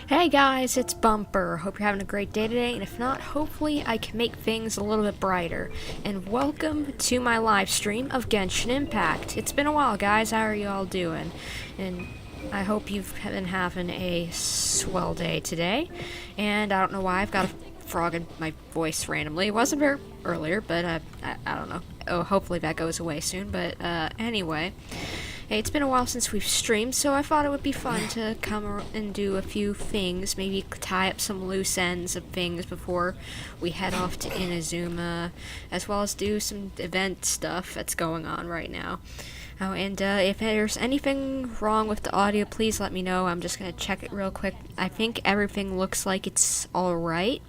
Hey guys, it's Bumper. Hope you're having a great day today, and if not, hopefully I can make things a little bit brighter. And welcome to my live stream of Genshin Impact. It's been a while, guys. How are you all doing? And I hope you've been having a swell day today. And I don't know why I've got a frog in my voice randomly. It wasn't there earlier, but I don't know. Oh, hopefully that goes away soon. But anyway. Hey, it's been a while since we've streamed, so I thought it would be fun to come and do a few things, maybe tie up some loose ends of things before we head off to Inazuma, as well as do some event stuff that's going on right now. Oh, and if there's anything wrong with the audio, please let me know. I'm just going to check it real quick. I think everything looks like it's alright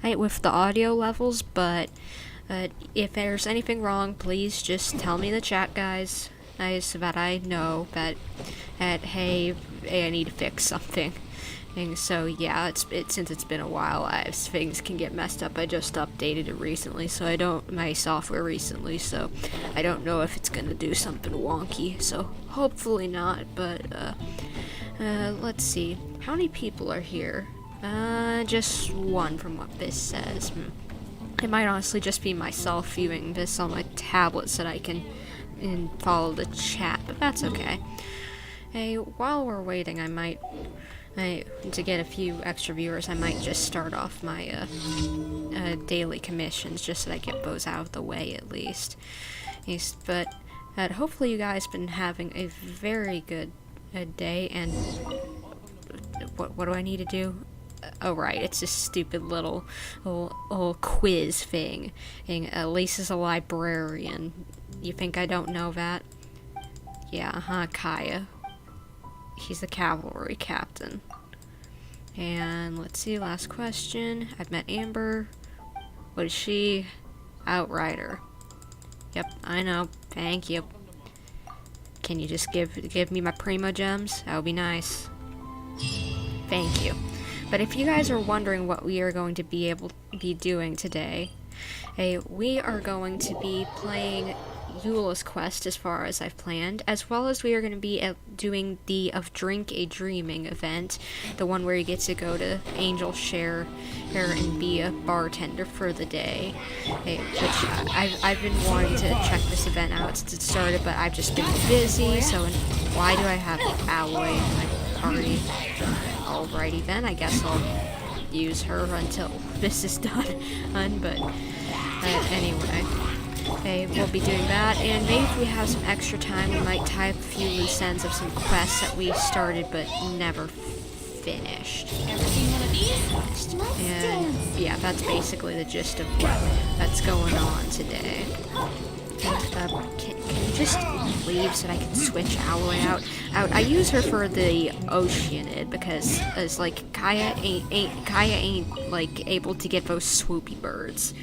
with the audio levels, but if there's anything wrong, please just tell me in the chat, guys. So that I know that hey, I need to fix something. And so yeah, since it's been a while, things can get messed up. I just updated it recently, so my software recently, so I don't know if it's gonna do something wonky. So hopefully not. But let's see, how many people are here? Just one from what this says. It might honestly just be myself viewing this on my tablet so that I can and follow the chat, but that's okay. Hey, while we're waiting, to get a few extra viewers, I might just start off my daily commissions just so that I get those out of the way at least. Yes, but hopefully you guys been having a very good day. And what do I need to do? Oh right, it's this stupid little quiz thing. And Lisa's a librarian. You think I don't know that? Yeah, Kaya. He's the cavalry captain. And let's see, last question. I've met Amber. What is she? Outrider. Yep, I know. Thank you. Can you just give me my primo gems? That would be nice. Thank you. But if you guys are wondering what we are going to be able to be doing today, we are going to be playing Eula's quest as far as I've planned, as well as we are going to be doing the Of Drink a Dreaming event, the one where you get to go to Angel Share and be a bartender for the day, which I've been wanting to check this event out since it started, but I've just been busy. So why do I have Alloy in my party? Alrighty then, I guess I'll use her until this is done. But anyway. Okay, we'll be doing that, and maybe if we have some extra time, we might tie up a few loose ends of some quests that we started but never finished. And yeah, that's basically the gist of what that's going on today. Can you just leave so that I can switch Alloy out? I use her for the Oceanid because it's like Kaya ain't like able to get those swoopy birds.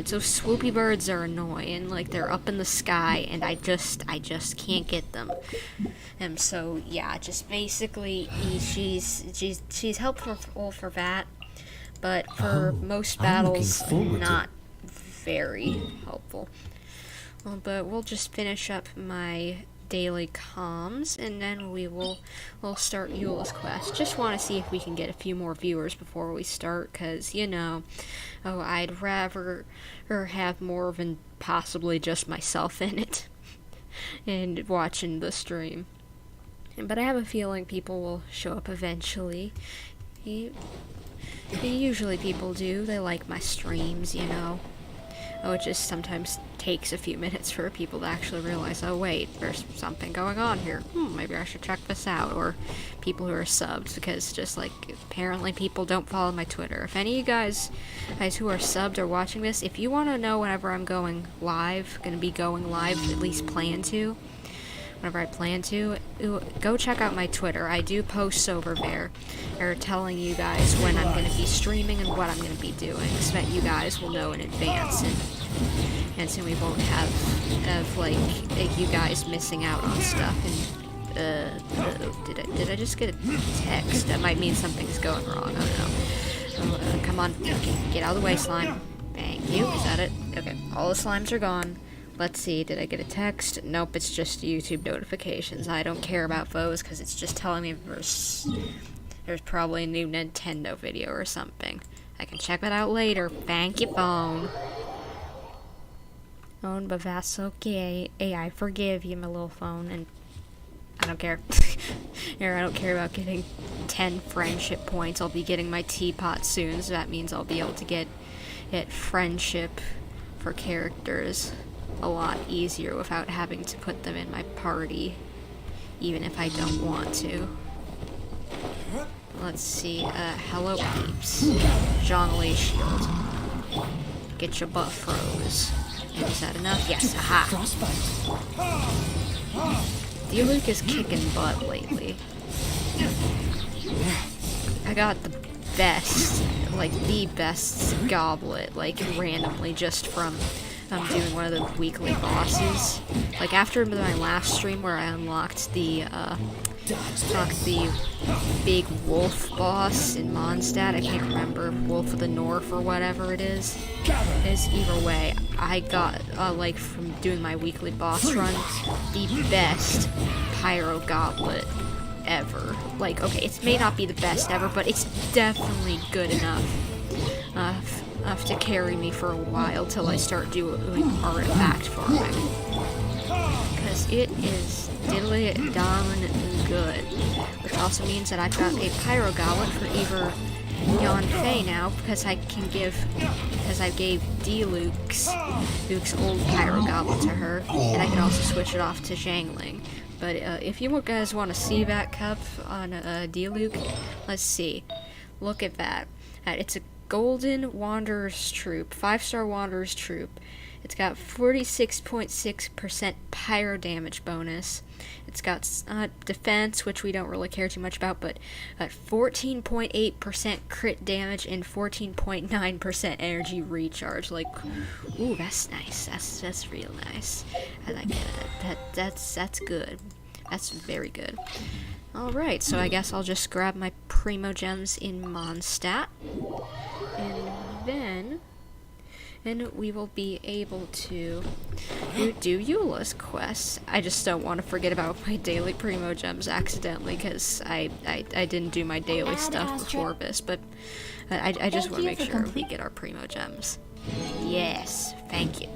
So swoopy birds are annoying, like they're up in the sky, and I just can't get them. And so yeah, just basically she's helpful for that, but for most battles not very helpful. Well, but we'll just finish up my daily comms, and then we'll start Eula's quest. Just want to see if we can get a few more viewers before we start, because I'd rather have more than possibly just myself in it and watching the stream. But I have a feeling people will show up eventually. Usually people do. They like my streams, it just sometimes takes a few minutes for people to actually realize, oh wait, there's something going on here. Maybe I should check this out. Or people who are subbed, because just like apparently people don't follow my Twitter. If any of you guys who are subbed or watching this, if you want to know whenever I'm going live, at least plan to, whenever I plan to, go check out my Twitter. I do posts over there. They're telling you guys when I'm going to be streaming and what I'm going to be doing, so that you guys will know in advance, and so we won't have like you guys missing out on stuff. And did I just get a text? That might mean something's going wrong. Oh no. Come on, get out of the way, slime. Thank you. Is that it? Okay, all the slimes are gone. Let's see, did I get a text? Nope, it's just YouTube notifications. I don't care about those because it's just telling me there's There's probably a new Nintendo video or something. I can check that out later. Thank you, phone. Oh, but that's okay. Hey, I forgive you, my little phone, and I don't care. Here, I don't care about getting 10 friendship points. I'll be getting my Teapot soon, so that means I'll be able to get friendship for characters a lot easier without having to put them in my party, even if I don't want to. Let's see, hello peeps. Zhongli shield. Get your butt froze. And is that enough? Yes, aha! Diluc is kicking butt lately. I got the best, like the best goblet, like randomly just from doing one of the weekly bosses. Like after my last stream where I unlocked the big wolf boss in Mondstadt, I can't remember, Wolf of the North or whatever it is. Either way, I got, like from doing my weekly boss run, the best pyro goblet ever. Like, okay, it may not be the best ever, but it's definitely good enough to carry me for a while till I start doing artifact farming. Because it is diddly darn good. Which also means that I've got a pyro goblet for either Yanfei now, because I gave Luke's old pyro goblet to her, and I can also switch it off to Zhangling. But if you guys want to see that cup on Diluc, let's see. Look at that. It's a Golden Wanderer's Troop, 5-star Wanderer's Troop. It's got 46.6% pyro damage bonus. It's got defense, which we don't really care too much about, but 14.8% crit damage and 14.9% energy recharge. Like, ooh, that's nice. That's real nice. I like that. That's good. That's very good. Alright, so I guess I'll just grab my Primo Gems in Mondstadt. And then we will be able to do Eula's quests. I just don't want to forget about my daily Primo Gems accidentally, because I didn't do my daily stuff before this, but I just want to make sure we get our Primo Gems. Yes, thank you.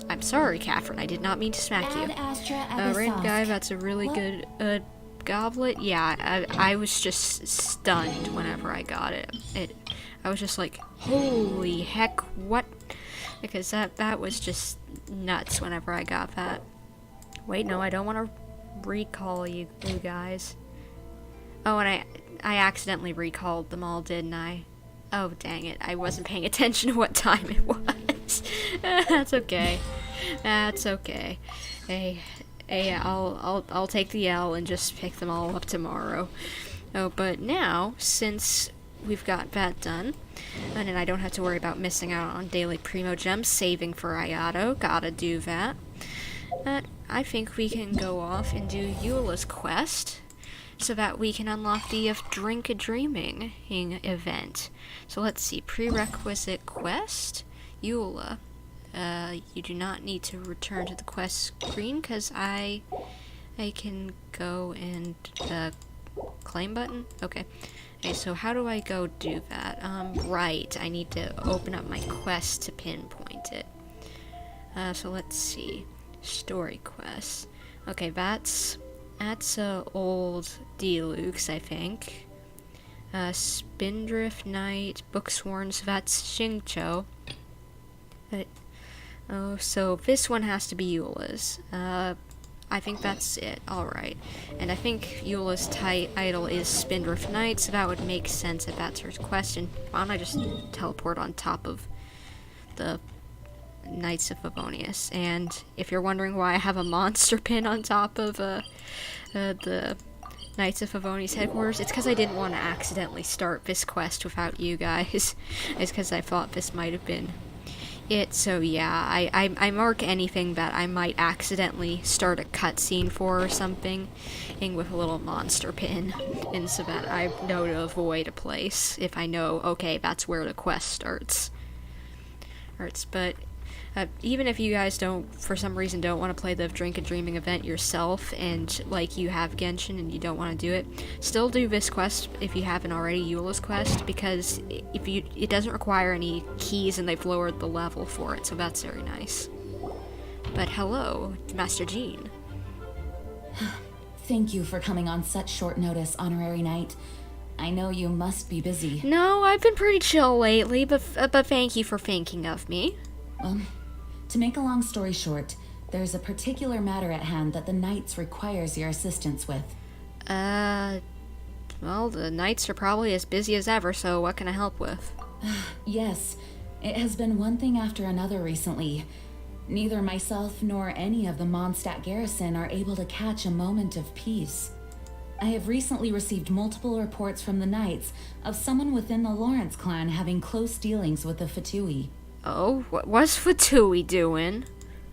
I'm sorry, Catherine, I did not mean to smack you. Random guy, that's a really good goblet. Yeah, I was just stunned whenever I got it. I was just like, holy heck, what? Because that was just nuts whenever I got that. Wait, no, I don't want to recall you guys. Oh, and I accidentally recalled them all, didn't I? Oh, dang it. I wasn't paying attention to what time it was. That's okay. That's okay. Hey, I'll take the L and just pick them all up tomorrow. Oh, but now, since we've got that done, and then I don't have to worry about missing out on daily Primo Gems, saving for Ayato, gotta do that. I think we can go off and do Eula's quest, so that we can unlock the Drink a Dreaming event. So let's see, prerequisite quest, Eula. You do not need to return to the quest screen, because I can go and, claim button? Okay, so how do I go do that? Right, I need to open up my quest to pinpoint it. So let's see, story quests. Okay, that's old Diluc's, I think. Spindrift Knight, Booksworn, so that's Xingqiu. Oh, so this one has to be Eula's. I think that's it. Alright. And I think Eula's title is Spindrift Knight, so that would make sense if that's her question. Why don't I just teleport on top of the Knights of Favonius? And if you're wondering why I have a monster pin on top of the Knights of Favonius headquarters, it's because I didn't want to accidentally start this quest without you guys. It's because I thought this might have been it. So yeah, I mark anything that I might accidentally start a cutscene for or something with a little monster pin, and so that I know to avoid a place if I know, okay, that's where the quest starts. But even if you guys don't, for some reason, don't want to play the Drink and Dreaming event yourself, and like you have Genshin and you don't want to do it, still do this quest if you haven't already, Eula's quest, because it doesn't require any keys and they've lowered the level for it, so that's very nice. But hello, Master Jean. Thank you for coming on such short notice, Honorary Knight. I know you must be busy. No, I've been pretty chill lately, but thank you for thinking of me. Well, to make a long story short, there's a particular matter at hand that the Knights requires your assistance with. Well, the Knights are probably as busy as ever, so what can I help with? Yes, it has been one thing after another recently. Neither myself nor any of the Mondstadt garrison are able to catch a moment of peace. I have recently received multiple reports from the Knights of someone within the Lawrence clan having close dealings with the Fatui. Oh, what's Fatui doing?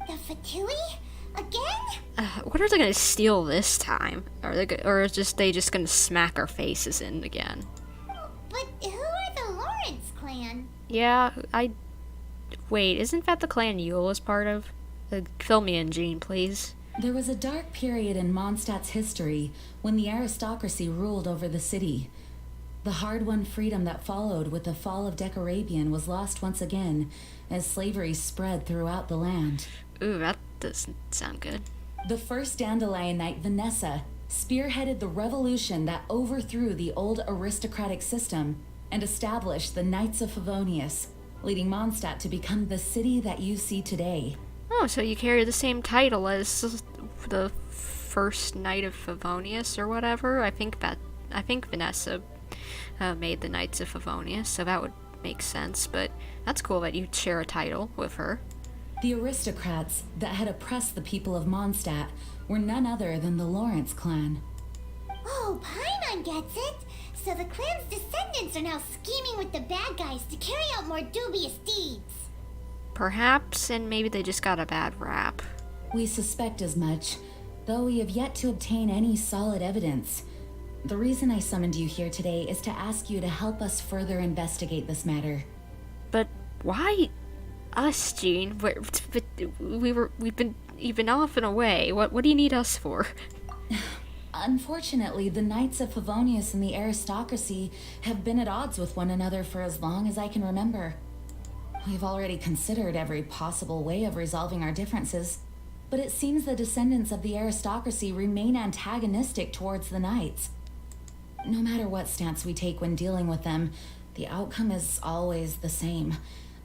The Fatui? Again? What are they gonna steal this time? Or is they just gonna smack our faces in again? But who are the Lawrence clan? Yeah, wait, isn't that the clan Eula's part of? Fill me in, Jean, please. There was a dark period in Mondstadt's history when the aristocracy ruled over the city. The hard-won freedom that followed with the fall of Decarabian was lost once again as slavery spread throughout the land. Ooh, that doesn't sound good. The first Dandelion Knight, Vanessa, spearheaded the revolution that overthrew the old aristocratic system and established the Knights of Favonius, leading Mondstadt to become the city that you see today. Oh, so you carry the same title as the first Knight of Favonius or whatever? I think Vanessa made the Knights of Favonius, so that would make sense, but that's cool that you share a title with her. The aristocrats that had oppressed the people of Mondstadt were none other than the Lawrence clan. Oh, Paimon gets it. So the clan's descendants are now scheming with the bad guys to carry out more dubious deeds. Perhaps, and maybe they just got a bad rap. We suspect as much, though we have yet to obtain any solid evidence. The reason I summoned you here today is to ask you to help us further investigate this matter. But why us, Jean? You've been off and away. What do you need us for? Unfortunately, the Knights of Favonius and the aristocracy have been at odds with one another for as long as I can remember. We've already considered every possible way of resolving our differences, but it seems the descendants of the aristocracy remain antagonistic towards the Knights. No matter what stance we take when dealing with them, the outcome is always the same.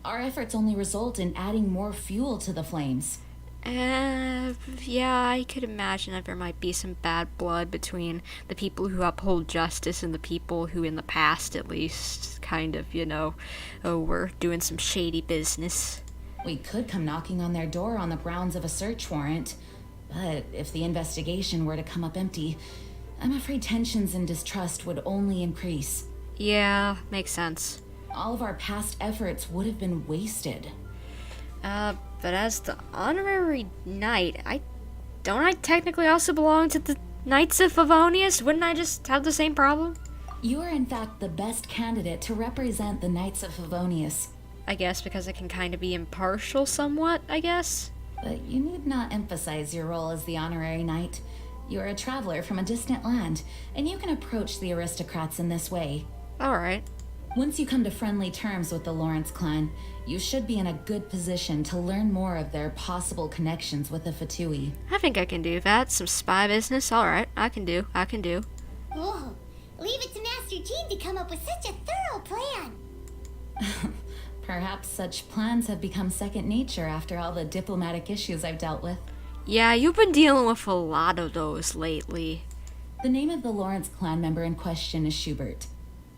Our efforts only result in adding more fuel to the flames. Yeah, I could imagine that there might be some bad blood between the people who uphold justice and the people who, in the past at least, kind of, were doing some shady business. We could come knocking on their door on the grounds of a search warrant, but if the investigation were to come up empty, I'm afraid tensions and distrust would only increase. Yeah, makes sense. All of our past efforts would have been wasted. But as the honorary knight, don't I technically also belong to the Knights of Favonius? Wouldn't I just have the same problem? You are in fact the best candidate to represent the Knights of Favonius. I guess because I can kind of be impartial somewhat, I guess? But you need not emphasize your role as the honorary knight. You are a traveler from a distant land, and you can approach the aristocrats in this way. Alright. Once you come to friendly terms with the Lawrence clan, you should be in a good position to learn more of their possible connections with the Fatui. I think I can do that. Some spy business? Alright, I can do. Oh, leave it to Master Jean to come up with such a thorough plan. Perhaps such plans have become second nature after all the diplomatic issues I've dealt with. Yeah, you've been dealing with a lot of those lately. The name of the Lawrence clan member in question is Schubert.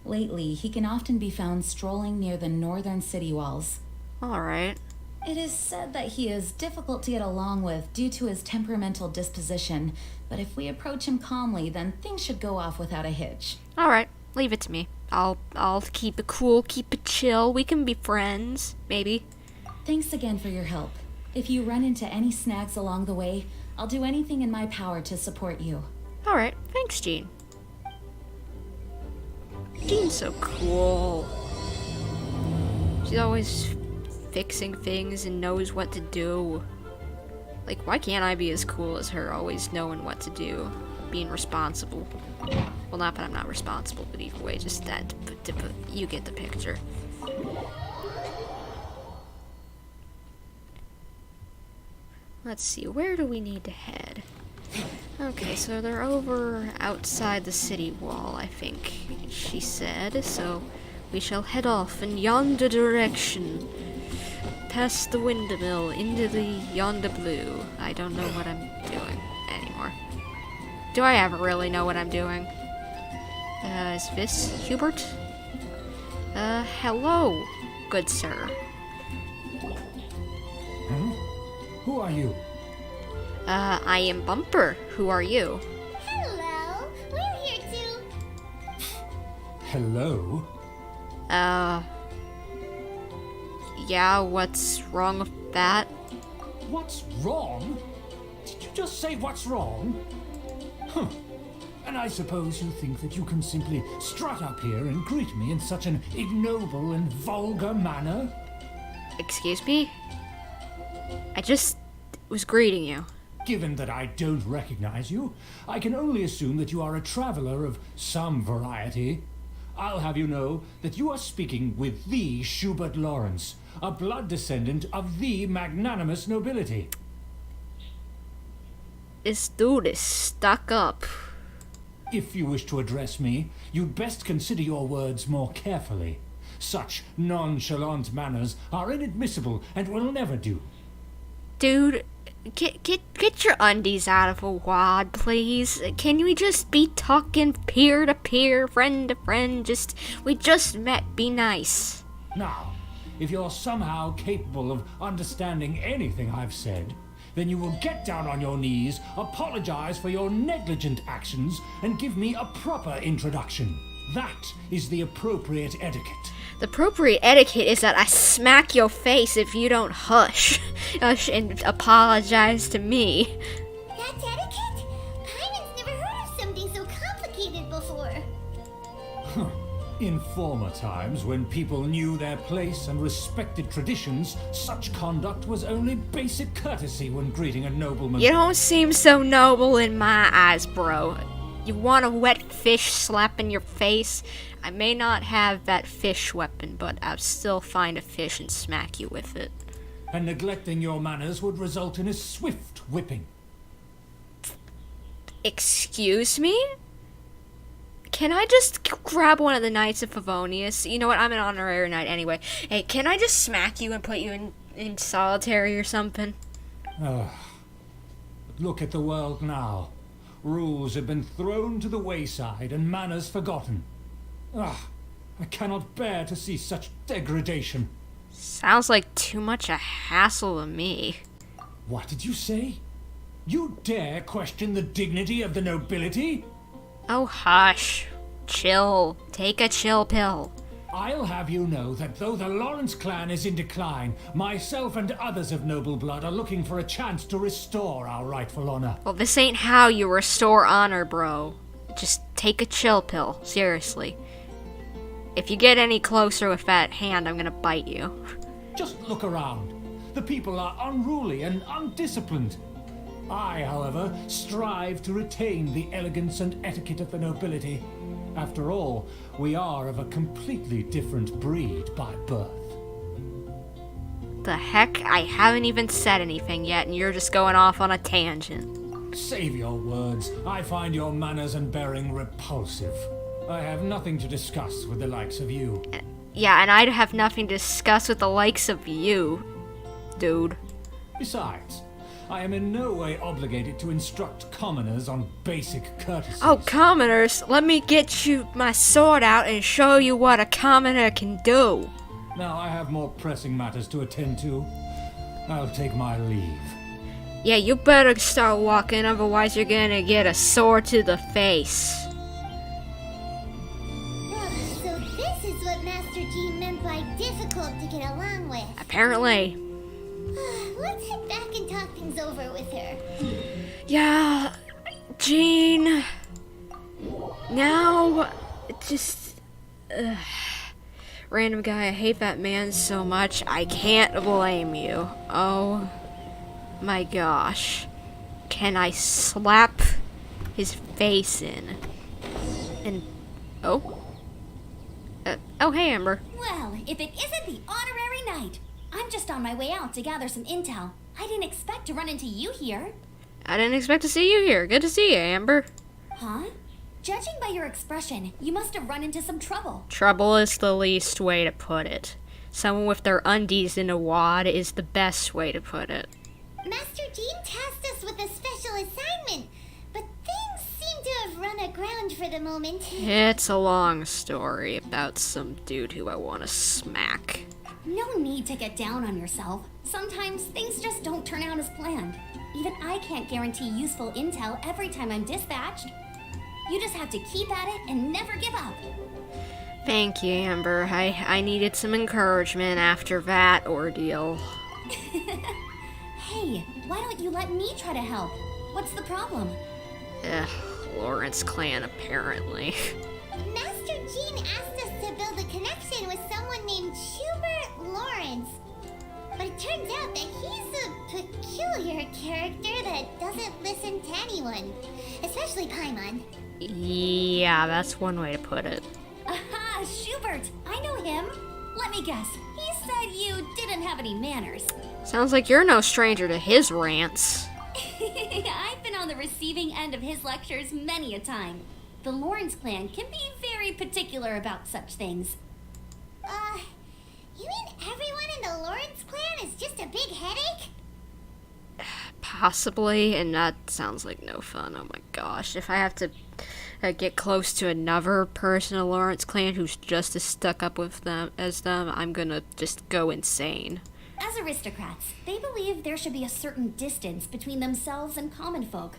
Lately, he can often be found strolling near the northern city walls. Alright. It is said that he is difficult to get along with due to his temperamental disposition, but if we approach him calmly, then things should go off without a hitch. Alright, leave it to me. I'll keep it cool, keep it chill. We can be friends, maybe. Thanks again for your help. If you run into any snags along the way, I'll do anything in my power to support you. Alright, thanks, Jean. Jean's so cool. She's always fixing things and knows what to do. Like, why can't I be as cool as her, always knowing what to do, being responsible? Well, not that I'm not responsible, but either way, just that, you get the picture. Let's see, where do we need to head? Okay, so they're over outside the city wall, I think she said, so we shall head off in yonder direction. Past the windmill, into the yonder blue. I don't know what I'm doing anymore. Do I ever really know what I'm doing? Is this Hubert? Hello, good sir. Hmm? Who are you? I am Bumper. Who are you? Hello, we're here too. Hello? Yeah, what's wrong with that? What's wrong? Did you just say what's wrong? Huh. And I suppose you think that you can simply strut up here and greet me in such an ignoble and vulgar manner? Excuse me? I just was greeting you. Given that I don't recognize you, I can only assume that you are a traveler of some variety. I'll have you know that you are speaking with the Schubert Lawrence, a blood descendant of the magnanimous nobility. This dude is stuck up. If you wish to address me, you'd best consider your words more carefully. Such nonchalant manners are inadmissible and will never do. Dude, get your undies out of a wad, please. Can we just be talking peer to peer, friend to friend? We just met. Be nice. Now, if you're somehow capable of understanding anything I've said, then you will get down on your knees, apologize for your negligent actions, and give me a proper introduction. That is the appropriate etiquette. The appropriate etiquette is that I smack your face if you don't hush. Hush and apologize to me. That's etiquette? Paimon's never heard of something so complicated before. In former times, when people knew their place and respected traditions, such conduct was only basic courtesy when greeting a nobleman. You don't seem so noble in my eyes, bro. You want a wet fish slap in your face? I may not have that fish weapon, but I'll still find a fish and smack you with it. And neglecting your manners would result in a swift whipping. Excuse me? Can I just grab one of the Knights of Favonius? You know what, I'm an honorary knight anyway. Hey, can I just smack you and put you in solitary or something? Look at the world now. Rules have been thrown to the wayside and manners forgotten. I cannot bear to see such degradation. Sounds like too much a hassle to me. What did you say? You dare question the dignity of the nobility? Oh, hush. Chill. Take a chill pill. I'll have you know that though the Lawrence clan is in decline, myself and others of noble blood are looking for a chance to restore our rightful honor. Well, this ain't how you restore honor, bro. Just take a chill pill. Seriously. If you get any closer with that hand, I'm gonna bite you. Just look around. The people are unruly and undisciplined. I, however, strive to retain the elegance and etiquette of the nobility. After all, we are of a completely different breed by birth. The heck? I haven't even said anything yet, and you're just going off on a tangent. Save your words. I find your manners and bearing repulsive. I have nothing to discuss with the likes of you. Yeah, and I'd have nothing to discuss with the likes of you, dude. Besides, I am in no way obligated to instruct commoners on basic courtesy. Oh, commoners, let me get you my sword out and show you what a commoner can do. Now I have more pressing matters to attend to. I'll take my leave. Yeah, you better start walking, otherwise you're gonna get a sword to the face. So this is what Master G meant by difficult to get along with. Apparently. Let's head back and talk things over with her. Yeah, Jean. Now, just Random guy, I hate that man so much. I can't blame you. Oh my gosh. Can I slap his face in? And oh, hey Amber. Well, if it isn't the honorary knight. I'm just on my way out to gather some intel. I didn't expect to run into you here. I didn't expect to see you here. Good to see you, Amber. Huh? Judging by your expression, you must have run into some trouble. Trouble is the least way to put it. Someone with their undies in a wad is the best way to put it. Master Jean tasked us with a special assignment, but things seem to have run aground for the moment. It's a long story about some dude who I want to smack. No need to get down on yourself. Sometimes things just don't turn out as planned. Even I can't guarantee useful intel every time I'm dispatched. You just have to keep at it and never give up. Thank you, Amber. I needed some encouragement after that ordeal. Hey, why don't you let me try to help? What's the problem? Lawrence clan, apparently. Master Jean asked us to build a connection with someone named Schubert Lawrence. But it turns out that he's a peculiar character that doesn't listen to anyone, especially Paimon. Yeah, that's one way to put it. Aha, Schubert! I know him. Let me guess. He said you didn't have any manners. Sounds like you're no stranger to his rants. I've been on the receiving end of his lectures many a time. The Lawrence clan can be very particular about such things. You mean everyone in the Lawrence clan is just a big headache? Possibly, and that sounds like no fun. Oh my gosh, if I have to get close to another person in Lawrence clan who's just as stuck up with them as them, I'm gonna just go insane. As aristocrats, they believe there should be a certain distance between themselves and common folk.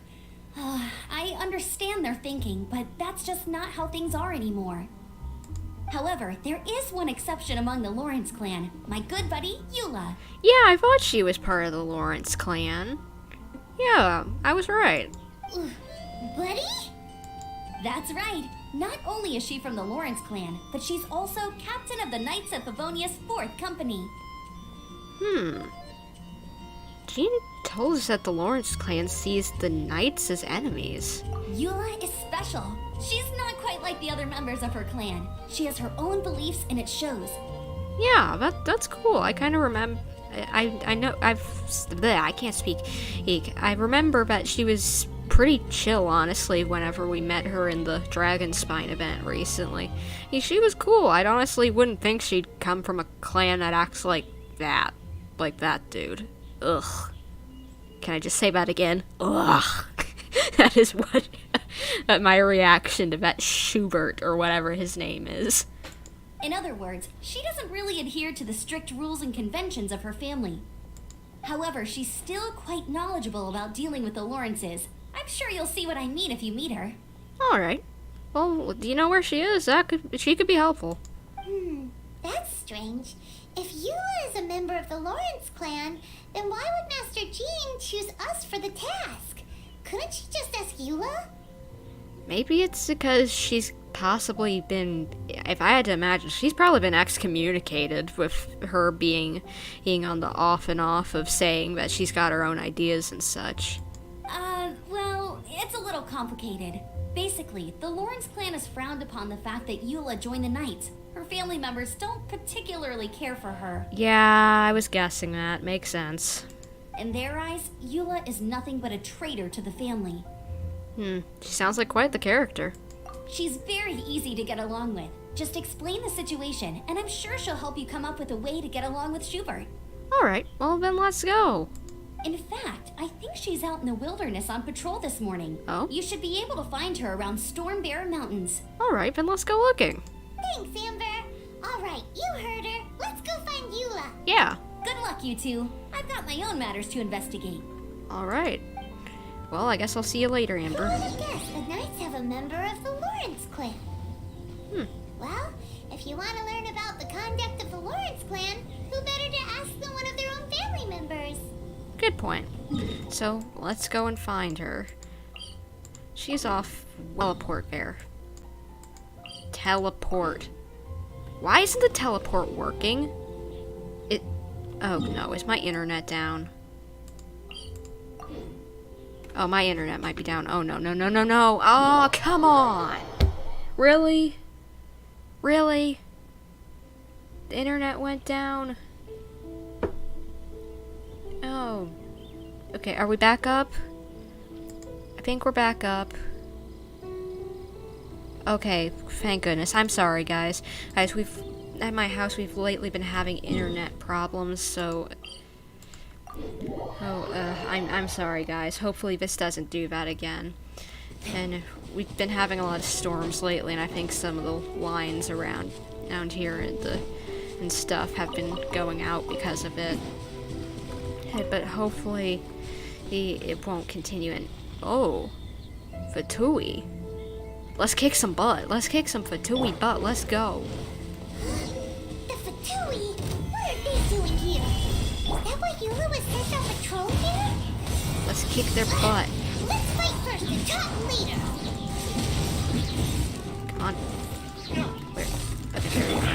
I understand their thinking, but that's just not how things are anymore. However, there is one exception among the Lawrence clan, my good buddy, Eula. Yeah, I thought she was part of the Lawrence clan. Yeah, I was right. Buddy? That's right. Not only is she from the Lawrence clan, but she's also captain of the Knights of Favonia's 4th company. Jean told us that the Lawrence clan sees the Knights as enemies. Eula is special. She's not quite like the other members of her clan. She has her own beliefs and it shows. Yeah, that's cool. I kind of remember. I know. I can't speak. I remember that she was pretty chill, honestly, whenever we met her in the Dragonspine event recently. She was cool. I honestly wouldn't think she'd come from a clan that acts like that. Like that dude. Ugh. Can I just say that again? Ugh. That is what my reaction to that Schubert or whatever his name is. In other words, she doesn't really adhere to the strict rules and conventions of her family. However, she's still quite knowledgeable about dealing with the Lawrences. I'm sure you'll see what I mean if you meet her. Alright. Well, do you know where she is? She could be helpful. That's strange. If Eula is a member of the Lawrence clan, then why would Master Jean choose us for the task? Couldn't she just ask Eula? Maybe it's because she's possibly been, if I had to imagine, she's probably been excommunicated with her being on the off and off of saying that she's got her own ideas and such. Well, it's a little complicated. Basically, the Lawrence clan has frowned upon the fact that Eula joined the Knights. Her family members don't particularly care for her. Yeah, I was guessing that. Makes sense. In their eyes, Eula is nothing but a traitor to the family. She sounds like quite the character. She's very easy to get along with. Just explain the situation, and I'm sure she'll help you come up with a way to get along with Schubert. Alright, well then let's go. In fact, I think she's out in the wilderness on patrol this morning. Oh? You should be able to find her around Storm Bear Mountains. Alright, then let's go looking. Thanks, Amber. Alright, you heard her. Let's go find Eula. Yeah. Good luck, you two. I've got my own matters to investigate. Alright. Well, I guess I'll see you later, Who Amber. would have guessed the Knights have a member of the Lawrence clan? Well, if you want to learn about the conduct of the Lawrence clan, who better to ask than one of their own family members? Good point. So, let's go and find her. She's off. Teleport there. Teleport. Why isn't the teleport working? Oh no, is my internet down? Oh, my internet might be down. Oh no, no, no, no, no. Oh, come on! Really? Really? The internet went down? Oh. Okay, are we back up? I think we're back up. Okay, thank goodness. I'm sorry, guys. Guys, at my house, we've lately been having internet problems, so... I'm sorry, guys. Hopefully this doesn't do that again. And we've been having a lot of storms lately, and I think some of the lines around here and stuff have been going out because of it. But hopefully it won't continue. And oh, Fatui. Let's kick some butt. Let's kick some Fatui butt. Let's go. The Fatui? What are they doing here? Is that why Eula was sent on patrol here? Let's kick their butt. Let's fight first and talk later. Come on. Where? Okay, there we go.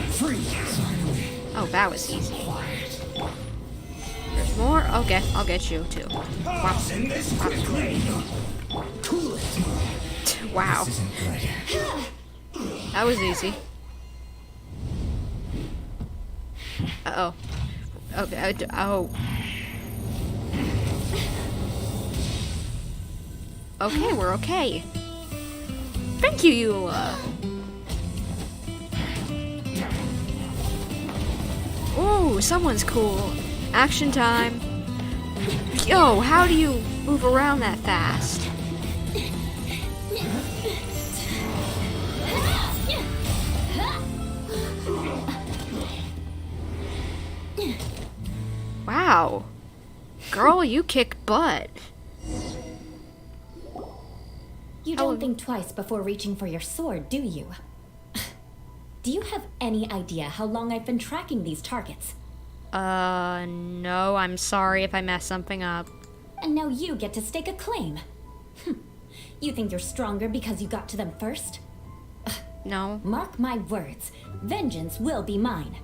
Oh, that was easy. There's more? Okay, I'll get you too. Wow. Wow. That was easy. Uh-oh. Okay, oh. Okay, we're okay. Thank you, Eula. Ooh, someone's cool. Action time. Yo, how do you move around that fast? Wow. Girl, you kick butt. You don't think twice before reaching for your sword, do you? Do you have any idea how long I've been tracking these targets? No, I'm sorry if I messed something up. And now you get to stake a claim. You think you're stronger because you got to them first? No. Mark my words, vengeance will be mine.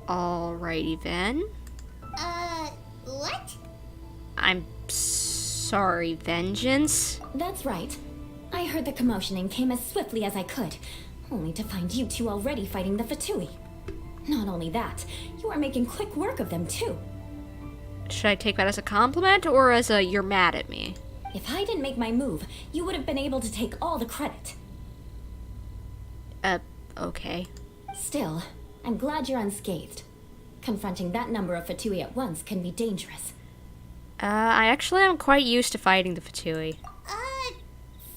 Alrighty then. What? I'm sorry, vengeance? That's right. I heard the commotion and came as swiftly as I could, only to find you two already fighting the Fatui. Not only that, you are making quick work of them too. Should I take that as a compliment or as a you're mad at me? If I didn't make my move, you would have been able to take all the credit. Okay. Still, I'm glad you're unscathed. Confronting that number of Fatui at once can be dangerous. I actually am quite used to fighting the Fatui.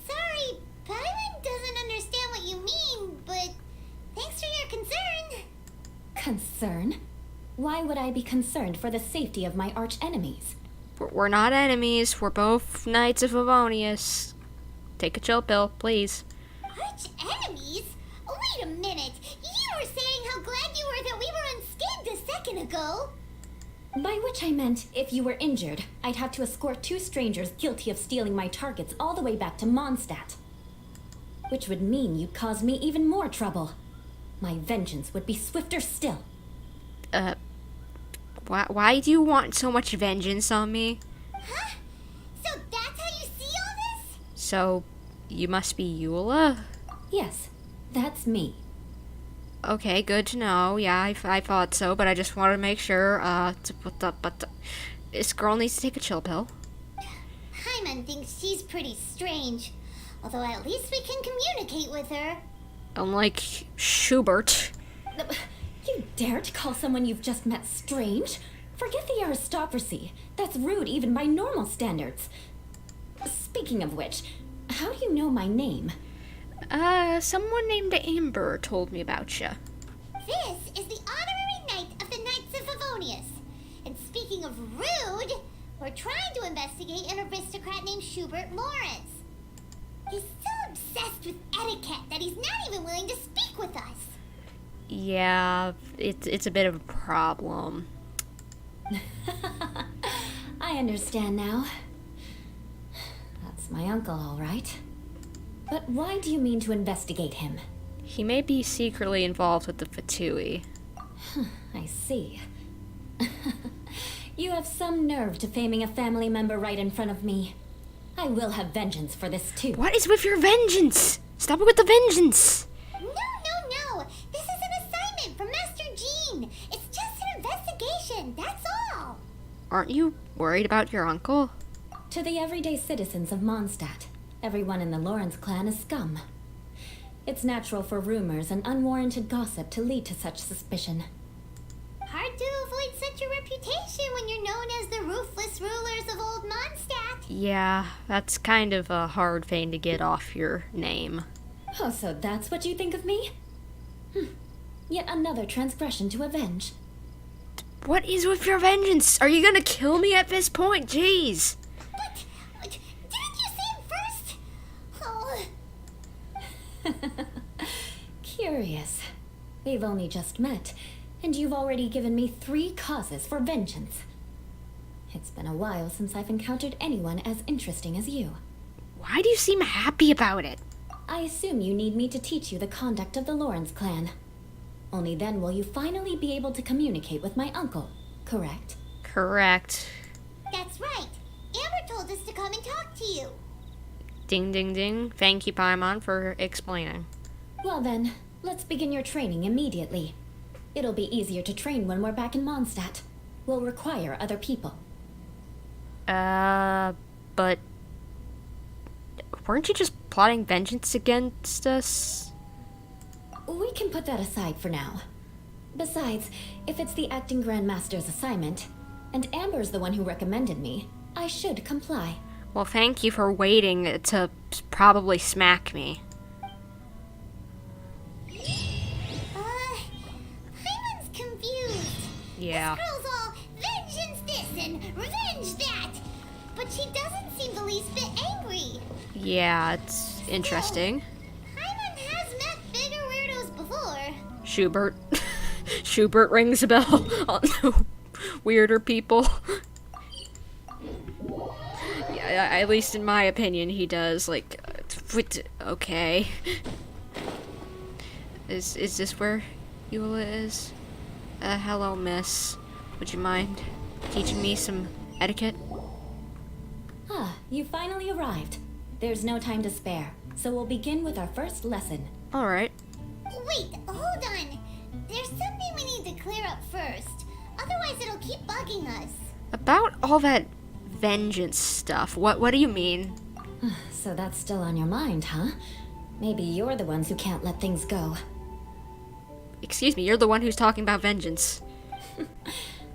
Sorry, Paimon doesn't understand what you mean, but thanks for your concern. Concern? Why would I be concerned for the safety of my arch enemies? We're not enemies. We're both Knights of Favonius. Take a chill pill, please. Arch enemies? Oh, wait a minute. You were saying how glad you were that we were unscathed a second ago. By which I meant, if you were injured, I'd have to escort two strangers guilty of stealing my targets all the way back to Mondstadt. Which would mean you'd cause me even more trouble. My vengeance would be swifter still. Why do you want so much vengeance on me? Huh? So that's how you see all this? So, you must be Eula? Yes, that's me. Okay, good to know. Yeah, I thought so, but I just wanted to make sure. This girl needs to take a chill pill. Paimon thinks she's pretty strange. Although at least we can communicate with her. Unlike Schubert. You dare to call someone you've just met strange? Forget the aristocracy. That's rude even by normal standards. Speaking of which, how do you know my name? Someone named Amber told me about you. This is the honorary knight of the Knights of Favonius. And speaking of rude, we're trying to investigate an aristocrat named Schubert Lawrence. He's so obsessed with etiquette that he's not even willing to speak with us. Yeah, it's a bit of a problem. I understand now. That's my uncle, all right. But why do you mean to investigate him? He may be secretly involved with the Fatui. I see. You have some nerve to faming a family member right in front of me. I will have vengeance for this too. What is with your vengeance? Stop it with the vengeance! No. This is an assignment from Master Jean. It's just an investigation, that's all. Aren't you worried about your uncle? To the everyday citizens of Mondstadt, everyone in the Lawrence clan is scum. It's natural for rumors and unwarranted gossip to lead to such suspicion. Hard to avoid such a reputation when you're known as the ruthless rulers of Old Mondstadt. Yeah, that's kind of a hard thing to get off your name. Oh, so that's what you think of me? Yet another transgression to avenge. What is with your vengeance? Are you gonna kill me at this point? Jeez! But didn't you say it first? Oh. Curious. We've only just met, and you've already given me 3 causes for vengeance. It's been a while since I've encountered anyone as interesting as you. Why do you seem happy about it? I assume you need me to teach you the conduct of the Lawrence clan. Only then will you finally be able to communicate with my uncle, correct? Correct. That's right. Amber told us to come and talk to you. Ding ding ding. Thank you, Paimon, for explaining. Well then, let's begin your training immediately. It'll be easier to train when we're back in Mondstadt. We'll require other people. But... weren't you just plotting vengeance against us? We can put that aside for now. Besides, if it's the acting Grandmaster's assignment, and Amber's the one who recommended me, I should comply. Well, thank you for waiting to probably smack me. Hyman's confused. Yeah. This girl's all vengeance this and revenge that. But she doesn't seem the least bit angry. Yeah, it's interesting. Hyman has met bigger weirdos before. Schubert. Schubert rings a bell on weirder people. Yeah, at least in my opinion, he does. Like, okay. Is this where Eula is? Hello, miss. Would you mind teaching me some etiquette? Ah, you finally arrived. There's no time to spare, so we'll begin with our first lesson. Alright. Wait, hold on. There's something we need to clear up first. Otherwise it'll keep bugging us. About all that vengeance stuff, what do you mean? So that's still on your mind, huh? Maybe you're the ones who can't let things go. Excuse me, you're the one who's talking about vengeance.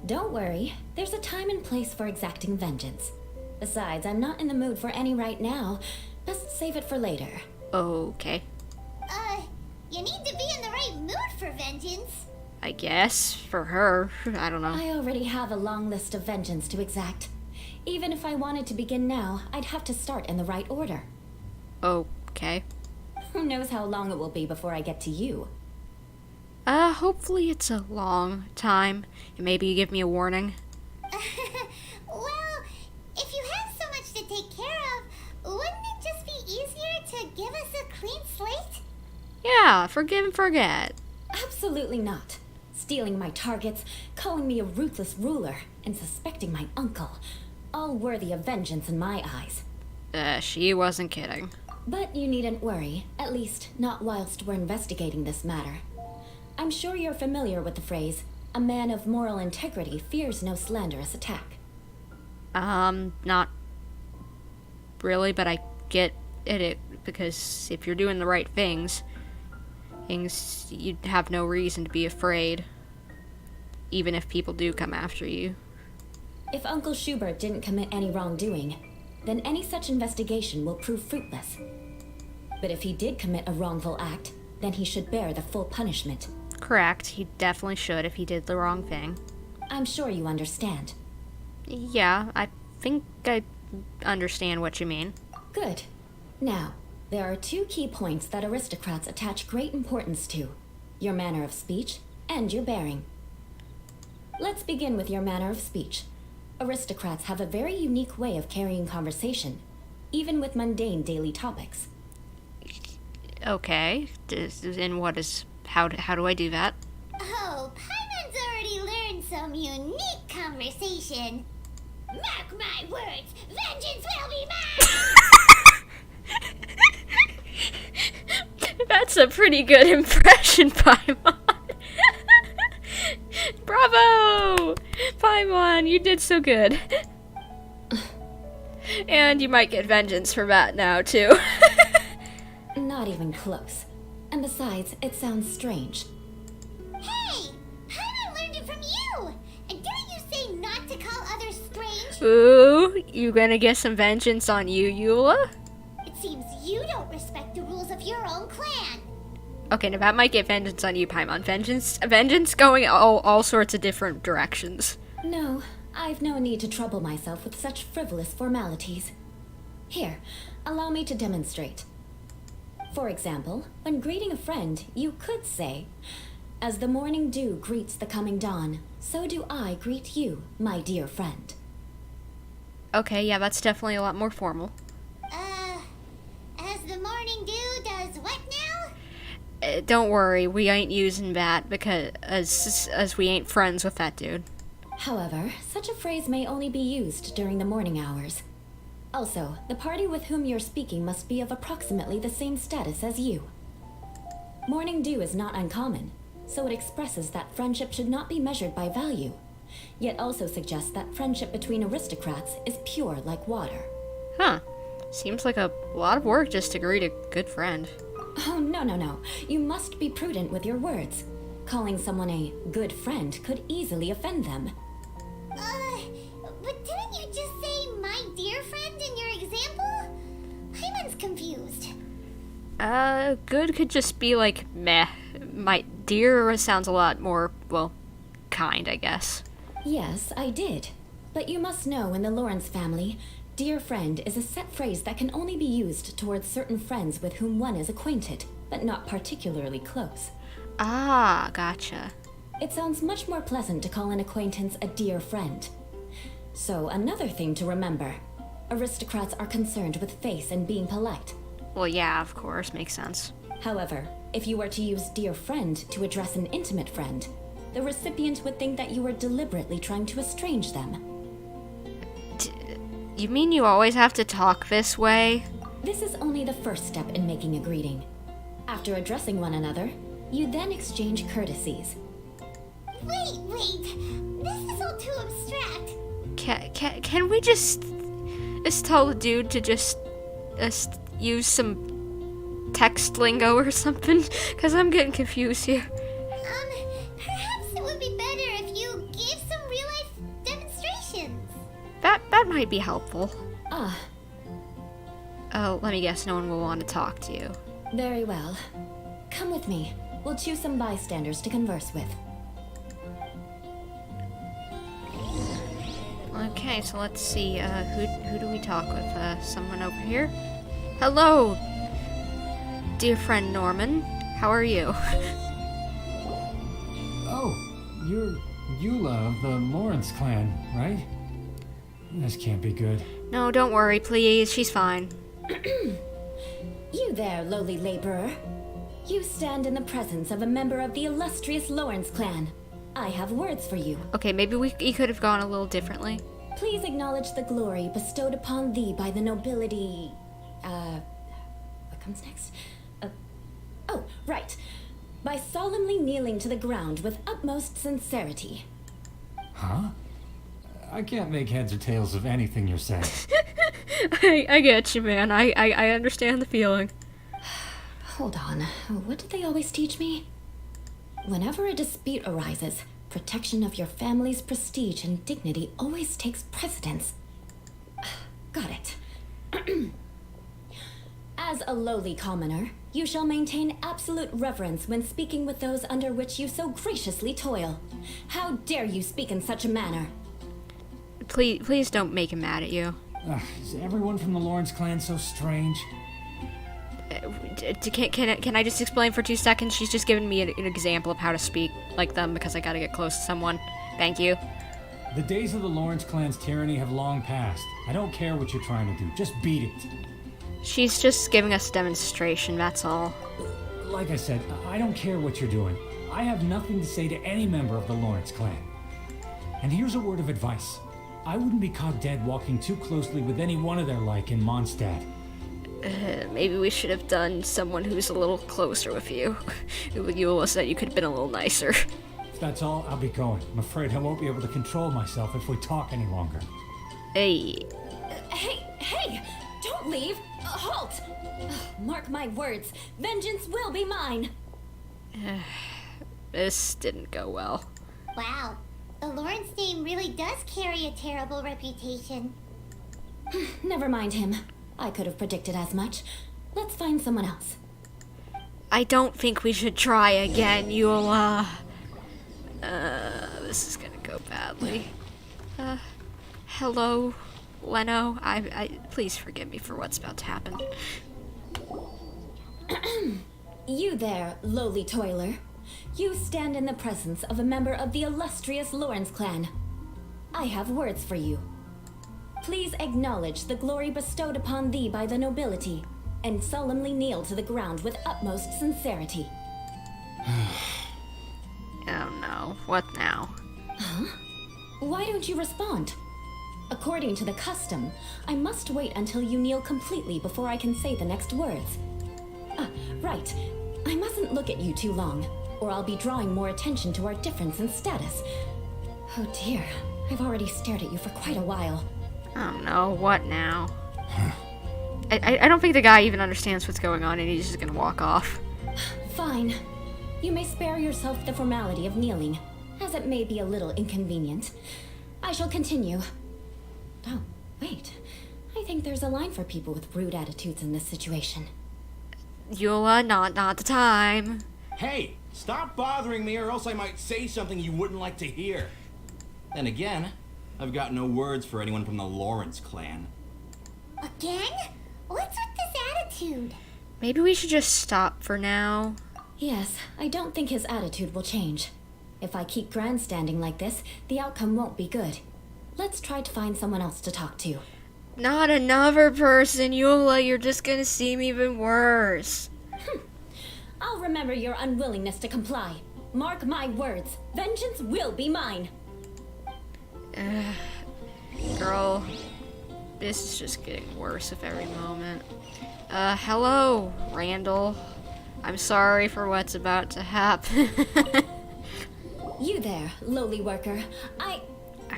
Don't worry, there's a time and place for exacting vengeance. Besides, I'm not in the mood for any right now. Best save it for later. Okay. You need to be in the right mood for vengeance. I guess, for her. I don't know. I already have a long list of vengeance to exact. Even if I wanted to begin now, I'd have to start in the right order. Okay. Who knows how long it will be before I get to you? Hopefully it's a long time. And maybe you give me a warning. Well, if you have so much to take care of, wouldn't it just be easier to give us a clean slate? Yeah, forgive and forget. Absolutely not. Stealing my targets, calling me a ruthless ruler, and suspecting my uncle. All worthy of vengeance in my eyes. She wasn't kidding. But you needn't worry, at least not whilst we're investigating this matter. I'm sure you're familiar with the phrase, a man of moral integrity fears no slanderous attack. Not really, but I get it, because if you're doing the right things, you'd have no reason to be afraid, even if people do come after you. If Uncle Schubert didn't commit any wrongdoing, then any such investigation will prove fruitless. But if he did commit a wrongful act, then he should bear the full punishment. Correct, he definitely should if he did the wrong thing. I'm sure you understand. Yeah, I think I understand what you mean. Good. Now, there are 2 key points that aristocrats attach great importance to. Your manner of speech and your bearing. Let's begin with your manner of speech. Aristocrats have a very unique way of carrying conversation, even with mundane daily topics. Okay. And what is... How do I do that? Oh, Paimon's already learned some unique conversation. Mark my words, vengeance will be mine! That's a pretty good impression, Paimon. Bravo! Paimon, you did so good. And you might get vengeance for that now, too. Not even close. And besides, it sounds strange. Hey! Paimon learned it from you! And didn't you say not to call others strange? Ooh, you gonna get some vengeance on you, Eula? It seems you don't respect the rules of your own clan. Okay, now that might get vengeance on you, Paimon. Vengeance going all sorts of different directions. No, I've no need to trouble myself with such frivolous formalities. Here, allow me to demonstrate. For example, when greeting a friend, you could say, "As the morning dew greets the coming dawn, so do I greet you, my dear friend." Okay, yeah, that's definitely a lot more formal. As the morning dew does what now? Don't worry, we ain't using that because as we ain't friends with that dude. However, such a phrase may only be used during the morning hours. Also, the party with whom you're speaking must be of approximately the same status as you. Morning dew is not uncommon, so it expresses that friendship should not be measured by value, yet also suggests that friendship between aristocrats is pure like water. Huh. Seems like a lot of work just to greet a good friend. Oh, no. You must be prudent with your words. Calling someone a good friend could easily offend them. But didn't you just say my dear friend in your example? Paimon's confused. Good could just be like, meh. My dear sounds a lot more, well, kind, I guess. Yes, I did. But you must know in the Lawrence family, dear friend is a set phrase that can only be used towards certain friends with whom one is acquainted, but not particularly close. Ah, gotcha. It sounds much more pleasant to call an acquaintance a dear friend. So, another thing to remember. Aristocrats are concerned with face and being polite. Well, yeah, of course, makes sense. However, if you were to use dear friend to address an intimate friend, the recipient would think that you were deliberately trying to estrange them. You mean you always have to talk this way? This is only the first step in making a greeting. After addressing one another, you then exchange courtesies. Wait. This is all too abstract. Can we just tell the dude to just use some text lingo or something? Because I'm getting confused here. Perhaps it would be better if you gave some real-life demonstrations. That might be helpful. Ah, Oh, let me guess, no one will want to talk to you. very well. Come with me. We'll choose some bystanders to converse with. Okay, so let's see, who do we talk with? Someone over here? Hello, dear friend Norman. How are you? Oh, you're Eula of the Lawrence clan, right? This can't be good. No, don't worry, please. She's fine. You there, lowly laborer. You stand in the presence of a member of the illustrious Lawrence clan. I have words for you. Okay, maybe he could have gone a little differently. Please acknowledge the glory bestowed upon thee by the nobility... what comes next? Oh, right. By solemnly kneeling to the ground with utmost sincerity. Huh? I can't make heads or tails of anything you're saying. I get you, man. I understand the feeling. Hold on. What did they always teach me? Whenever a dispute arises, protection of your family's prestige and dignity always takes precedence. Got it. As a lowly commoner, you shall maintain absolute reverence when speaking with those under which you so graciously toil. How dare you speak in such a manner? Please don't make him mad at you. Is everyone from the Lawrence clan so strange? Can I just explain for 2 seconds? She's just giving me an example of how to speak like them because I gotta get close to someone. Thank you. The days of the Lawrence clan's tyranny have long passed. I don't care what you're trying to do. Just beat it. She's just giving us a demonstration, that's all. Like I said, I don't care what you're doing. I have nothing to say to any member of the Lawrence clan. And here's a word of advice. I wouldn't be caught dead walking too closely with any one of their like in Mondstadt. Maybe we should have done someone who's a little closer with you. Eula said you could have been a little nicer. If that's all, I'll be going. I'm afraid I won't be able to control myself if we talk any longer. Hey. Hey! Don't leave! Halt! Mark my words, vengeance will be mine! This didn't go well. Wow, the Lawrence name really does carry a terrible reputation. Never mind him. I could have predicted as much. Let's find someone else. I don't think we should try again, Eula. This is gonna go badly. Hello, Leno. Please forgive me for what's about to happen. You there, lowly toiler. You stand in the presence of a member of the illustrious Lawrence clan. I have words for you. Please acknowledge the glory bestowed upon thee by the nobility, and solemnly kneel to the ground with utmost sincerity. Oh no, what now? Huh? Why don't you respond? According to the custom, I must wait until you kneel completely before I can say the next words. Right. I mustn't look at you too long, or I'll be drawing more attention to our difference in status. Oh dear, I've already stared at you for quite a while. Oh no, what now? I don't think the guy even understands what's going on and he's just gonna walk off. Fine. You may spare yourself the formality of kneeling, as it may be a little inconvenient. I shall continue. Oh, wait. I think there's a line for people with rude attitudes in this situation. Eula, not the time. Hey, stop bothering me or else I might say something you wouldn't like to hear. Then again, I've got no words for anyone from the Lawrence clan. Again? What's with this attitude? Maybe we should just stop for now. Yes, I don't think his attitude will change. If I keep grandstanding like this, the outcome won't be good. Let's try to find someone else to talk to. Not another person, Eula. You're just gonna seem even worse. I'll remember your unwillingness to comply. Mark my words. Vengeance will be mine. Girl, this is just getting worse with every moment. Hello, Randall. I'm sorry for what's about to happen. You there, lowly worker. I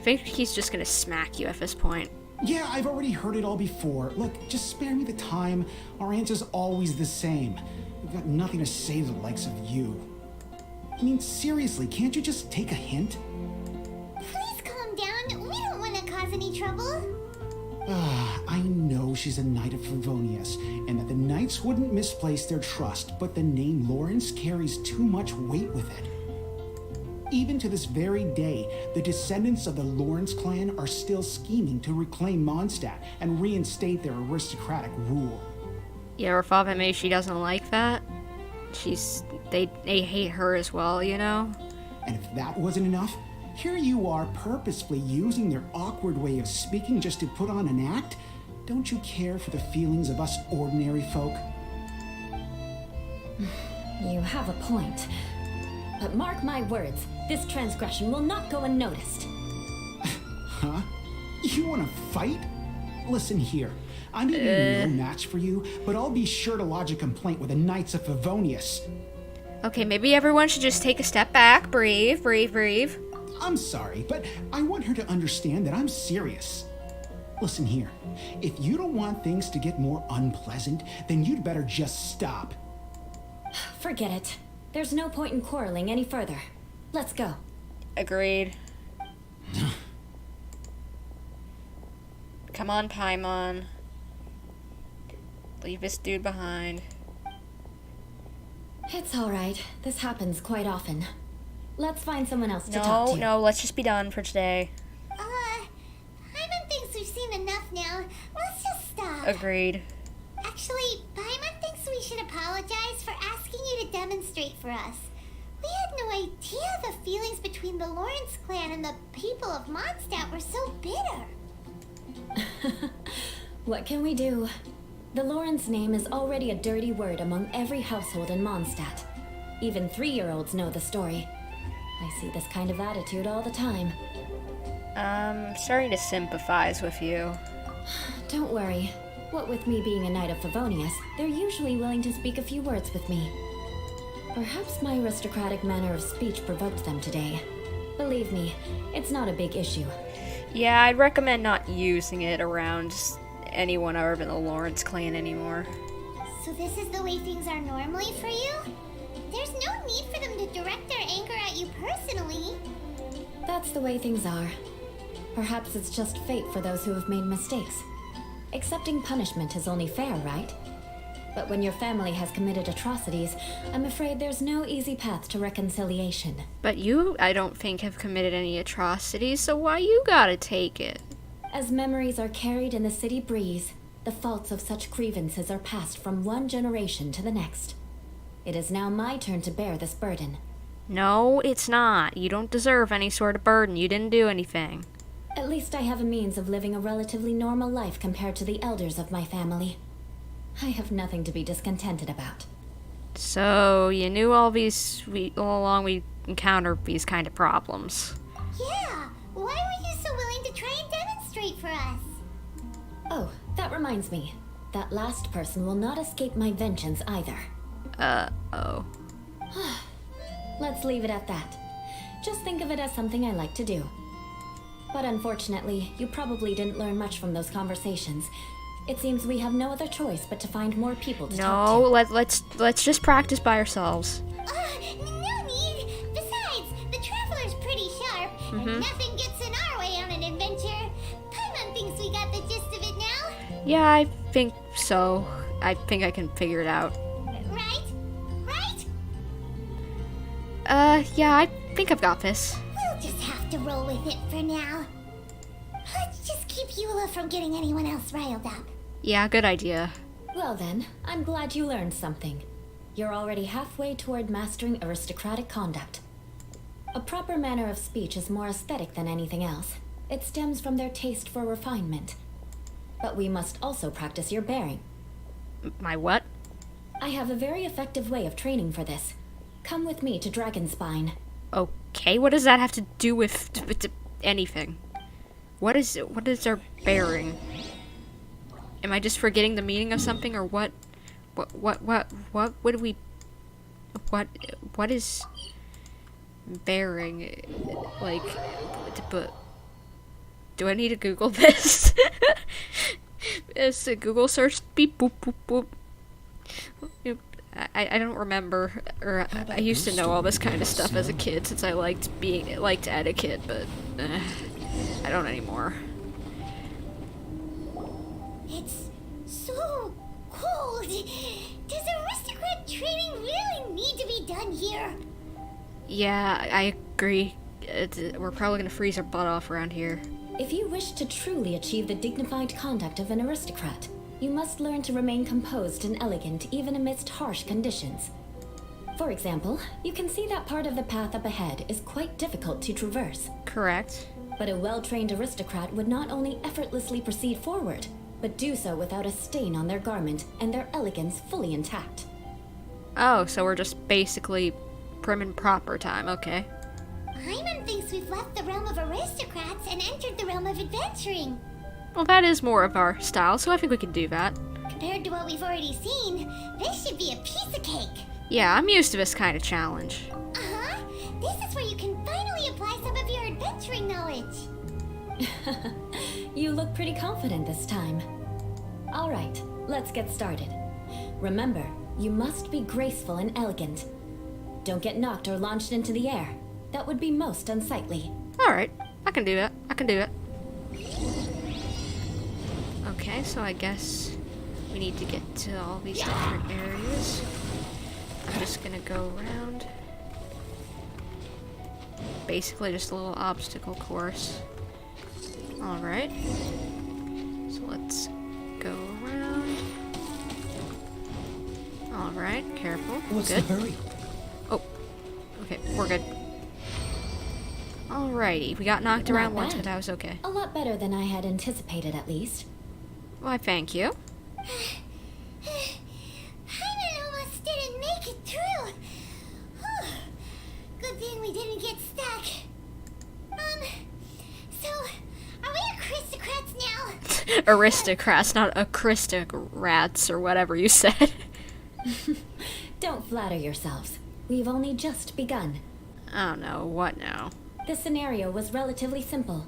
think he's just gonna smack you at this point. Yeah, I've already heard it all before. Look, just spare me the time. Our answer's always the same. We've got nothing to say to the likes of you. I mean, seriously, can't you just take a hint? Please calm down. We don't want to cause any trouble. I know she's a knight of Favonius, and that the knights wouldn't misplace their trust, but the name Lawrence carries too much weight with it. Even to this very day, the descendants of the Lawrence clan are still scheming to reclaim Mondstadt and reinstate their aristocratic rule. Yeah, her father, maybe she doesn't like that. They hate her as well, you know? And if that wasn't enough, here you are purposefully using their awkward way of speaking just to put on an act? Don't you care for the feelings of us ordinary folk? You have a point. But mark my words, this transgression will not go unnoticed. Huh? You want to fight? Listen here, I may be no match for you, but I'll be sure to lodge a complaint with the Knights of Favonius. Okay, maybe everyone should just take a step back, breathe. I'm sorry, but I want her to understand that I'm serious. Listen here, if you don't want things to get more unpleasant, then you'd better just stop. Forget it. There's no point in quarreling any further. Let's go. Agreed. Come on, Paimon. Leave this dude behind. It's alright. This happens quite often. Let's find someone else to talk to. No, let's just be done for today. Paimon thinks we've seen enough now. Let's just stop. Agreed. Actually, Paimon thinks we should apologize for asking you to demonstrate for us. We had no idea the feelings between the Lawrence clan and the people of Mondstadt were so bitter. What can we do? The Lawrence name is already a dirty word among every household in Mondstadt. Even 3-year-olds know the story. I see this kind of attitude all the time. I'm starting to sympathize with you. Don't worry. What with me being a Knight of Favonius, they're usually willing to speak a few words with me. Perhaps my aristocratic manner of speech provoked them today. Believe me, it's not a big issue. Yeah, I'd recommend not using it around anyone other than the Lawrence clan anymore. So this is the way things are normally for you? There's no need for them to direct their anger at you personally. That's the way things are. Perhaps it's just fate for those who have made mistakes. Accepting punishment is only fair, right? But when your family has committed atrocities, I'm afraid there's no easy path to reconciliation. But you, I don't think, have committed any atrocities, so why you gotta take it? As memories are carried in the city breeze, the faults of such grievances are passed from one generation to the next. It is now my turn to bear this burden. No, it's not. You don't deserve any sort of burden. You didn't do anything. At least I have a means of living a relatively normal life compared to the elders of my family. I have nothing to be discontented about. So, you knew all along we encountered these kind of problems. Yeah, why were you so willing to try and demonstrate for us? Oh, that reminds me. That last person will not escape my vengeance either. Oh. Let's leave it at that. Just think of it as something I like to do. But unfortunately, you probably didn't learn much from those conversations. It seems we have no other choice but to find more people to talk to. No, let's just practice by ourselves. No need. Besides, the Traveler's pretty sharp, and nothing gets in our way on an adventure. Paimon thinks we got the gist of it now. Yeah, I think so. I think I can figure it out. Right? Right? Yeah, I think I've got this. We'll just have to roll with it for now. Let's just keep Eula from getting anyone else riled up. Yeah, good idea. Well then, I'm glad you learned something. You're already halfway toward mastering aristocratic conduct. A proper manner of speech is more aesthetic than anything else. It stems from their taste for refinement. But we must also practice your bearing. My what? I have a very effective way of training for this. Come with me to Dragonspine. Okay, what does that have to do with anything? What is our bearing? Am I just forgetting the meaning of something, or what? What do we? What is bearing? Like, but do I need to Google this? It's a Google search. Beep boop boop boop. I don't remember, or I used to know all this kind of stuff as a kid since I liked etiquette, but I don't anymore. It's so cold. Does aristocrat training really need to be done here? Yeah, I agree. We're probably gonna freeze our butt off around here. If you wish to truly achieve the dignified conduct of an aristocrat, you must learn to remain composed and elegant even amidst harsh conditions. For example, you can see that part of the path up ahead is quite difficult to traverse. Correct. But a well-trained aristocrat would not only effortlessly proceed forward, but do so without a stain on their garment and their elegance fully intact. Oh, so we're just basically prim and proper time, okay. Paimon thinks we've left the realm of aristocrats and entered the realm of adventuring. Well, that is more of our style, so I think we can do that. Compared to what we've already seen, this should be a piece of cake. Yeah, I'm used to this kind of challenge. Uh-huh. This is where you can finally apply some of your adventuring knowledge. You look pretty confident this time. All right, let's get started. Remember, you must be graceful and elegant. Don't get knocked or launched into the air. That would be most unsightly. Alright, I can do it. Okay, so I guess we need to get to all these different areas. I'm just gonna go around. Basically just a little obstacle course. Alright. So let's go around. Alright, careful. What's Good. the hurry? Oh, okay, we're good. Alrighty, we got knocked Not around once, bad. but that was okay. A lot better than I had anticipated, at least. Why, thank you. Aristocrats, not aristocrats or whatever you said. Don't flatter yourselves. We've only just begun. Oh no, what now? The scenario was relatively simple.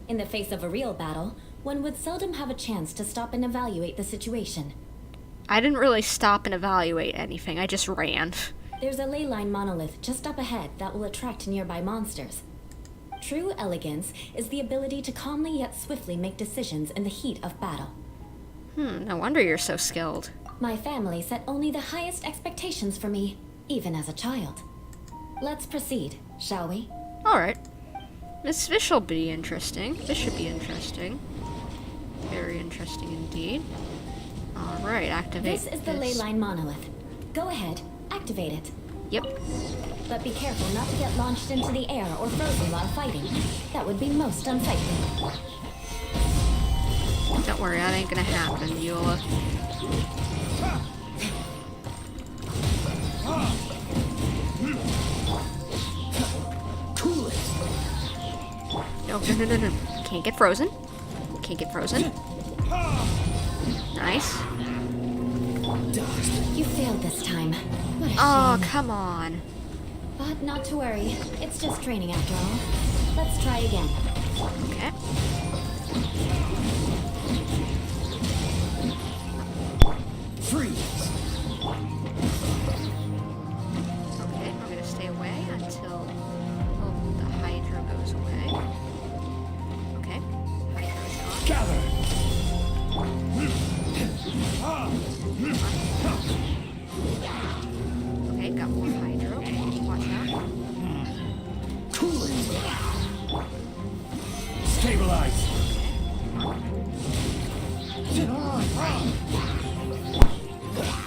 In the face of a real battle, one would seldom have a chance to stop and evaluate the situation. I didn't really stop and evaluate anything, I just ran. There's a ley line monolith just up ahead that will attract nearby monsters. True elegance is the ability to calmly yet swiftly make decisions in the heat of battle. No wonder you're so skilled. My family set only the highest expectations for me, even as a child. Let's proceed, shall we? Alright. This shall be interesting. This should be interesting. Very interesting indeed. Alright, activate This is the ley line monolith. Go ahead, activate it. Yep. But be careful not to get launched into the air or frozen while fighting. That would be most unsightly. Don't worry, that ain't gonna happen, Eula. No. Can't get frozen. Can't get frozen. Nice. You failed this time. What a Oh, shame. come on. But not to worry. It's just training after all. Let's try again. Okay. Freeze! Okay, I'm gonna stay away until the Hydra goes away. Okay. Hydra's gone. Gather! Okay, got more Hydro. Watch out. Stabilize!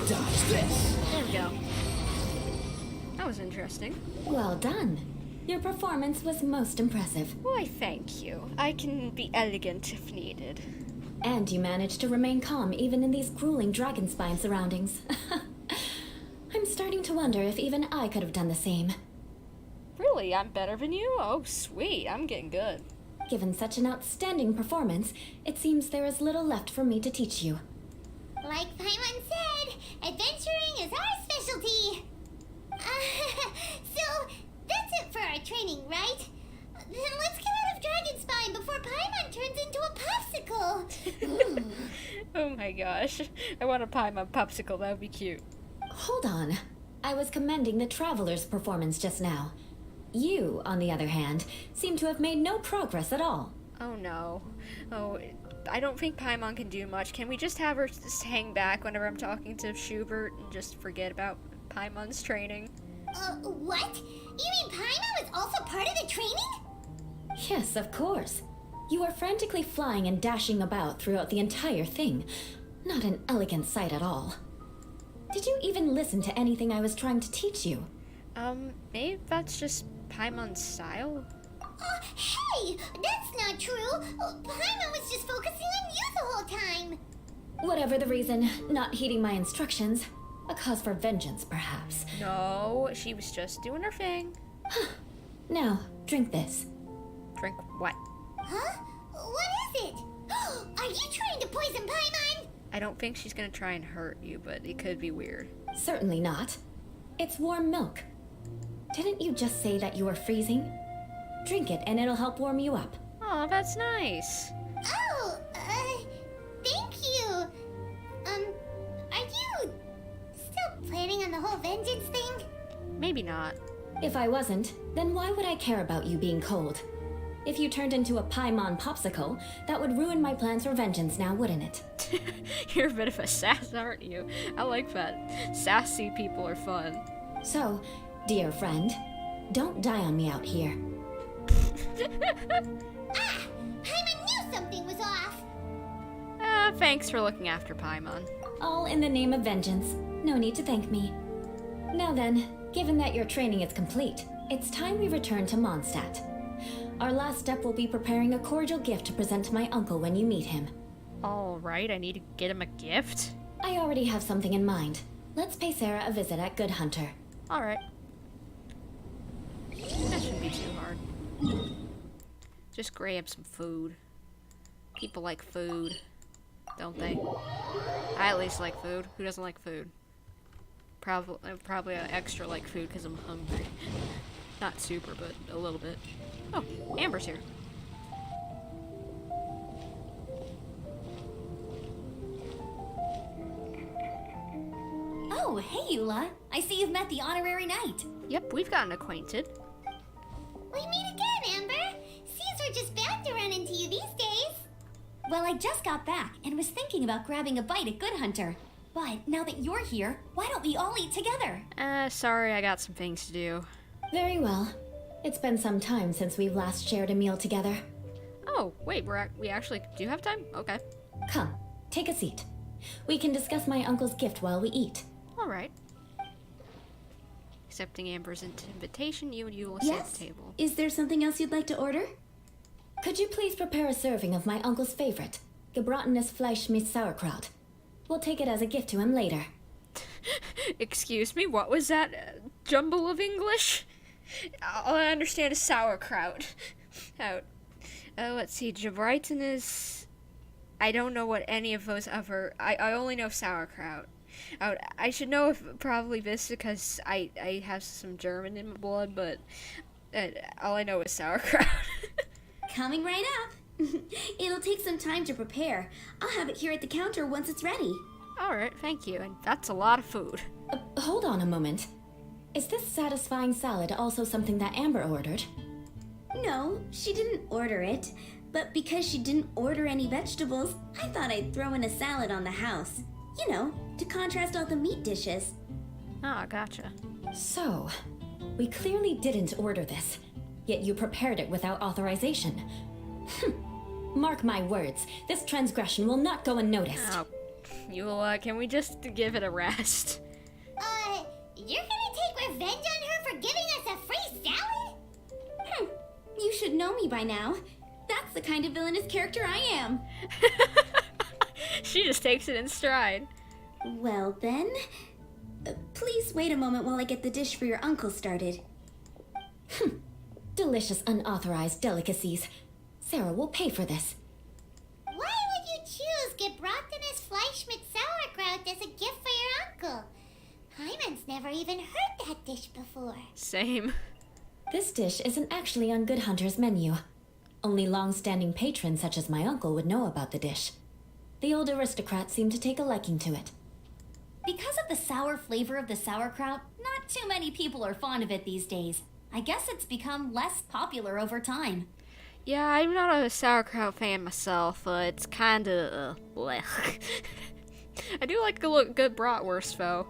Dodge this! There we go. That was interesting. Well done. Your performance was most impressive. Why, thank you. I can be elegant if needed. And you managed to remain calm even in these grueling dragon spine surroundings. I'm starting to wonder if even I could have done the same. Really? I'm better than you? Oh, sweet. I'm getting good. Given such an outstanding performance, it seems there is little left for me to teach you. Like Paimon said, adventuring is our specialty. So, that's it for our training, right? Then let's get out of Dragon Spine before Paimon turns into a popsicle. Ooh. Oh my gosh. I want a Paimon popsicle. That would be cute. Hold on. I was commending the Traveler's performance just now. You, on the other hand, seem to have made no progress at all. Oh no. Oh, I don't think Paimon can do much. Can we just have her just hang back whenever I'm talking to Schubert and just forget about Paimon's training? What? You mean Paimon was also part of the training? Yes, of course. You were frantically flying and dashing about throughout the entire thing. Not an elegant sight at all. Did you even listen to anything I was trying to teach you? Maybe that's just Paimon's style? Hey! That's not true! Paimon was just focusing on you the whole time! Whatever the reason, not heeding my instructions. A cause for vengeance, perhaps. No, she was just doing her thing. Now, drink this. Drink what? Huh? What is it? Are you trying to poison Paimon? I don't think she's gonna try and hurt you, but it could be weird. Certainly not. It's warm milk. Didn't you just say that you were freezing? Drink it and it'll help warm you up. Oh, that's nice. Oh, thank you. Are you still planning on the whole vengeance thing? Maybe not. If I wasn't, then why would I care about you being cold? If you turned into a Paimon popsicle, that would ruin my plans for vengeance now, wouldn't it? You're a bit of a sass, aren't you? I like that. Sassy people are fun. So, dear friend, don't die on me out here. Ah! Paimon knew something was off! Thanks for looking after Paimon. All in the name of vengeance. No need to thank me. Now then, given that your training is complete, it's time we return to Mondstadt. Our last step will be preparing a cordial gift to present to my uncle when you meet him. Alright, I need to get him a gift? I already have something in mind. Let's pay Sarah a visit at Good Hunter. Alright. That shouldn't be too hard. Just grab some food. People like food, don't they? I at least like food. Who doesn't like food? Probably extra like food because I'm hungry. Not super, but a little bit. Oh, Amber's here. Oh, hey, Eula. I see you've met the honorary knight. Yep, we've gotten acquainted. We meet again, Amber. Seems we're just bound to run into you these days. Well, I just got back and was thinking about grabbing a bite at Good Hunter. But now that you're here, why don't we all eat together? Sorry, I got some things to do. Very well. It's been some time since we've last shared a meal together. Oh, wait, we actually do have time? Okay. Come, take a seat. We can discuss my uncle's gift while we eat. Alright. Accepting Amber's invitation, you and you will sit at the table. Is there something else you'd like to order? Could you please prepare a serving of my uncle's favorite, gebratenes Fleisch mit Sauerkraut? We'll take it as a gift to him later. Excuse me, what was that jumble of English? All I understand is sauerkraut. Let's see, gebratenes... I don't know what any of those other... I only know sauerkraut. I should know if probably this because I have some German in my blood, but all I know is sauerkraut. Coming right up. It'll take some time to prepare. I'll have it here at the counter once it's ready. Alright, thank you, and that's a lot of food. Hold on a moment. Is this satisfying salad also something that Amber ordered? No, she didn't order it. But because she didn't order any vegetables, I thought I'd throw in a salad on the house. You know, to contrast all the meat dishes. Ah, gotcha. So, we clearly didn't order this, yet you prepared it without authorization. Mark my words, this transgression will not go unnoticed. Oh, Eula, can we just give it a rest? You're gonna take revenge on her for giving us a free salad? You should know me by now. That's the kind of villainous character I am. She just takes it in stride. Well then, please wait a moment while I get the dish for your uncle started. Delicious unauthorized delicacies. Sarah will pay for this. Why would you choose gebratenes Fleisch mit Sauerkraut as a gift for your uncle? Hyman's never even heard that dish before. Same. This dish isn't actually on Good Hunter's menu. Only long-standing patrons such as my uncle would know about the dish. The old aristocrat seemed to take a liking to it. Because of the sour flavor of the sauerkraut, not too many people are fond of it these days. I guess it's become less popular over time. Yeah, I'm not a sauerkraut fan myself. It's kinda, blech. I do like a good bratwurst, though.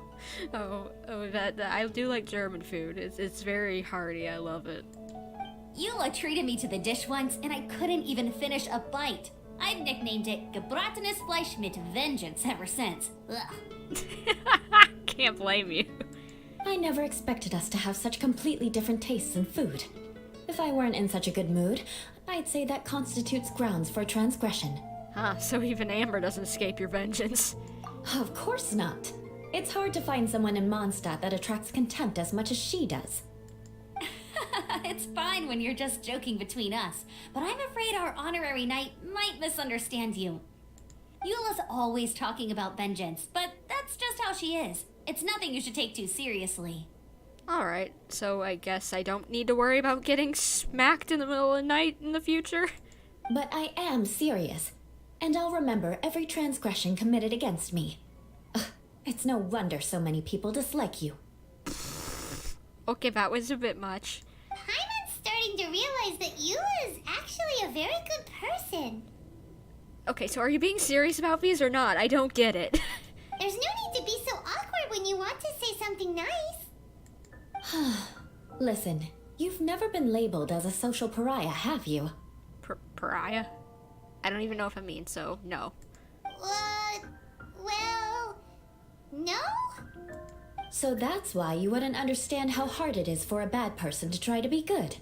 That I do like German food. It's very hearty. I love it. Eula treated me to the dish once, and I couldn't even finish a bite. I've nicknamed it gebratenes Fleisch mit Vengeance ever since. Ugh. Can't blame you. I never expected us to have such completely different tastes in food. If I weren't in such a good mood, I'd say that constitutes grounds for transgression. Huh, so even Amber doesn't escape your vengeance. Of course not. It's hard to find someone in Mondstadt that attracts contempt as much as she does. It's fine when you're just joking between us, but I'm afraid our honorary knight might misunderstand you. Eula's always talking about vengeance, but that's just how she is. It's nothing you should take too seriously. Alright, so I guess I don't need to worry about getting smacked in the middle of the night in the future? But I am serious, and I'll remember every transgression committed against me. Ugh, it's no wonder so many people dislike you. Okay, that was a bit much. Hyman's starting to realize that Eula is actually a very good person. Okay, so are you being serious about these or not? I don't get it. There's no need to be so awkward when you want to say something nice. Listen, you've never been labeled as a social pariah, have you? Pariah? I don't even know if I mean so, no. Well, no? So that's why you wouldn't understand how hard it is for a bad person to try to be good.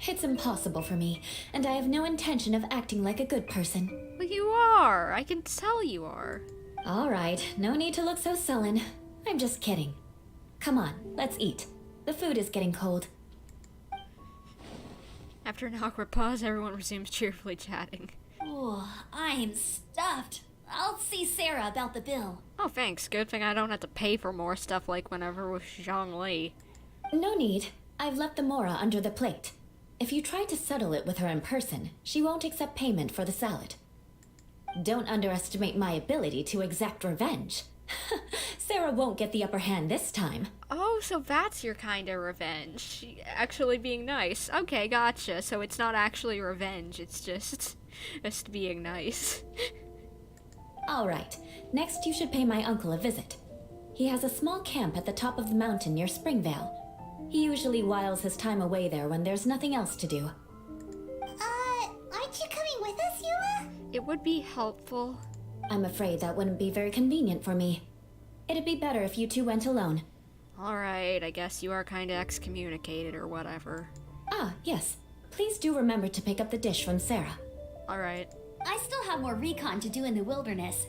It's impossible for me, and I have no intention of acting like a good person. Well, you are. I can tell you are. All right, no need to look so sullen. I'm just kidding. Come on, let's eat. The food is getting cold. After an awkward pause, everyone resumes cheerfully chatting. Oh, I'm stuffed. I'll see Sarah about the bill. Oh, thanks. Good thing I don't have to pay for more stuff like whenever with Zhongli. No need. I've left the Mora under the plate. If you try to settle it with her in person, she won't accept payment for the salad. Don't underestimate my ability to exact revenge. Sarah won't get the upper hand this time. Oh, so that's your kind of revenge. Actually being nice. Okay, gotcha. So it's not actually revenge, it's just being nice. Alright, next you should pay my uncle a visit. He has a small camp at the top of the mountain near Springvale. He usually whiles his time away there when there's nothing else to do. Aren't you coming with us, Eula? It would be helpful. I'm afraid that wouldn't be very convenient for me. It'd be better if you two went alone. Alright, I guess you are kinda excommunicated or whatever. Ah, yes. Please do remember to pick up the dish from Sarah. Alright. I still have more recon to do in the wilderness.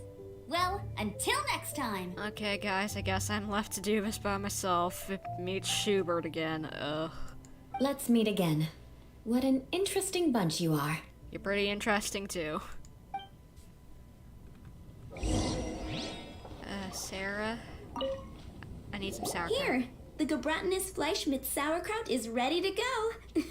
Well, until next time. Okay, guys, I guess I'm left to do this by myself. Meet Schubert again. Ugh. Let's meet again. What an interesting bunch you are. You're pretty interesting, too. Sarah? I need some sauerkraut. Here, the Gebratenes Fleisch mit Sauerkraut is ready to go.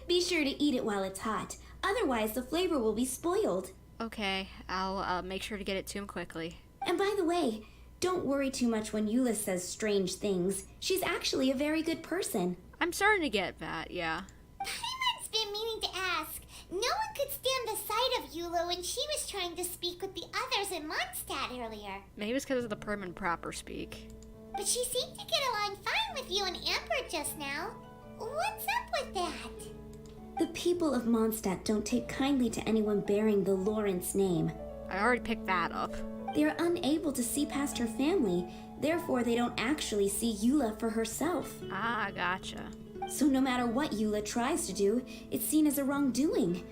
Be sure to eat it while it's hot. Otherwise, the flavor will be spoiled. Okay, I'll make sure to get it to him quickly. And by the way, don't worry too much when Eula says strange things. She's actually a very good person. I'm starting to get that, yeah. Paimon's been meaning to ask. No one could stand the sight of Eula when she was trying to speak with the others in Mondstadt earlier. Maybe it's because of the prim and proper speak. But she seemed to get along fine with you and Amber just now. What's up with that? The people of Mondstadt don't take kindly to anyone bearing the Lawrence name. I already picked that up. They are unable to see past her family, therefore they don't actually see Eula for herself. Ah, gotcha. So no matter what Eula tries to do, it's seen as a wrongdoing.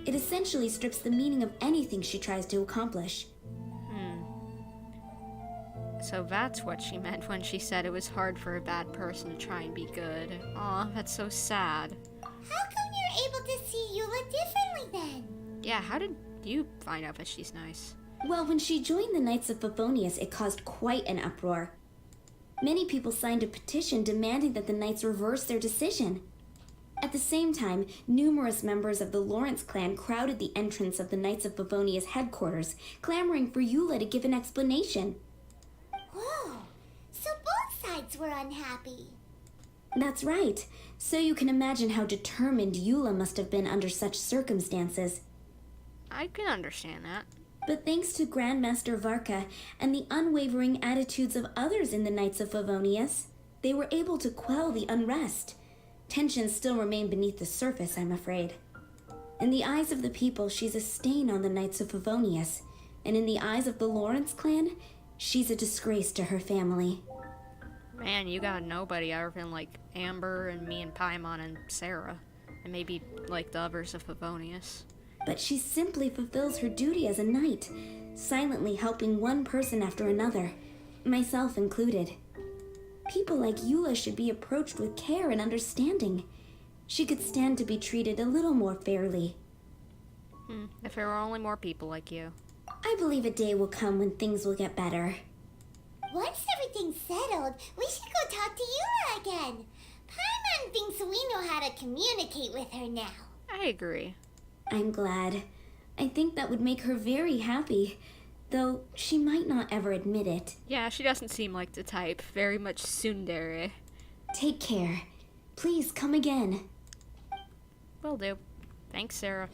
It essentially strips the meaning of anything she tries to accomplish. So that's what she meant when she said it was hard for a bad person to try and be good. Aw, that's so sad. How come you're able to see Eula differently then? Yeah, how did you find out that she's nice? Well, when she joined the Knights of Favonius, it caused quite an uproar. Many people signed a petition demanding that the Knights reverse their decision. At the same time, numerous members of the Lawrence clan crowded the entrance of the Knights of Favonius headquarters, clamoring for Eula to give an explanation. Whoa, so both sides were unhappy. That's right. So you can imagine how determined Eula must have been under such circumstances. I can understand that. But thanks to Grandmaster Varka and the unwavering attitudes of others in the Knights of Favonius, they were able to quell the unrest. Tensions still remain beneath the surface, I'm afraid. In the eyes of the people, she's a stain on the Knights of Favonius, and in the eyes of the Lawrence clan, she's a disgrace to her family. Man, you got nobody other than like Amber and me and Paimon and Sarah. And maybe like the others of Favonius. But she simply fulfills her duty as a knight, silently helping one person after another, myself included. People like Eula should be approached with care and understanding. She could stand to be treated a little more fairly. If there were only more people like you. I believe a day will come when things will get better. Once everything's settled, we should go talk to Eula again. Paimon thinks we know how to communicate with her now. I agree. I'm glad. I think that would make her very happy, though she might not ever admit it. Yeah, she doesn't seem like the type. Very much tsundere. Take care. Please come again. Will do. Thanks, Sarah.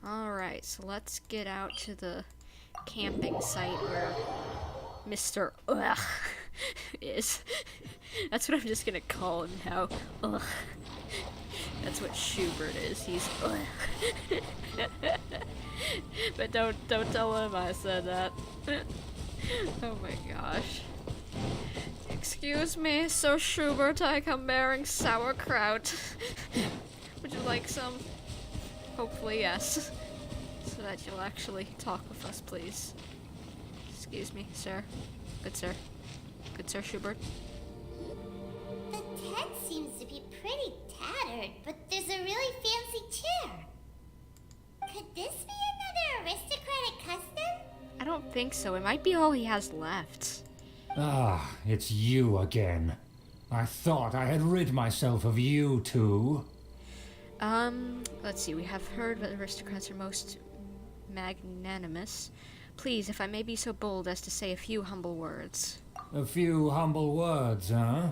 Alright, so let's get out to the camping site where Mr. Ugh is. That's what I'm just gonna call him now. Ugh. That's what Schubert is. He's ugh. But don't tell him I said that. Oh my gosh. Excuse me, Sir Schubert, I come bearing sauerkraut. Would you like some? Hopefully, yes. So that you'll actually talk with us, please. Excuse me, sir. Good sir. Good Sir Schubert. The tent seems to be pretty tattered, but there's a really fancy chair. think so. It might be all he has left. Ah, it's you again. I thought I had rid myself of you two. Let's see. We have heard that aristocrats are most magnanimous. Please, if I may be so bold as to say a few humble words. A few humble words, huh?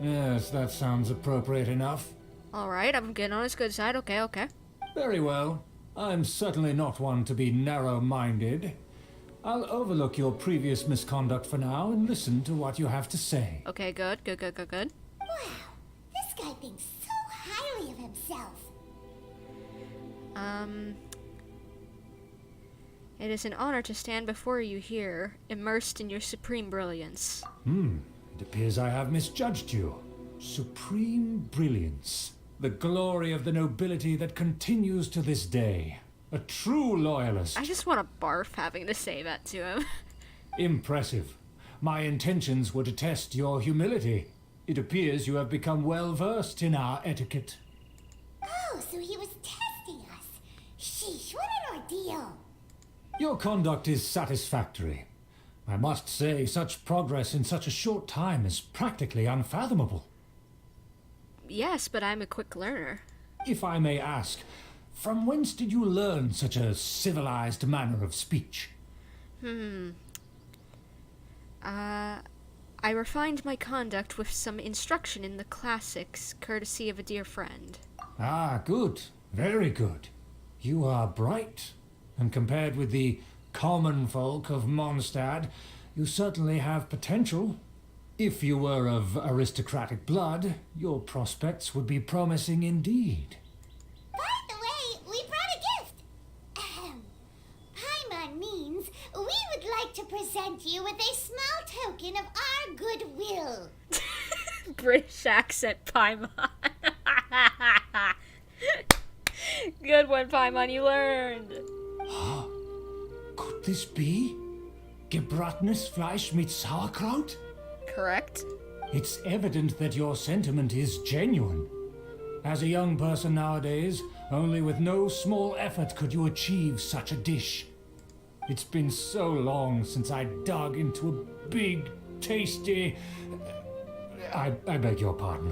Yes, that sounds appropriate enough. Alright, I'm getting on his good side. Okay. Very well. I'm certainly not one to be narrow-minded. I'll overlook your previous misconduct for now and listen to what you have to say. Okay, good. Wow, this guy thinks so highly of himself. It is an honor to stand before you here, immersed in your supreme brilliance. It appears I have misjudged you. Supreme brilliance. The glory of the nobility that continues to this day. A true loyalist. I just want to barf having to say that to him. Impressive. My intentions were to test your humility. It appears you have become well versed in our etiquette. Oh, so he was testing us. Sheesh, what an ordeal. Your conduct is satisfactory. I must say, such progress in such a short time is practically unfathomable. Yes, but I'm a quick learner. If I may ask, from whence did you learn such a civilized manner of speech? I refined my conduct with some instruction in the classics, courtesy of a dear friend. Ah, good. Very good. You are bright. And compared with the common folk of Mondstadt, you certainly have potential. If you were of aristocratic blood, your prospects would be promising indeed. By the way, we brought a gift. Paimon means we would like to present you with a small token of our goodwill. British accent, Paimon. Good one, Paimon, you learned. Could this be? Gebratenes Fleisch mit Sauerkraut? Correct. It's evident that your sentiment is genuine. As a young person nowadays, only with no small effort could you achieve such a dish. It's been so long since I dug into a big, tasty... I beg your pardon.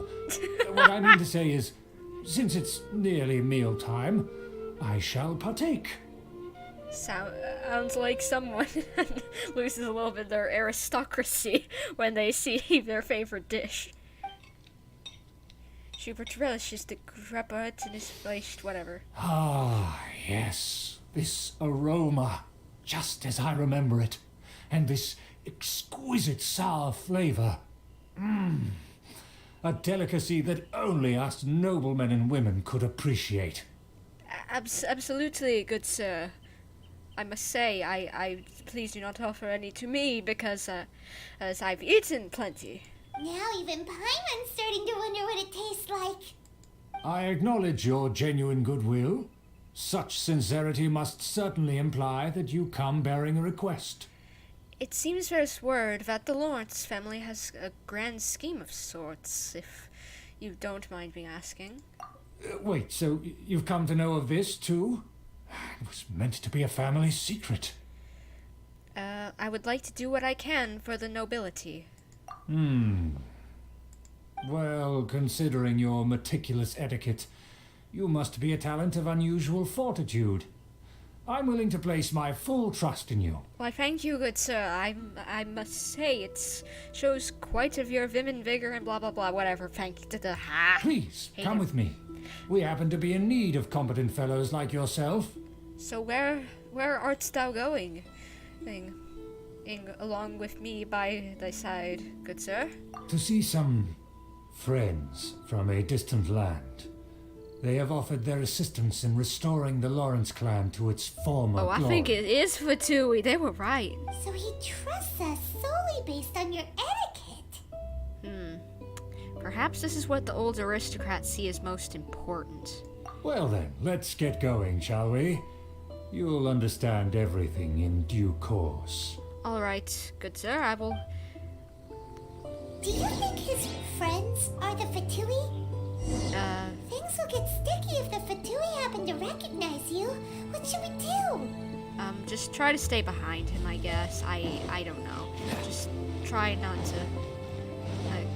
What I mean to say is, since it's nearly mealtime, I shall partake. Sounds like someone loses a little bit of their aristocracy when they see their favorite dish. Super relishes the gebratenes Fleisch, whatever. Ah, yes. This aroma, just as I remember it. And this exquisite sour flavor. A delicacy that only us noblemen and women could appreciate. Absolutely, good sir. I must say, I please do not offer any to me because, as I've eaten plenty. Now even Paimon's starting to wonder what it tastes like. I acknowledge your genuine goodwill. Such sincerity must certainly imply that you come bearing a request. It seems there's word that the Lawrence family has a grand scheme of sorts, if you don't mind me asking. Wait, so you've come to know of this, too? It was meant to be a family secret. I would like to do what I can for the nobility. Well, considering your meticulous etiquette, you must be a talent of unusual fortitude. I'm willing to place my full trust in you. Why, thank you, good sir. I must say, it shows quite of your vim and vigor and blah blah blah, whatever. Thank you. Please, come with me. We happen to be in need of competent fellows like yourself. So where art thou going? Along with me by thy side, good sir? To see some friends from a distant land. They have offered their assistance in restoring the Lawrence clan to its former glory. I think it is Fatui. They were right. So he trusts us solely based on your etiquette. Perhaps this is what the old aristocrats see as most important. Well then, let's get going, shall we? You'll understand everything in due course. All right, good sir. I will. Do you think his friends are the Fatui? Things will get sticky if the Fatui happen to recognize you. What should we do? Just try to stay behind him, I guess. I don't know. Just try not to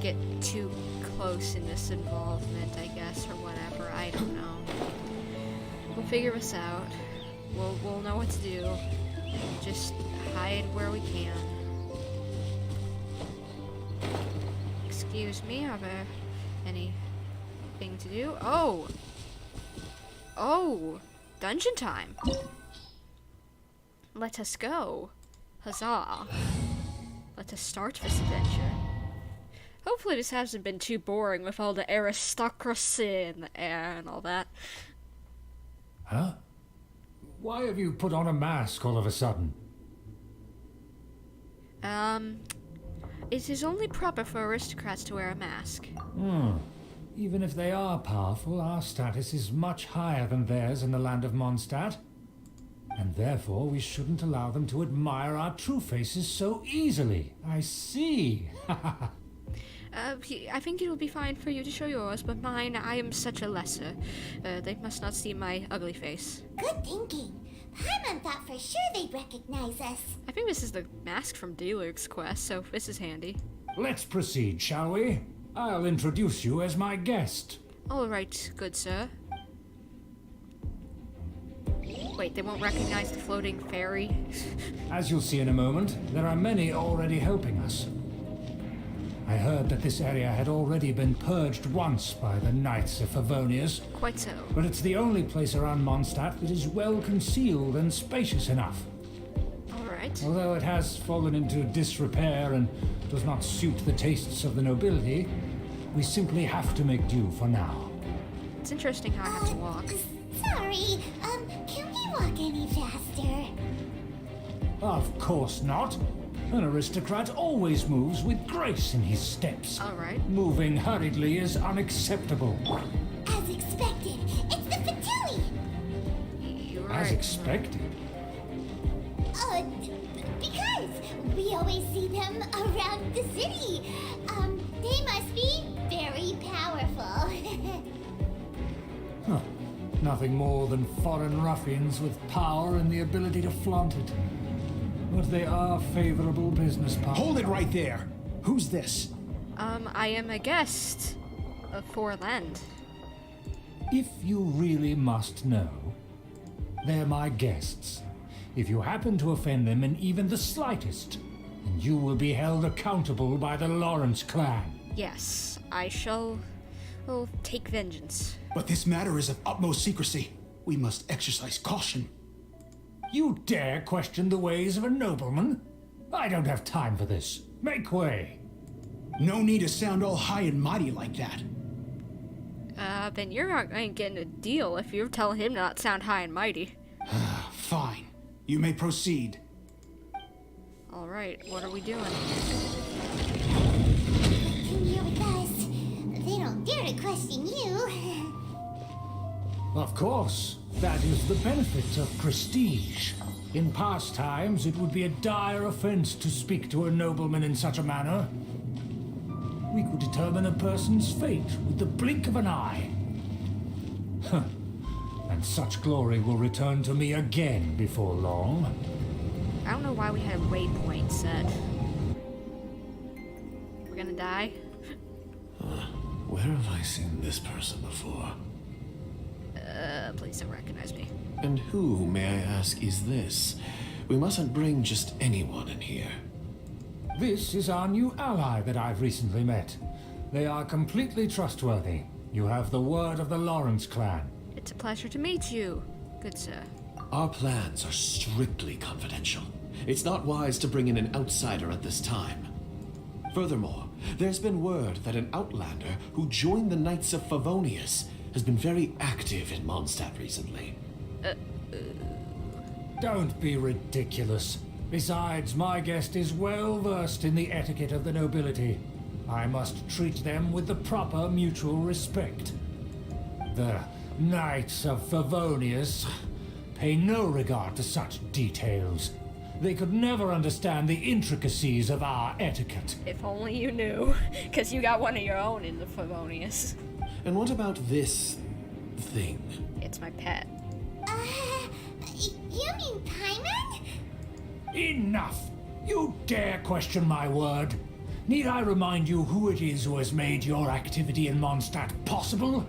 get too close in this involvement, I guess, or whatever. I don't know. We'll figure this out. We'll know what to do. Just hide where we can. Excuse me, are there anything to do? Oh! Oh! Dungeon time! Let us go. Huzzah. Let us start this adventure. Hopefully this hasn't been too boring with all the aristocracy in the air and all that. Huh? Why have you put on a mask all of a sudden? It is only proper for aristocrats to wear a mask. Even if they are powerful, our status is much higher than theirs in the land of Mondstadt. And therefore we shouldn't allow them to admire our true faces so easily. I see. I think it'll be fine for you to show yours, but mine, I am such a lesser. They must not see my ugly face. Good thinking. Paimon thought for sure they'd recognize us. I think this is the mask from Deluxe's quest, so this is handy. Let's proceed, shall we? I'll introduce you as my guest. All right, good sir. Wait, they won't recognize the floating fairy? As you'll see in a moment, there are many already helping us. I heard that this area had already been purged once by the Knights of Favonius. Quite so. But it's the only place around Mondstadt that is well concealed and spacious enough. Alright. Although it has fallen into disrepair and does not suit the tastes of the nobility, we simply have to make do for now. It's interesting how I have to walk. Sorry, can we walk any faster? Of course not. An aristocrat always moves with grace in his steps. Alright. Moving hurriedly is unacceptable. As expected, it's the Fatui! You're right. As expected. Because we always see them around the city. They must be very powerful. Huh. Nothing more than foreign ruffians with power and the ability to flaunt it. But they are favorable business partners. Hold it right there. Who's this? I am a guest of Forland. If you really must know, they're my guests. If you happen to offend them in even the slightest, then you will be held accountable by the Lawrence clan. Yes, I shall take vengeance. But this matter is of utmost secrecy. We must exercise caution. You dare question the ways of a nobleman? I don't have time for this. Make way. No need to sound all high and mighty like that. Then you're not going to get a deal if you're telling him not to sound high and mighty. Fine. You may proceed. Alright, what are we doing? Come here with us. They don't dare to question you. Of course, that is the benefit of prestige. In past times, it would be a dire offense to speak to a nobleman in such a manner. We could determine a person's fate with the blink of an eye. Huh. And such glory will return to me again before long. I don't know why we had a waypoint set. We're gonna die? Where have I seen this person before? Please don't recognize me. And who, may I ask, is this? We mustn't bring just anyone in here. This is our new ally that I've recently met. They are completely trustworthy. You have the word of the Lawrence clan. It's a pleasure to meet you, good sir. Our plans are strictly confidential. It's not wise to bring in an outsider at this time. Furthermore, there's been word that an outlander who joined the Knights of Favonius has been very active in Mondstadt recently. Don't be ridiculous. Besides, my guest is well versed in the etiquette of the nobility. I must treat them with the proper mutual respect. The Knights of Favonius pay no regard to such details. They could never understand the intricacies of our etiquette. If only you knew, because you got one of your own in the Favonius. And what about this thing? It's my pet. You mean Paimon? Enough! You dare question my word? Need I remind you who it is who has made your activity in Mondstadt possible?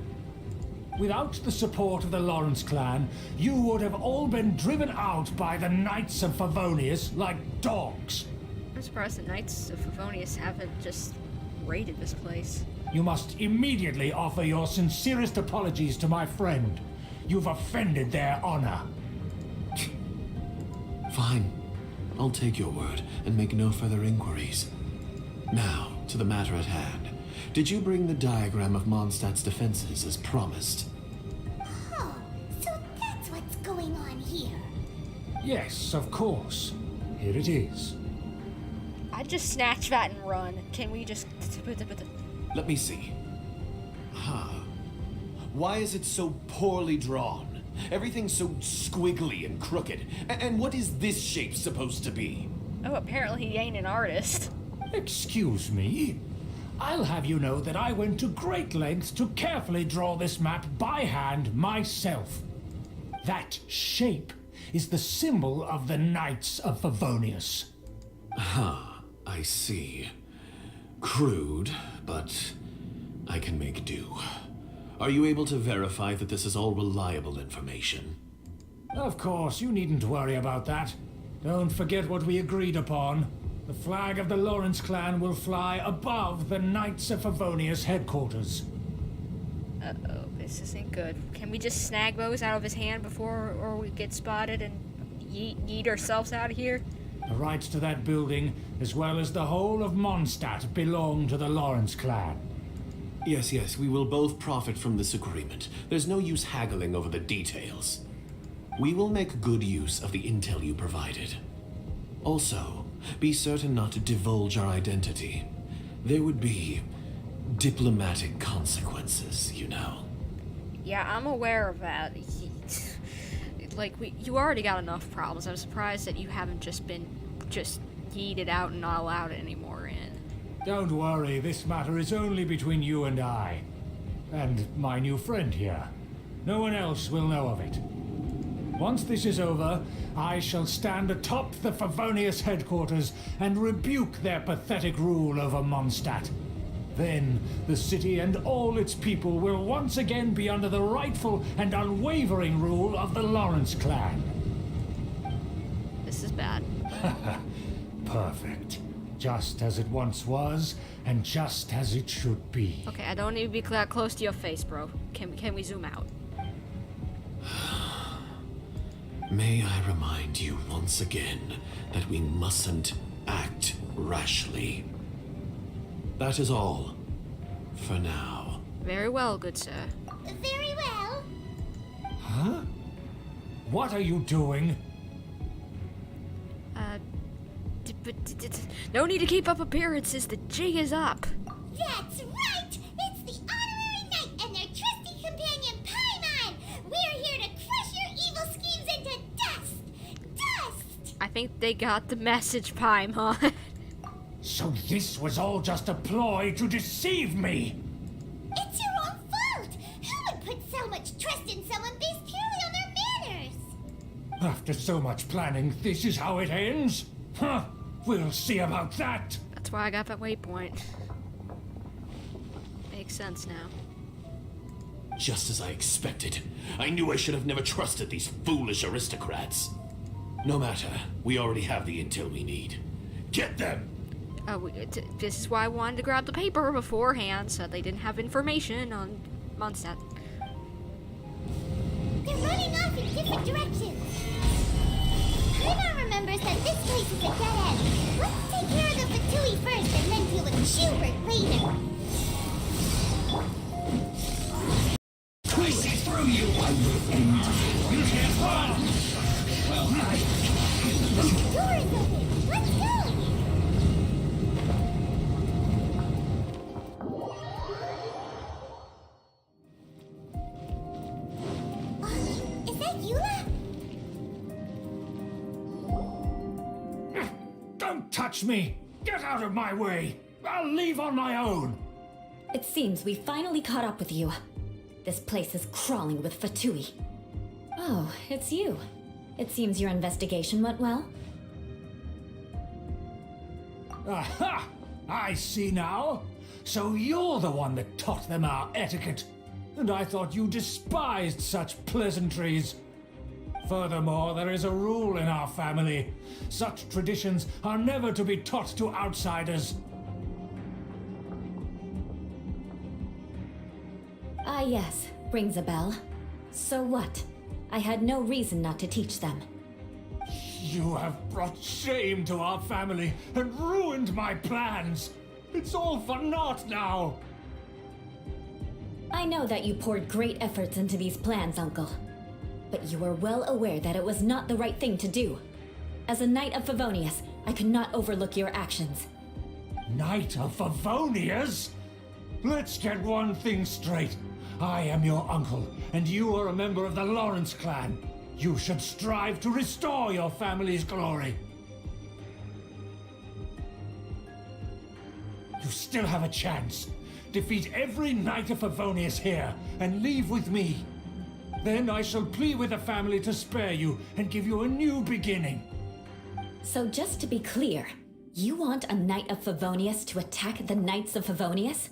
Without the support of the Lawrence clan, you would have all been driven out by the Knights of Favonius like dogs. I'm surprised the Knights of Favonius haven't just raided this place. You must immediately offer your sincerest apologies to my friend. You've offended their honor. Fine. I'll take your word and make no further inquiries. Now, to the matter at hand. Did you bring the diagram of Mondstadt's defenses as promised? Oh, so that's what's going on here. Yes, of course. Here it is. I'd just snatch that and run. Can we just... Let me see. Why is it so poorly drawn? Everything's so squiggly and crooked. And what is this shape supposed to be? Oh, apparently he ain't an artist. Excuse me? I'll have you know that I went to great lengths to carefully draw this map by hand myself. That shape is the symbol of the Knights of Favonius. I see. Crude, but I can make do. Are you able to verify that this is all reliable information? Of course, you needn't worry about that. Don't forget what we agreed upon. The flag of the Lawrence clan will fly above the Knights of Favonius headquarters. Uh-oh, this isn't good. Can we just snag those out of his hand before or we get spotted and yeet ourselves out of here? The rights to that building, as well as the whole of Mondstadt, belong to the Lawrence clan. Yes, we will both profit from this agreement. There's no use haggling over the details. We will make good use of the intel you provided. Also, be certain not to divulge our identity. There would be diplomatic consequences, you know. Yeah, I'm aware of that. You already got enough problems. I'm surprised that you haven't just been yeeted out and not allowed anymore in. Don't worry, this matter is only between you and I. And my new friend here. No one else will know of it. Once this is over, I shall stand atop the Favonius headquarters and rebuke their pathetic rule over Mondstadt. Then, the city and all its people will once again be under the rightful and unwavering rule of the Lawrence clan. This is bad. Perfect. Just as it once was, and just as it should be. Okay, I don't need to be that close to your face, bro. Can we zoom out? May I remind you once again that we mustn't act rashly. That is all, for now. Very well, good sir. Very well. Huh? What are you doing? No need to keep up appearances. The jig is up. That's right! It's the Honorary Knight and their trusty companion, Paimon! We're here to crush your evil schemes into dust! Dust! I think they got the message, Paimon. So this was all just a ploy to deceive me? It's your own fault! Who would put so much trust in someone based purely on their manners? After so much planning, this is how it ends? Huh? We'll see about that! That's why I got that waypoint. Makes sense now. Just as I expected. I knew I should have never trusted these foolish aristocrats. No matter, we already have the intel we need. Get them! This is why I wanted to grab the paper beforehand, so they didn't have information on Mondstadt. They're running off in different directions. Paimon remembers that this place is a dead end. Let's take care of the Fatui first and then deal with Schubert later. I see through you! I will end you! You can't run! Well, The door is open. Let's go! Is that Eula? Don't touch me! Get out of my way! I'll leave on my own! It seems we finally caught up with you. This place is crawling with Fatui. Oh, it's you. It seems your investigation went well. Aha! I see now. So you're the one that taught them our etiquette. And I thought you despised such pleasantries. Furthermore, there is a rule in our family. Such traditions are never to be taught to outsiders. Ah, yes, rings a bell. So what? I had no reason not to teach them. You have brought shame to our family and ruined my plans. It's all for naught now. I know that you poured great efforts into these plans, Uncle. But you were well aware that it was not the right thing to do. As a Knight of Favonius, I could not overlook your actions. Knight of Favonius? Let's get one thing straight. I am your uncle, and you are a member of the Lawrence clan. You should strive to restore your family's glory. You still have a chance. Defeat every Knight of Favonius here, and leave with me. Then I shall plead with the family to spare you and give you a new beginning. So just to be clear, you want a Knight of Favonius to attack the Knights of Favonius?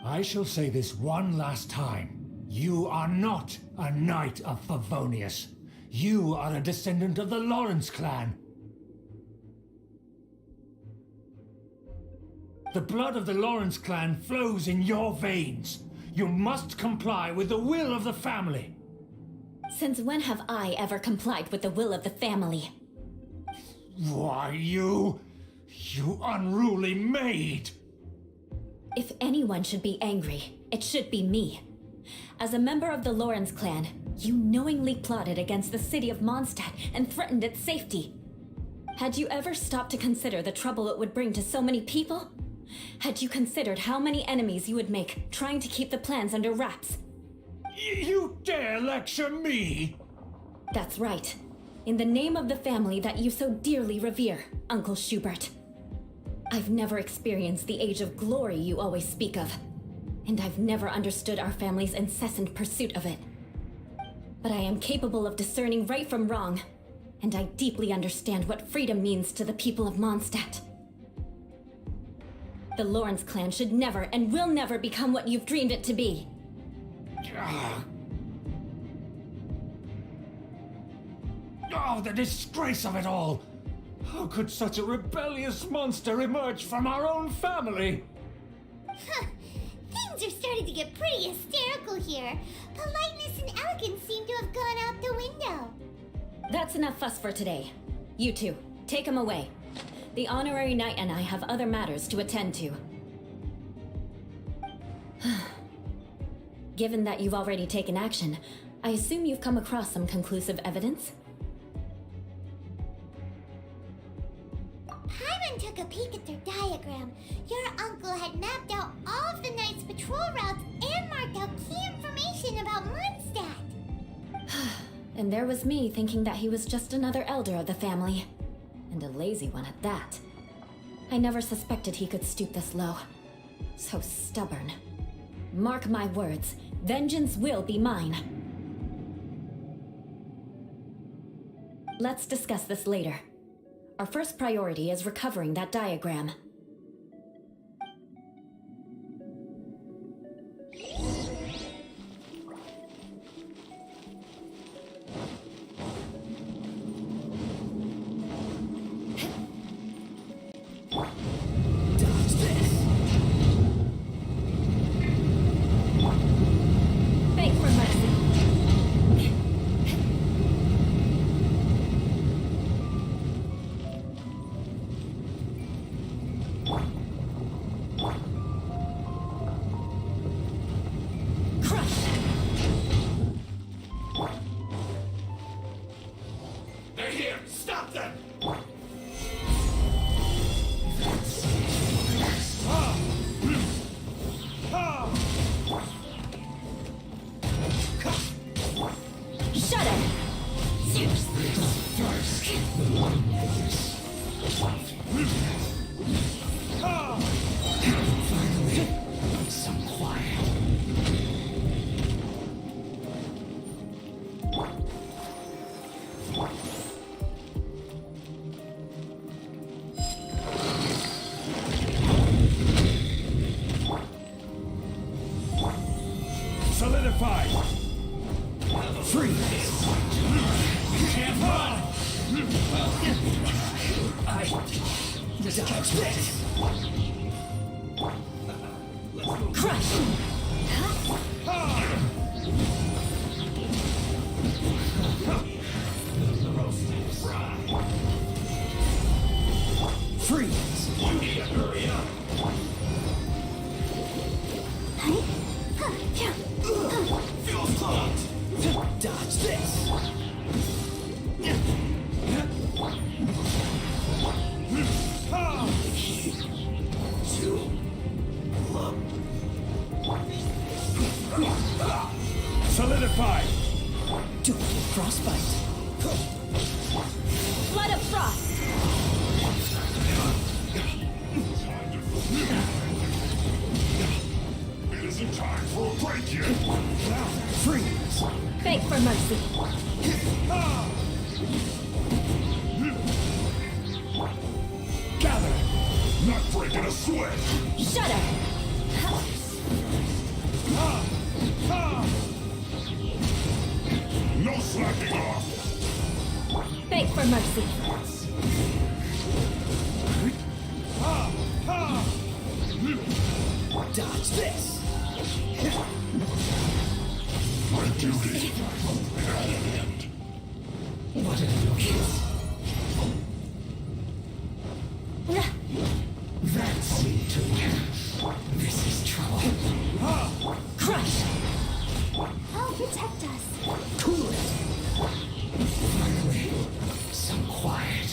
I shall say this one last time. You are not a Knight of Favonius. You are a descendant of the Lawrence clan. The blood of the Lawrence clan flows in your veins. You must comply with the will of the family. Since when have I ever complied with the will of the family? Why, you unruly maid! If anyone should be angry, it should be me. As a member of the Lawrence clan, you knowingly plotted against the city of Mondstadt and threatened its safety. Had you ever stopped to consider the trouble it would bring to so many people? Had you considered how many enemies you would make trying to keep the plans under wraps? You dare lecture me? That's right. In the name of the family that you so dearly revere, Uncle Schubert. I've never experienced the age of glory you always speak of, and I've never understood our family's incessant pursuit of it. But I am capable of discerning right from wrong, and I deeply understand what freedom means to the people of Mondstadt. The Lawrence clan should never and will never become what you've dreamed it to be. Oh, the disgrace of it all! How could such a rebellious monster emerge from our own family? Huh. Things are starting to get pretty hysterical here. Politeness and elegance seem to have gone out the window. That's enough fuss for today. You two, take him away. The honorary knight and I have other matters to attend to. Given that you've already taken action, I assume you've come across some conclusive evidence? Paimon took a peek at their diagram. Your uncle had mapped out all of the Knight's patrol routes and marked out key information about Mondstadt. And there was me thinking that he was just another elder of the family. And a lazy one at that. I never suspected he could stoop this low. So stubborn. Mark my words, vengeance will be mine. Let's discuss this later. Our first priority is recovering that diagram. Beg for mercy. They're here! Stop them! Shudder! Some quiet. Dodge this! Crush! Freeze! Hurry up! Fuel's clogged! Dodge this! Solidify! Don't get frostbite! Flood of frost! It isn't time for a break yet! Freeze! Beg for mercy. Gather! Not breaking a sweat! Shudder! No slacking off! Beg for mercy. Dodge this! My duty at an end. What did it look? That seemed to win. This is trouble. Crush! Oh, protect us. Cool it! Finally, some quiet.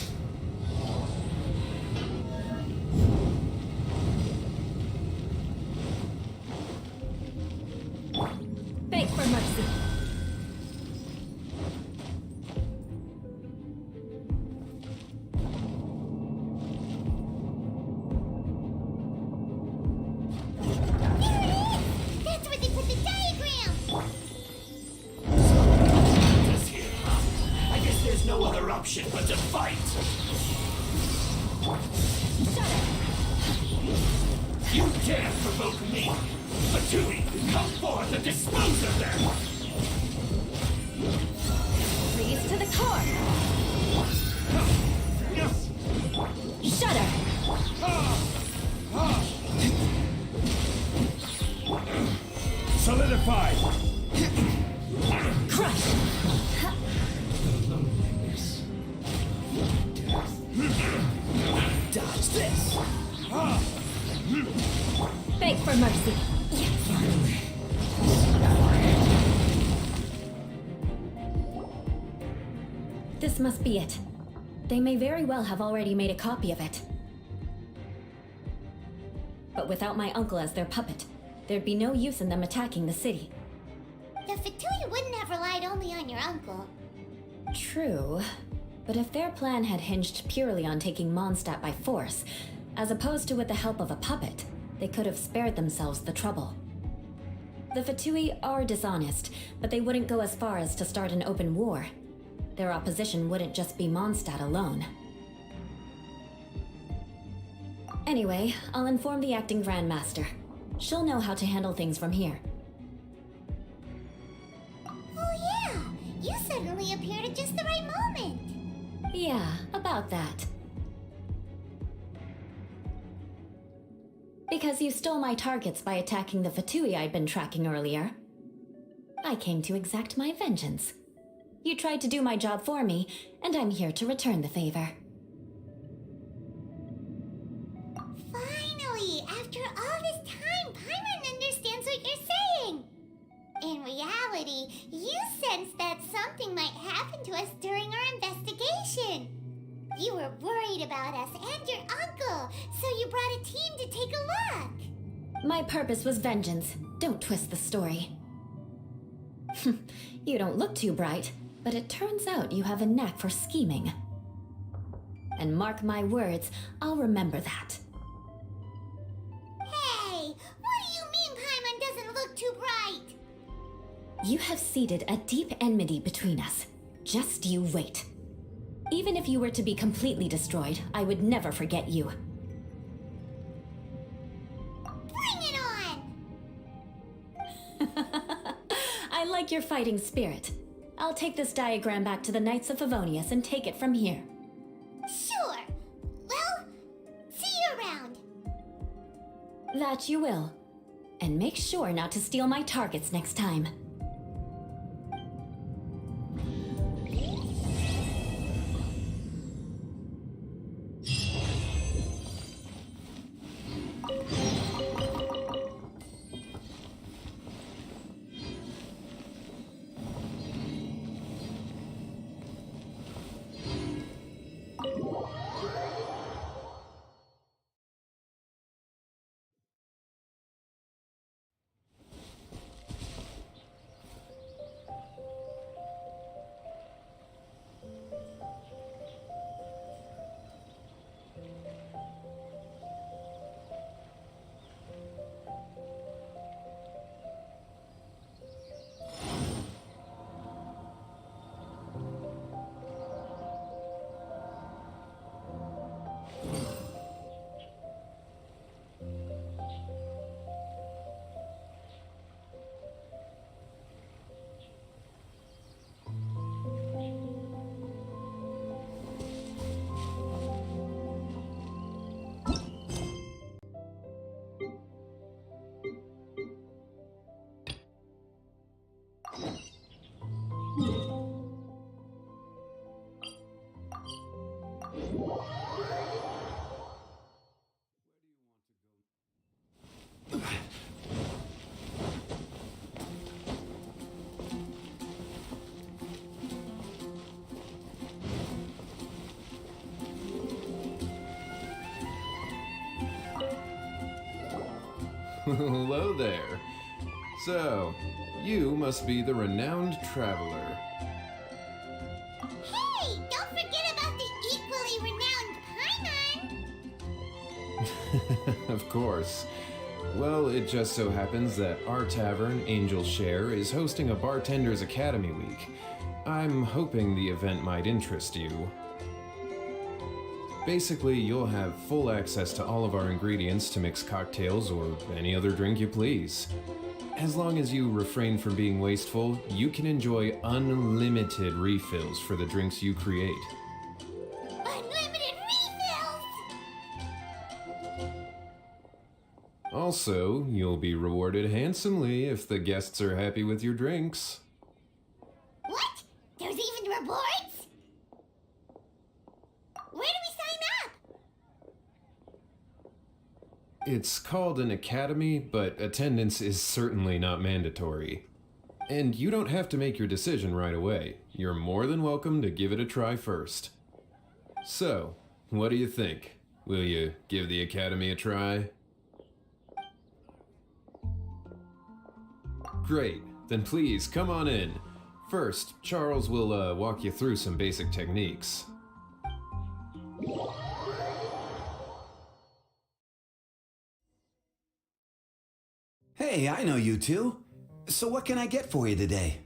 Beg for mercy. That's where they put the diagram. This here, huh? I guess there's no other option but to fight! You dare provoke me! Fatui, come forth and dispose of them! Freeze to the core. Shudder! Solidify! Crush! Dodge this! Beg for mercy. This must be it. They may very well have already made a copy of it. But without my uncle as their puppet, there'd be no use in them attacking the city. The Fatui wouldn't have relied only on your uncle. True, but if their plan had hinged purely on taking Mondstadt by force, as opposed to with the help of a puppet, they could have spared themselves the trouble. The Fatui are dishonest, but they wouldn't go as far as to start an open war. Their opposition wouldn't just be Mondstadt alone. Anyway, I'll inform the acting Grandmaster. She'll know how to handle things from here. Oh yeah, you suddenly appeared at just the right moment. Yeah, about that. Because you stole my targets by attacking the Fatui I'd been tracking earlier. I came to exact my vengeance. You tried to do my job for me, and I'm here to return the favor. Finally, after all this time, Paimon understands what you're saying. In reality, you sensed that something might happen to us during our investigation. You were worried about us and your uncle, so you brought a team to take a look. My purpose was vengeance. Don't twist the story. You don't look too bright, but it turns out you have a knack for scheming. And mark my words, I'll remember that. Hey, what do you mean Paimon doesn't look too bright? You have seeded a deep enmity between us. Just you wait. Even if you were to be completely destroyed, I would never forget you. Bring it on! I like your fighting spirit. I'll take this diagram back to the Knights of Favonius and take it from here. Sure. Well, see you around. That you will. And make sure not to steal my targets next time. Hello there. So, you must be the renowned traveler. Hey, don't forget about the equally renowned Paimon. Of course. Well, it just so happens that our tavern, Angel's Share, is hosting a Bartender's Academy week. I'm hoping the event might interest you. Basically, you'll have full access to all of our ingredients to mix cocktails or any other drink you please. As long as you refrain from being wasteful, you can enjoy unlimited refills for the drinks you create. Unlimited refills! Also, you'll be rewarded handsomely if the guests are happy with your drinks. What? There's even rewards? Where do we sign up? It's called an academy, but attendance is certainly not mandatory. And you don't have to make your decision right away. You're more than welcome to give it a try first. So, what do you think? Will you give the academy a try? Great, then please come on in. First, Charles will walk you through some basic techniques. Hey, I know you two. So what can I get for you today?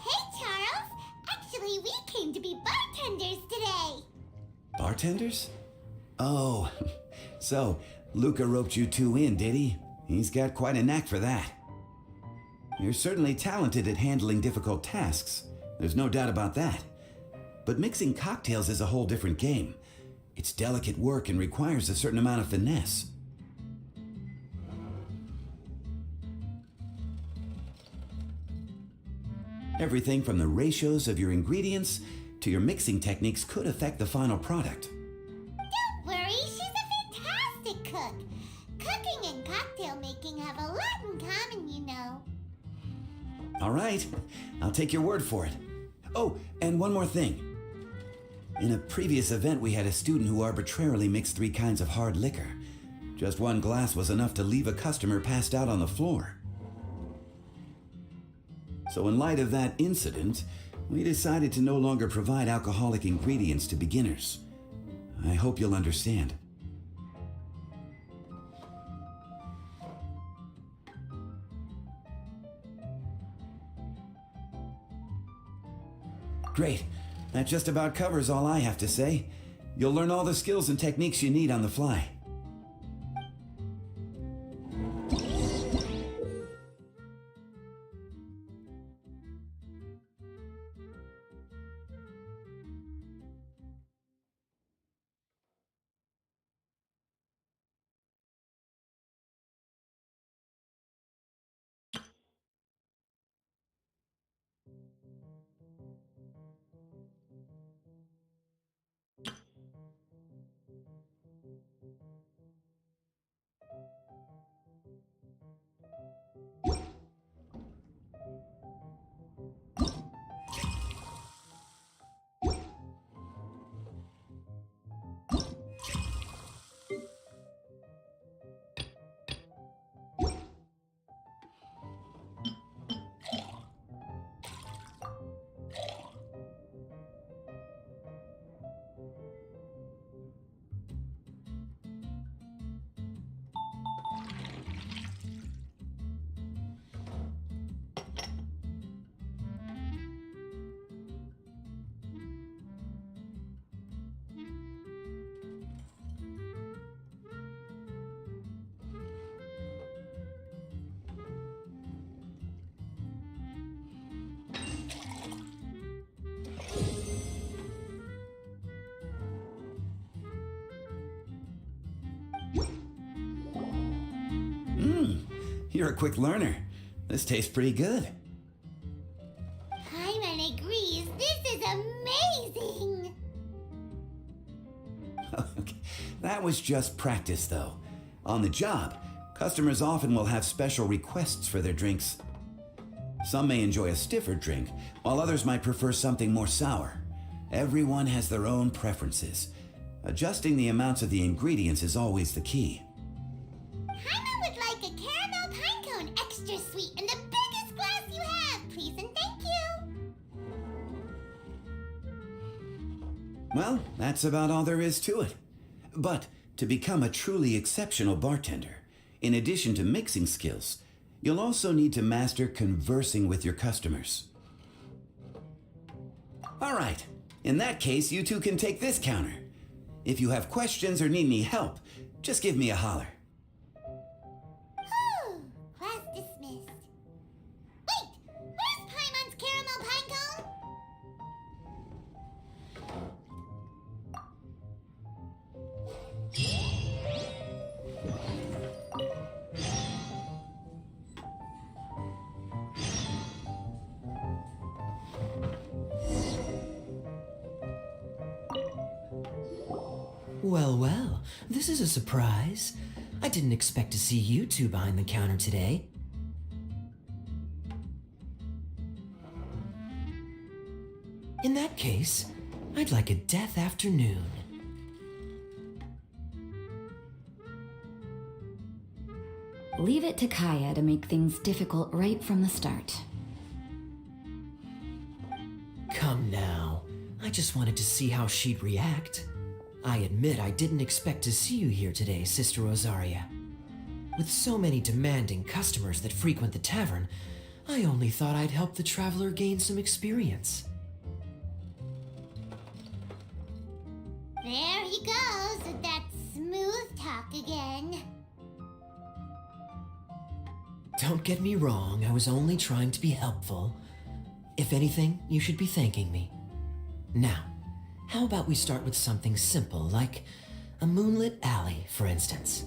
Hey, Charles. Actually, we came to be bartenders today. Bartenders? Oh, so Luca roped you two in, did he? He's got quite a knack for that. You're certainly talented at handling difficult tasks. There's no doubt about that. But mixing cocktails is a whole different game. It's delicate work and requires a certain amount of finesse. Everything from the ratios of your ingredients to your mixing techniques could affect the final product. Don't worry, she's a fantastic cook. Cooking and cocktail making have a lot in common, you know. All right, I'll take your word for it. Oh, and one more thing. In a previous event, we had a student who arbitrarily mixed 3 kinds of hard liquor. Just one glass was enough to leave a customer passed out on the floor. So in light of that incident, we decided to no longer provide alcoholic ingredients to beginners. I hope you'll understand. Great. That just about covers all I have to say. You'll learn all the skills and techniques you need on the fly. You're a quick learner. This tastes pretty good. Paimon agrees. This is amazing. Okay. That was just practice, though. On the job, customers often will have special requests for their drinks. Some may enjoy a stiffer drink, while others might prefer something more sour. Everyone has their own preferences. Adjusting the amounts of the ingredients is always the key. Paimon would like a caramel pine cone, extra sweet, in the biggest glass you have, please and thank you. Well, that's about all there is to it. But to become a truly exceptional bartender, in addition to mixing skills, you'll also need to master conversing with your customers. All right, in that case, you two can take this counter. If you have questions or need any help, just give me a holler. Whew, class dismissed. Wait, where's Paimon's caramel pine cone? Well, well, this is a surprise. I didn't expect to see you two behind the counter today. In that case, I'd like a death afternoon. Leave it to Kaya to make things difficult right from the start. Come now, I just wanted to see how she'd react. I admit I didn't expect to see you here today, Sister Rosaria. With so many demanding customers that frequent the tavern, I only thought I'd help the traveler gain some experience. There he goes with that smooth talk again. Don't get me wrong, I was only trying to be helpful. If anything, you should be thanking me. Now, how about we start with something simple, like a moonlit alley, for instance?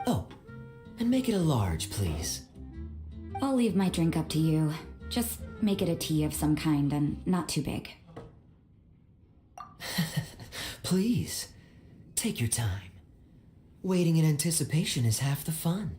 Oh, and make it a large, please. I'll leave my drink up to you. Just make it a tea of some kind and not too big. Please, take your time. Waiting in anticipation is half the fun.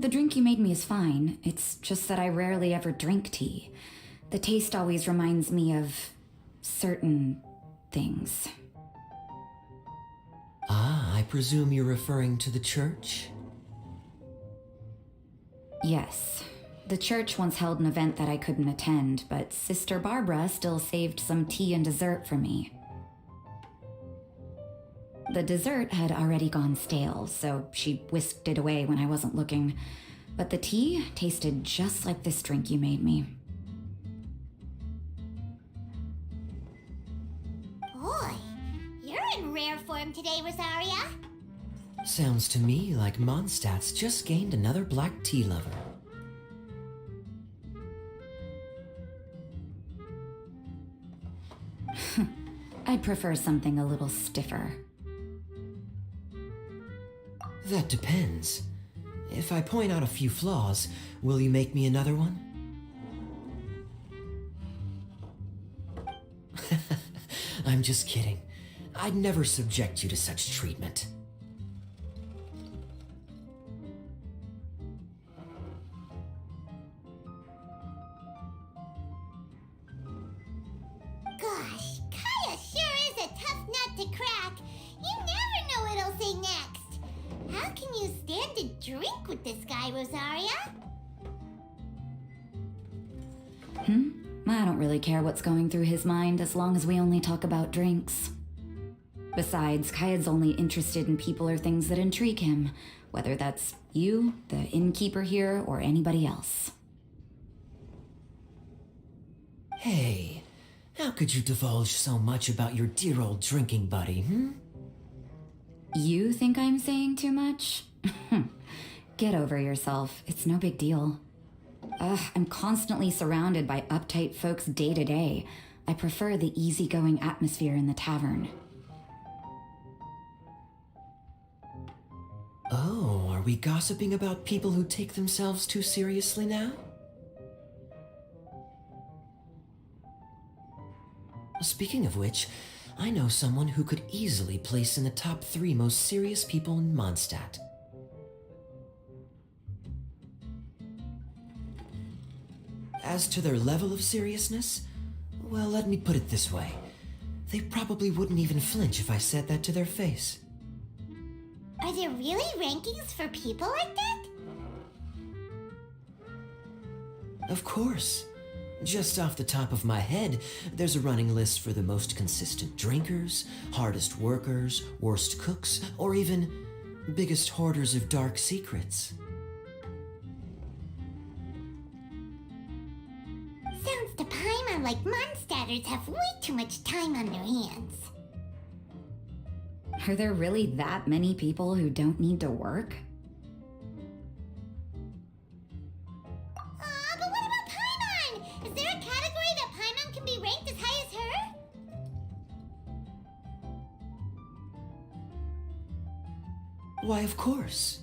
the drink you made me is fine. It's just that I rarely ever drink tea. The taste always reminds me of certain things. Ah, I presume you're referring to the church? Yes. The church once held an event that I couldn't attend, but Sister Barbara still saved some tea and dessert for me. The dessert had already gone stale, so she whisked it away when I wasn't looking. But the tea tasted just like this drink you made me. Boy, you're in rare form today, Rosaria. Sounds to me like Mondstadt's just gained another black tea lover. I'd prefer something a little stiffer. That depends. If I point out a few flaws, will you make me another one? I'm just kidding. I'd never subject you to such treatment. Gosh, Kaya sure is a tough nut to crack. You never know what he'll say next. How can you stand to drink with this guy, Rosaria? I don't really care what's going through his mind as long as we only talk about drinks. Besides, Kayad's only interested in people or things that intrigue him, whether that's you, the innkeeper here, or anybody else. Hey, how could you divulge so much about your dear old drinking buddy, You think I'm saying too much? Get over yourself. It's no big deal. I'm constantly surrounded by uptight folks day to day. I prefer the easygoing atmosphere in the tavern. Oh, are we gossiping about people who take themselves too seriously now? Speaking of which, I know someone who could easily place in the top 3 most serious people in Mondstadt. As to their level of seriousness, well, let me put it this way. They probably wouldn't even flinch if I said that to their face. Are there really rankings for people like that? Of course. Just off the top of my head, there's a running list for the most consistent drinkers, hardest workers, worst cooks, or even biggest hoarders of dark secrets. Sounds to Paimon like Mondstadters have way too much time on their hands. Are there really that many people who don't need to work? But what about Paimon? Is there a category that Paimon can be ranked as high as her? Why, of course.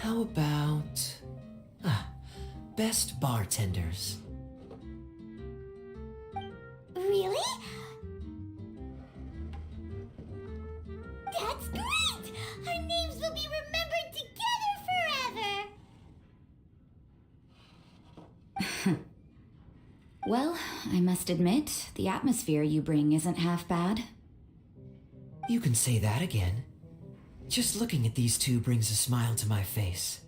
How about... best bartenders. Really? That's great! Our names will be remembered together forever! Well, I must admit, the atmosphere you bring isn't half bad. You can say that again. Just looking at these two brings a smile to my face.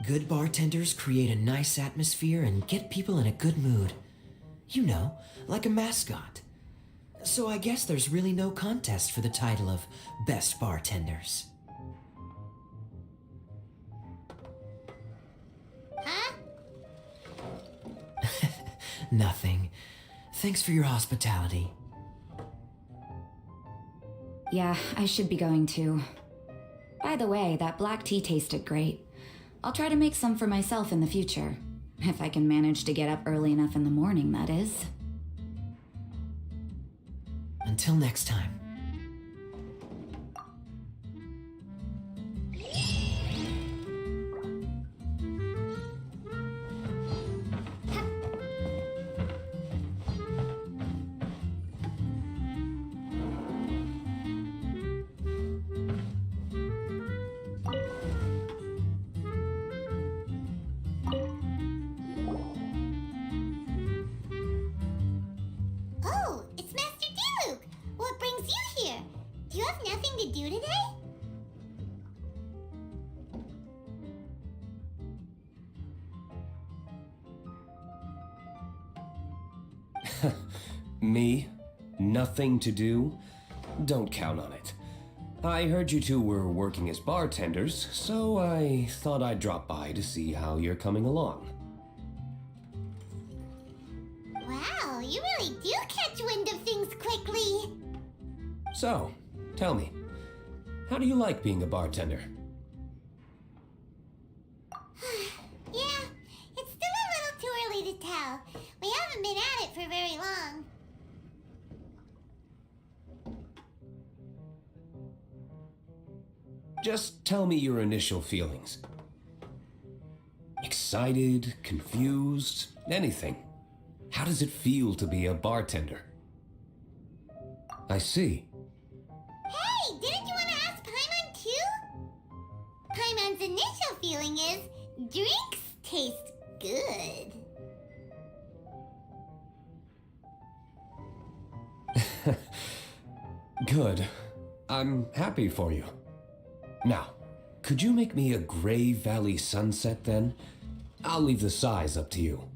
Good bartenders create a nice atmosphere and get people in a good mood. You know, like a mascot. So I guess there's really no contest for the title of Best Bartenders. Huh? Nothing. Thanks for your hospitality. Yeah, I should be going too. By the way, that black tea tasted great. I'll try to make some for myself in the future. If I can manage to get up early enough in the morning, that is. Until next time. Me? Nothing to do? Don't count on it. I heard you two were working as bartenders, so I thought I'd drop by to see how you're coming along. Wow, you really do catch wind of things quickly. So, tell me, how do you like being a bartender? Yeah, it's still a little too early to tell. We haven't been at it for very long. Just tell me your initial feelings. Excited, confused, anything. How does it feel to be a bartender? I see. Hey, didn't you want to ask Paimon too? Paimon's initial feeling is drinks taste good. Good. I'm happy for you. Now, could you make me a Gray Valley sunset then? I'll leave the size up to you.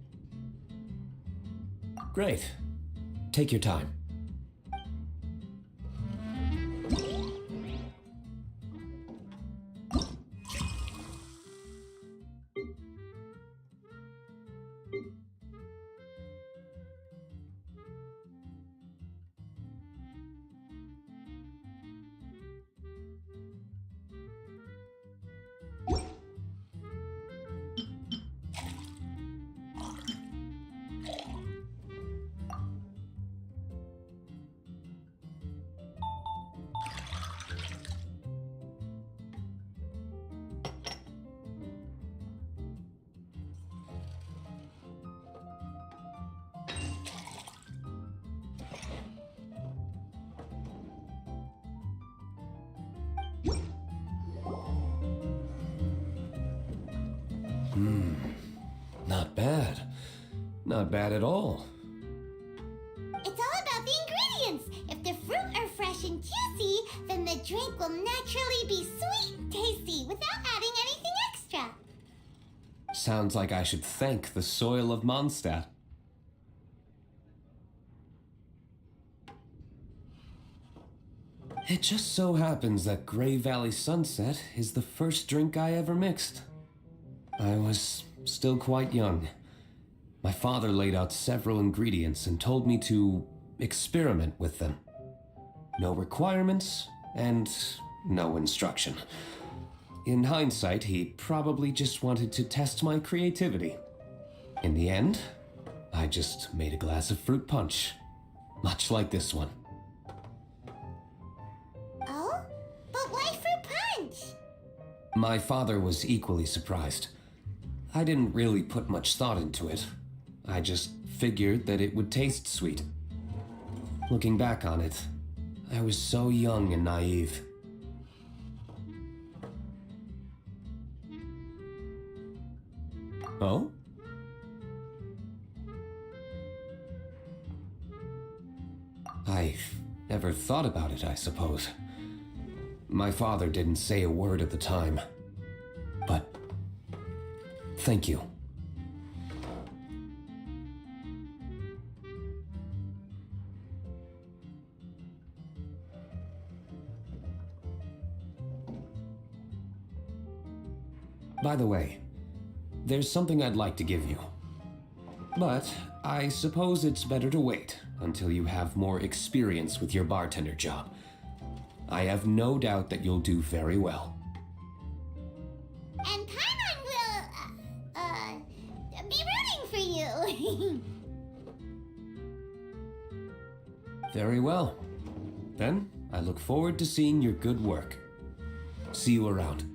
Great. Take your time. Not bad. Not bad at all. It's all about the ingredients. If the fruit are fresh and juicy, then the drink will naturally be sweet and tasty without adding anything extra. Sounds like I should thank the soil of Mondstadt. It just so happens that Gray Valley Sunset is the first drink I ever mixed. I was still quite young. My father laid out several ingredients and told me to experiment with them. No requirements and no instruction. In hindsight, he probably just wanted to test my creativity. In the end, I just made a glass of fruit punch, much like this one. Oh? But why fruit punch? My father was equally surprised. I didn't really put much thought into it. I just figured that it would taste sweet. Looking back on it, I was so young and naive. Oh? I never thought about it, I suppose. My father didn't say a word at the time. But thank you. By the way, there's something I'd like to give you. But I suppose it's better to wait until you have more experience with your bartender job. I have no doubt that you'll do very well. And Paimon will, be rooting for you. Very well. Then, I look forward to seeing your good work. See you around.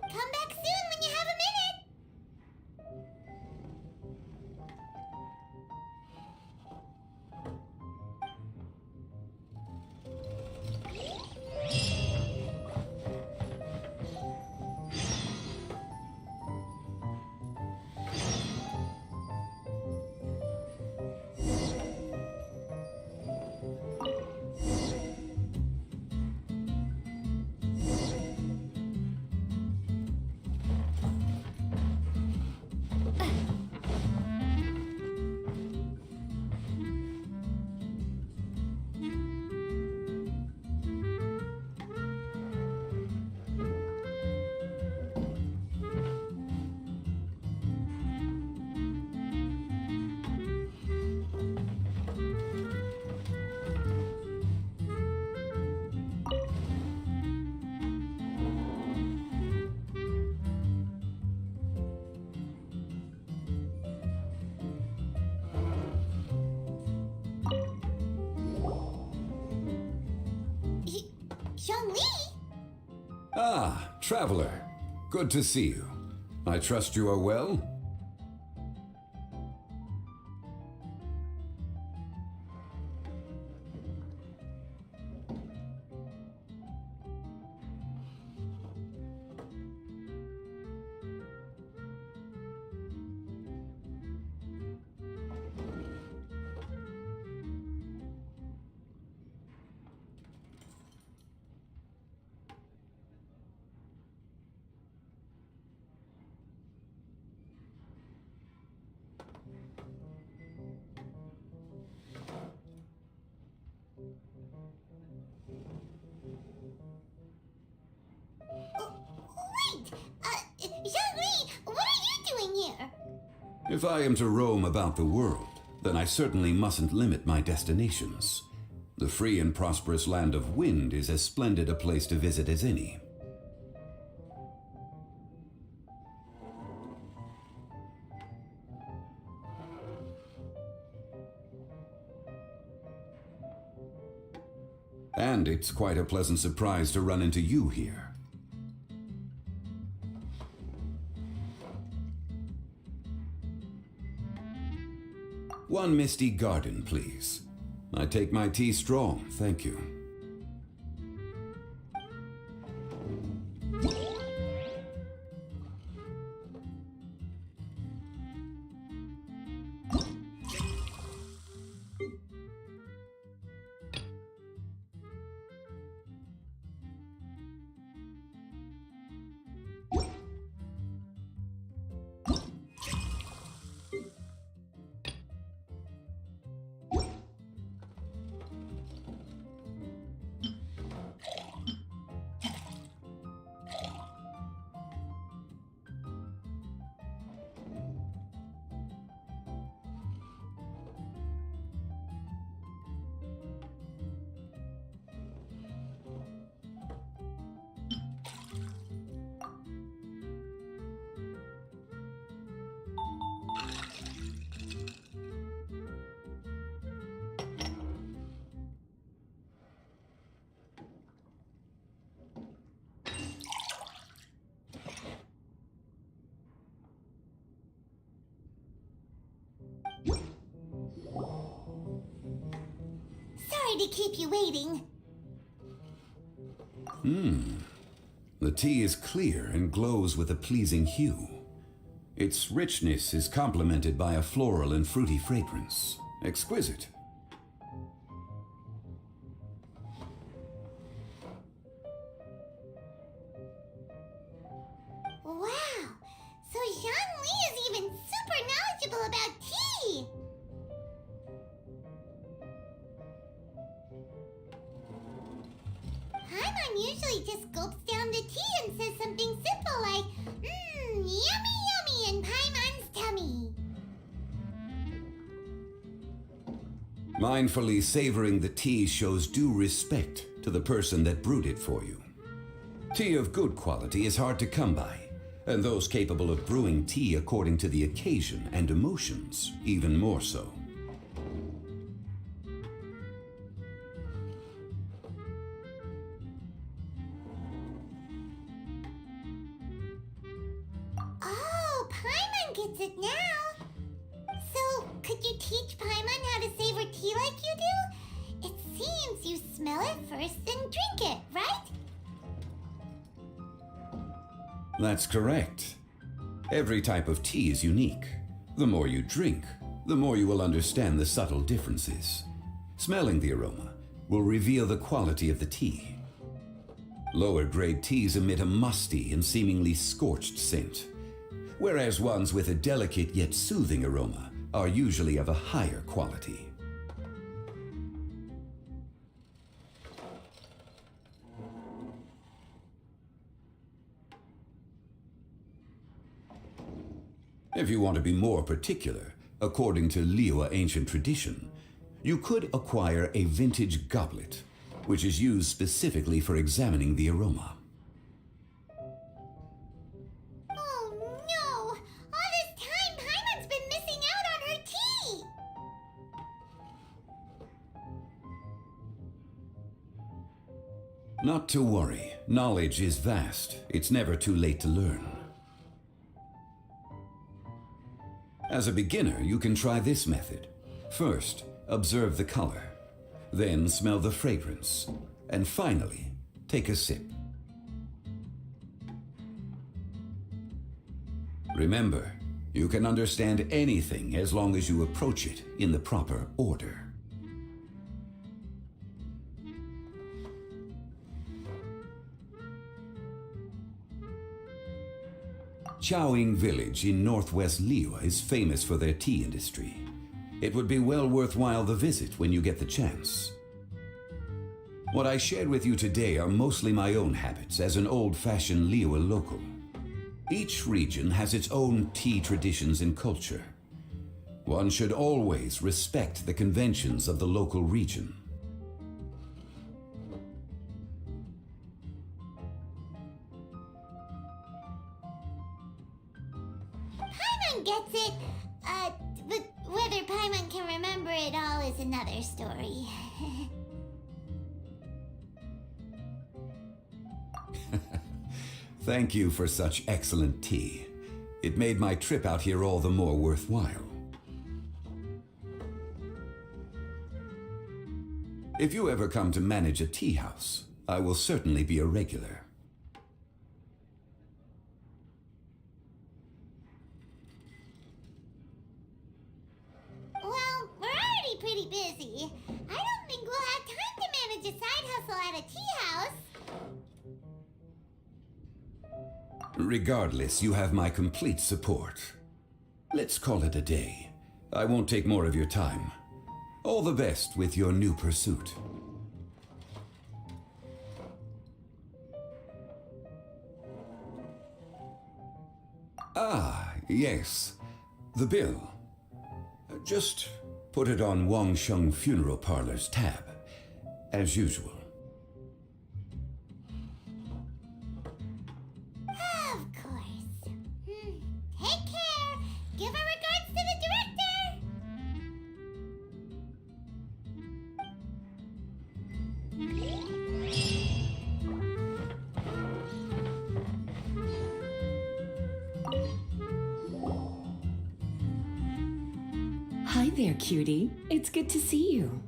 Come back soon when you have a minute. Zhongli? Ah, traveler. Good to see you. I trust you are well? Wait! Zhongli, what are you doing here? If I am to roam about the world, then I certainly mustn't limit my destinations. The free and prosperous land of Wind is as splendid a place to visit as any. And it's quite a pleasant surprise to run into you here. One misty garden, please. I take my tea strong, thank you. Sorry to keep you waiting. The tea is clear and glows with a pleasing hue. Its richness is complemented by a floral and fruity fragrance. Exquisite. Wow! So Zhongli is even super knowledgeable about tea! Paimon usually just gulps down the tea and says something simple like, yummy yummy in Paimon's tummy. Mindfully savoring the tea shows due respect to the person that brewed it for you. Tea of good quality is hard to come by, and those capable of brewing tea according to the occasion and emotions, even more so. Oh, Paimon gets it now. So, could you teach Paimon how to savor tea like you do? It seems you smell it first and drink it, right? That's correct. Every type of tea is unique. The more you drink, the more you will understand the subtle differences. Smelling the aroma will reveal the quality of the tea. Lower grade teas emit a musty and seemingly scorched scent, whereas ones with a delicate yet soothing aroma are usually of a higher quality. If you want to be more particular, according to Liyue ancient tradition, you could acquire a vintage goblet, which is used specifically for examining the aroma. Oh no! All this time, Paimon's been missing out on her tea! Not to worry. Knowledge is vast. It's never too late to learn. As a beginner, you can try this method. First, observe the color. Then smell the fragrance. And finally, take a sip. Remember, you can understand anything as long as you approach it in the proper order. Chowing Village in northwest Liyue is famous for their tea industry. It would be well worthwhile the visit when you get the chance. What I shared with you today are mostly my own habits as an old-fashioned Liyue local. Each region has its own tea traditions and culture. One should always respect the conventions of the local region. Paimon gets it. But whether Paimon can remember it all is another story. Thank you for such excellent tea. It made my trip out here all the more worthwhile. If you ever come to manage a tea house, I will certainly be a regular. Well, we're already pretty busy. I don't think we'll have time to manage a side hustle at a tea house. Regardless, you have my complete support. Let's call it a day. I won't take more of your time. All the best with your new pursuit. Ah, yes. The bill. Just put it on Wangsheng Funeral Parlor's tab, as usual. Of course. Take care. Give our regards to the director. Hi there, cutie. It's good to see you.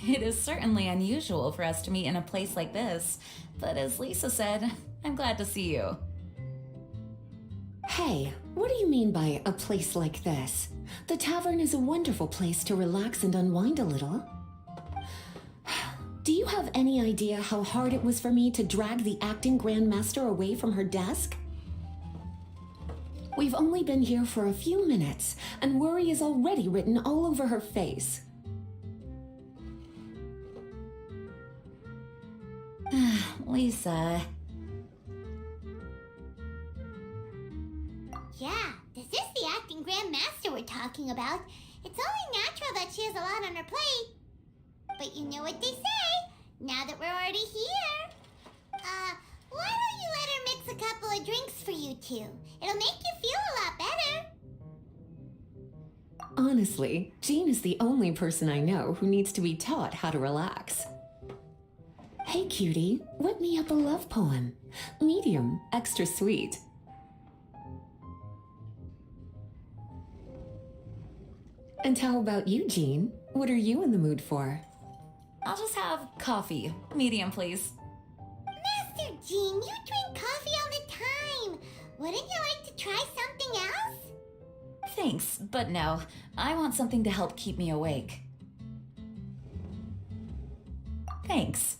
It is certainly unusual for us to meet in a place like this, but as Lisa said, I'm glad to see you. Hey, what do you mean by a place like this? The tavern is a wonderful place to relax and unwind a little. Do you have any idea how hard it was for me to drag the acting grandmaster away from her desk? We've only been here for a few minutes, and worry is already written all over her face. Lisa. Yeah, this is the acting grandmaster we're talking about. It's only natural that she has a lot on her plate. But you know what they say, now that we're already here. Why don't you let her mix a couple of drinks for you two? It'll make you feel a lot better. Honestly, Jean is the only person I know who needs to be taught how to relax. Hey cutie, whip me up a love poem. Medium, extra sweet. And how about you, Jean? What are you in the mood for? I'll just have coffee. Medium, please. Master Jean, you drink coffee all the time. Wouldn't you like to try something else? Thanks, but no. I want something to help keep me awake. Thanks.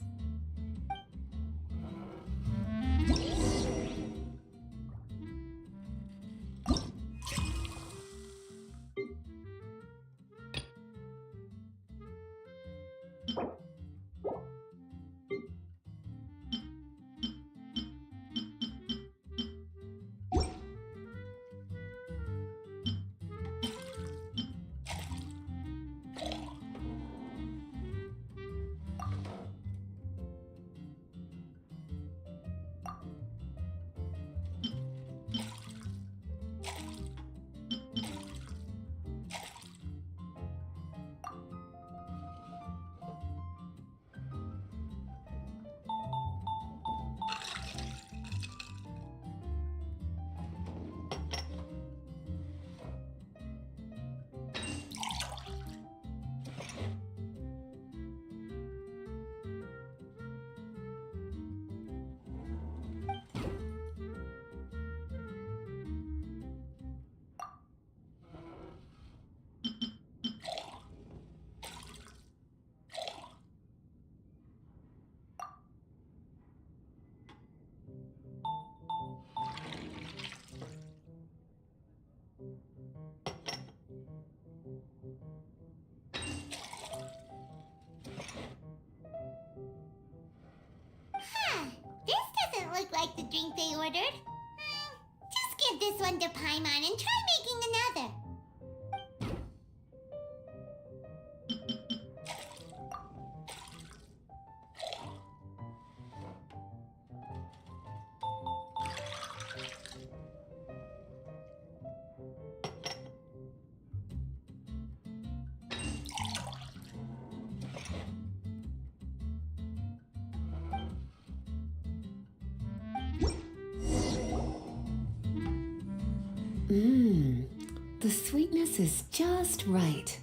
The sweetness is just right.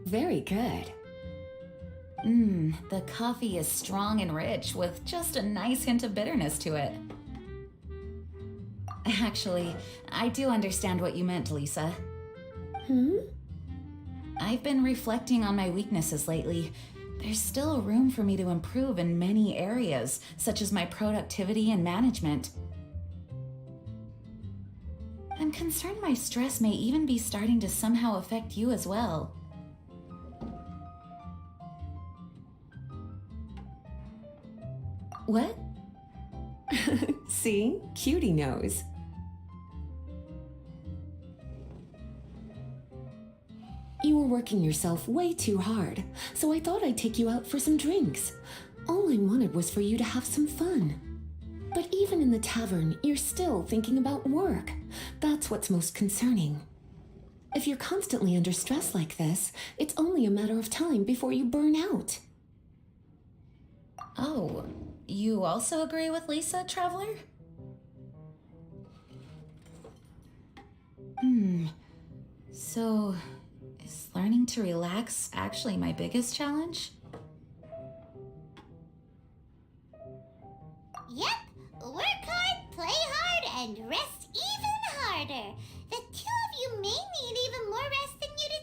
Very good. The coffee is strong and rich with just a nice hint of bitterness to it. Actually, I do understand what you meant, Lisa. I've been reflecting on my weaknesses lately. There's still room for me to improve in many areas, such as my productivity and management. I'm concerned my stress may even be starting to somehow affect you as well. What? See? Cutie knows. You were working yourself way too hard, so I thought I'd take you out for some drinks. All I wanted was for you to have some fun. But even in the tavern, you're still thinking about work. That's what's most concerning. If you're constantly under stress like this, it's only a matter of time before you burn out. Oh, you also agree with Lisa, Traveler? So, is learning to relax actually my biggest challenge? Yep, work hard, play hard, and rest even harder. The two of you may need even more rest than you'd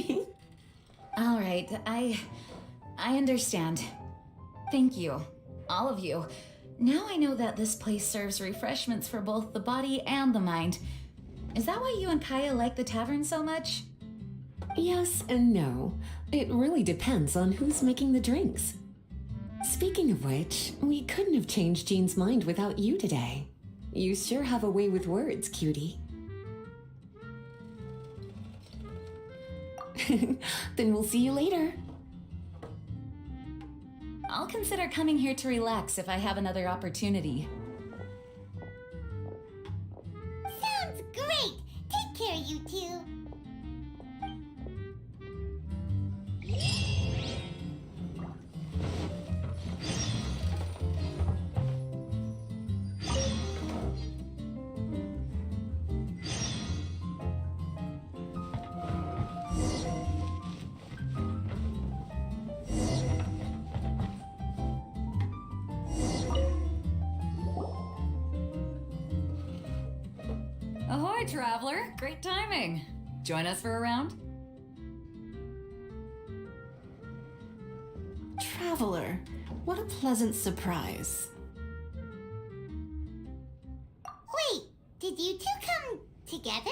expect. All right, I understand. Thank you, all of you. Now I know that this place serves refreshments for both the body and the mind. Is that why you and Kaya like the tavern so much? Yes and no. It really depends on who's making the drinks. Speaking of which, we couldn't have changed Jean's mind without you today. You sure have a way with words, cutie. Then we'll see you later. I'll consider coming here to relax if I have another opportunity. Sounds great! Take care, you two. Ahoy, Traveler! Great timing. Join us for a round? Traveler, what a pleasant surprise. Wait, did you two come together?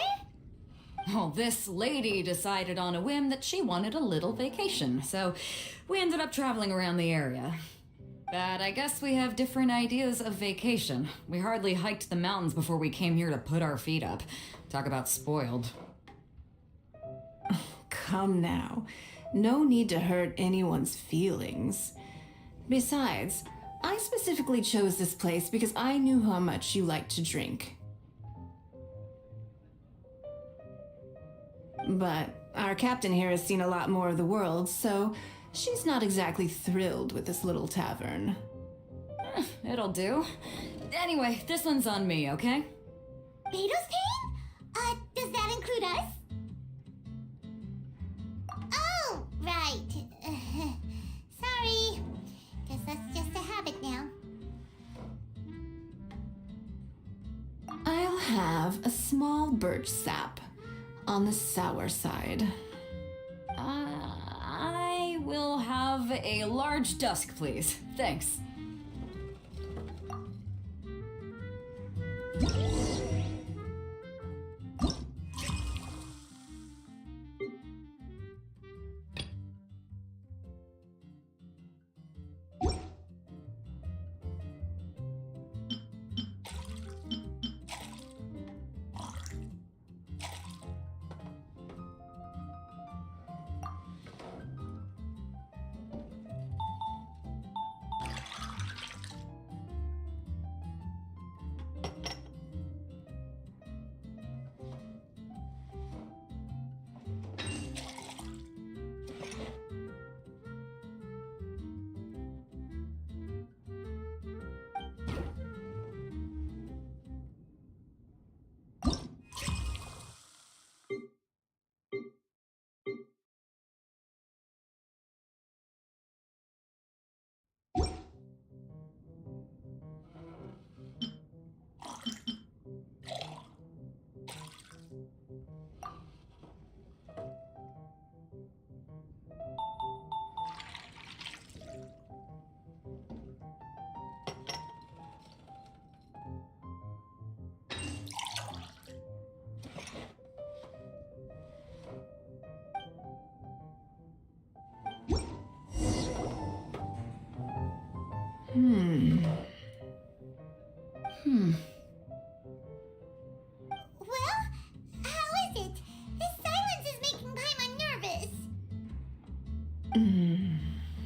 Well, this lady decided on a whim that she wanted a little vacation, so we ended up traveling around the area. But I guess we have different ideas of vacation. We hardly hiked the mountains before we came here to put our feet up. Talk about spoiled. Come now. No need to hurt anyone's feelings. Besides, I specifically chose this place because I knew how much you liked to drink. But our captain here has seen a lot more of the world, so she's not exactly thrilled with this little tavern. It'll do. Anyway, this one's on me, okay? Beto's paying? Does that include us? Oh, right. Sorry. Guess that's just a habit now. I'll have a small birch sap on the sour side. I will have a large dusk, please. Thanks.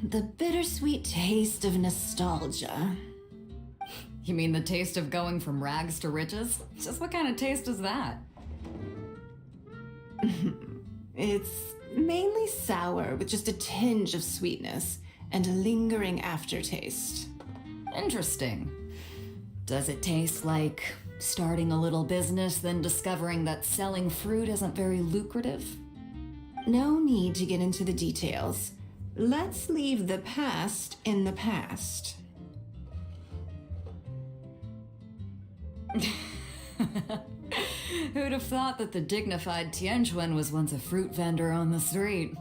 The bittersweet taste of nostalgia. You mean the taste of going from rags to riches? Just what kind of taste is that? It's mainly sour with just a tinge of sweetness and a lingering aftertaste. Interesting. Does it taste like starting a little business, then discovering that selling fruit isn't very lucrative? No need to get into the details. Let's leave the past in the past. Who'd have thought that the dignified Tianquan was once a fruit vendor on the street?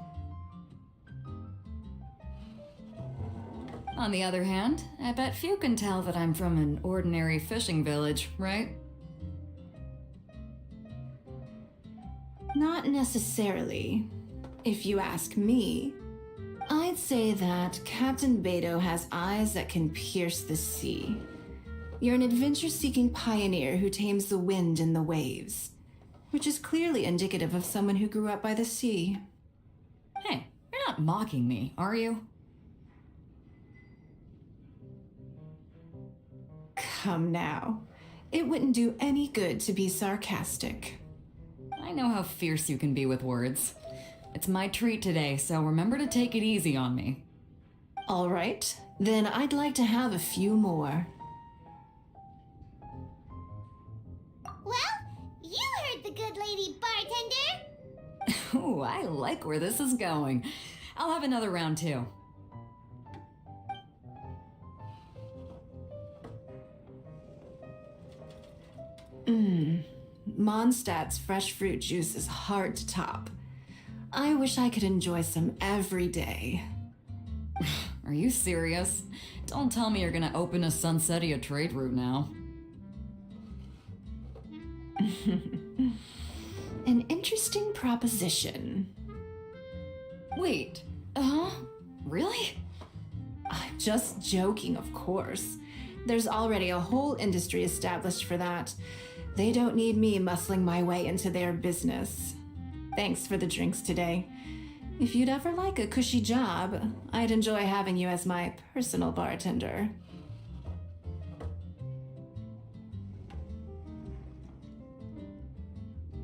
On the other hand, I bet few can tell that I'm from an ordinary fishing village, right? Not necessarily. If you ask me, I'd say that Captain Beto has eyes that can pierce the sea. You're an adventure-seeking pioneer who tames the wind and the waves, which is clearly indicative of someone who grew up by the sea. Hey, you're not mocking me, are you? Come now. It wouldn't do any good to be sarcastic. I know how fierce you can be with words. It's my treat today, so remember to take it easy on me. All right, then I'd like to have a few more. Well, you heard the good lady bartender. Ooh, I like where this is going. I'll have another round too. Mondstadt's fresh fruit juice is hard to top. I wish I could enjoy some every day. Are you serious? Don't tell me you're gonna open a Sunsetia trade route now. An interesting proposition. Wait, really? I'm just joking, of course. There's already a whole industry established for that. They don't need me muscling my way into their business. Thanks for the drinks today. If you'd ever like a cushy job, I'd enjoy having you as my personal bartender.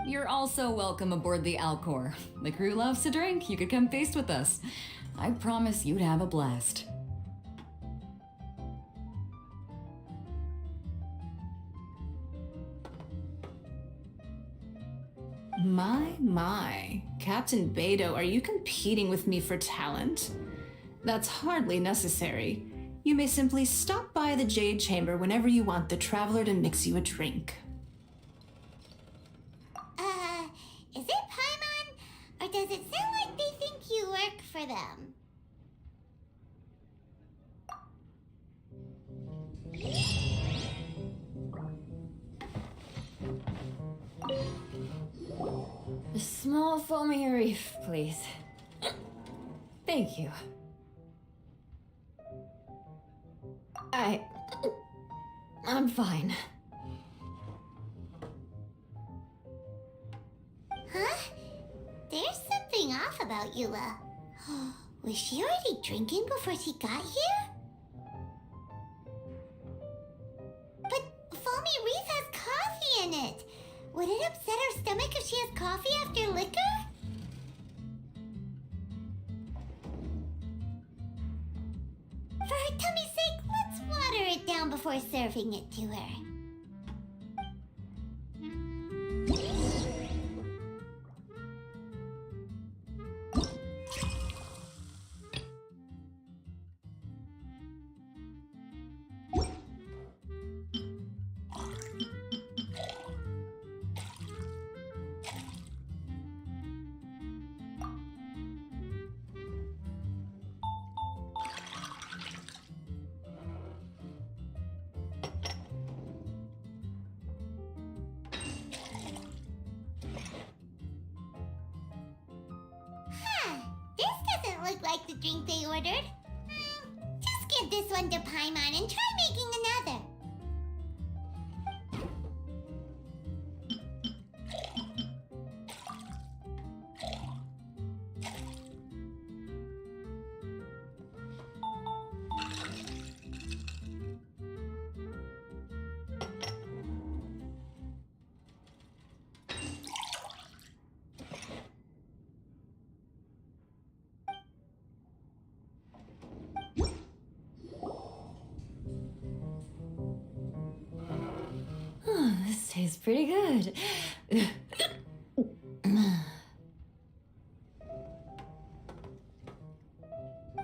You're also welcome aboard the Alcor. The crew loves to drink. You could come feast with us. I promise you'd have a blast. My. Captain Beto, are you competing with me for talent? That's hardly necessary. You may simply stop by the Jade Chamber whenever you want the Traveler to mix you a drink. Is it Paimon? Or does it sound like they think you work for them? A small foamy reef, please. Thank you. I'm fine. Huh? There's something off about Eula. Was she already drinking before she got here? But Foamy Reef has coffee in it. Would it upset her stomach if she has coffee after liquor? For her tummy's sake, let's water it down before serving it to her. Look like the drink they ordered. Just give this one to Paimon and try making another. tastes pretty good.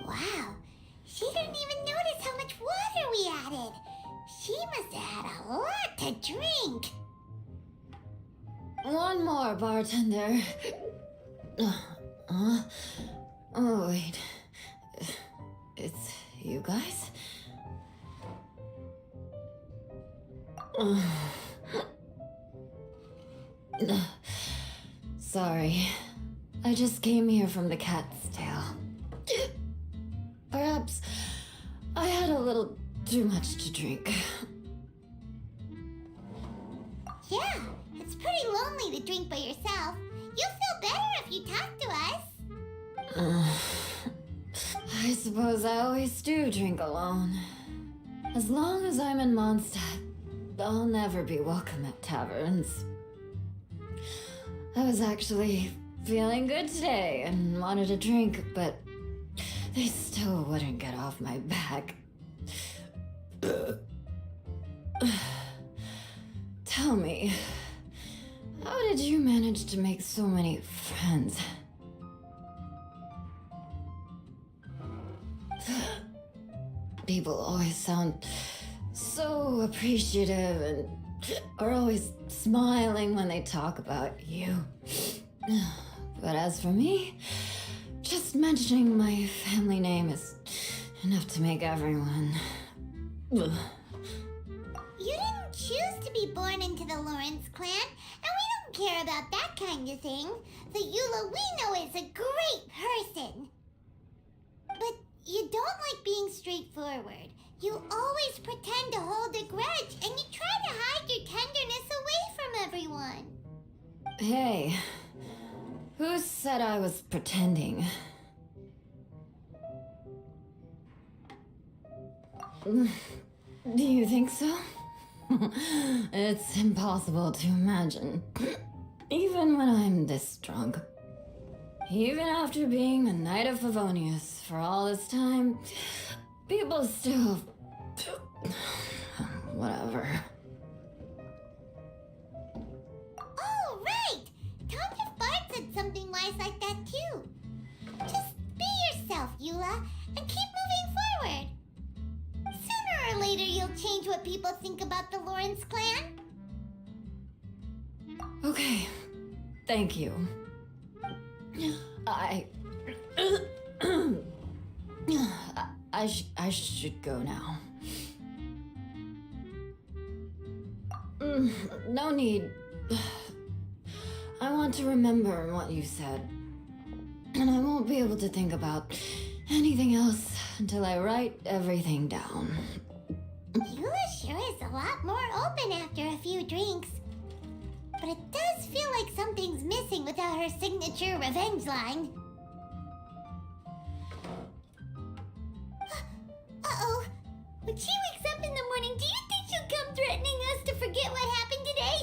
Wow, she didn't even notice how much water we added. She must have had a lot to drink. One more, bartender. Oh, wait. It's you guys? Sorry. I just came here from the cat's tail. Perhaps I had a little too much to drink. Yeah, it's pretty lonely to drink by yourself. You'll feel better if you talk to us. I suppose I always do drink alone. As long as I'm in Mondstadt, I'll never be welcome at taverns. I was actually feeling good today and wanted a drink, but they still wouldn't get off my back. Tell me, how did you manage to make so many friends? People always sound so appreciative and are always smiling when they talk about you. But as for me, just mentioning my family name is enough to make everyone... You didn't choose to be born into the Lawrence clan, and we don't care about that kind of thing. The Eula we know is a great person. But you don't like being straightforward. You always pretend to hold a grudge, and you try to hide your tenderness away from everyone. Hey, who said I was pretending? Do you think so? It's impossible to imagine. Even when I'm this drunk. Even after being a Knight of Favonius for all this time, people still... Whatever. Oh, right! Tom Bard said something wise like that too. Just be yourself, Eula, and keep moving forward. Sooner or later, you'll change what people think about the Lawrence clan. Okay, thank you. I should go now. No need. I want to remember what you said. And I won't be able to think about anything else until I write everything down. Eula sure is a lot more open after a few drinks. But it does feel like something's missing without her signature revenge line. Uh-oh. When she wakes up in the morning, do you think she'll come threatening us to forget what happened today?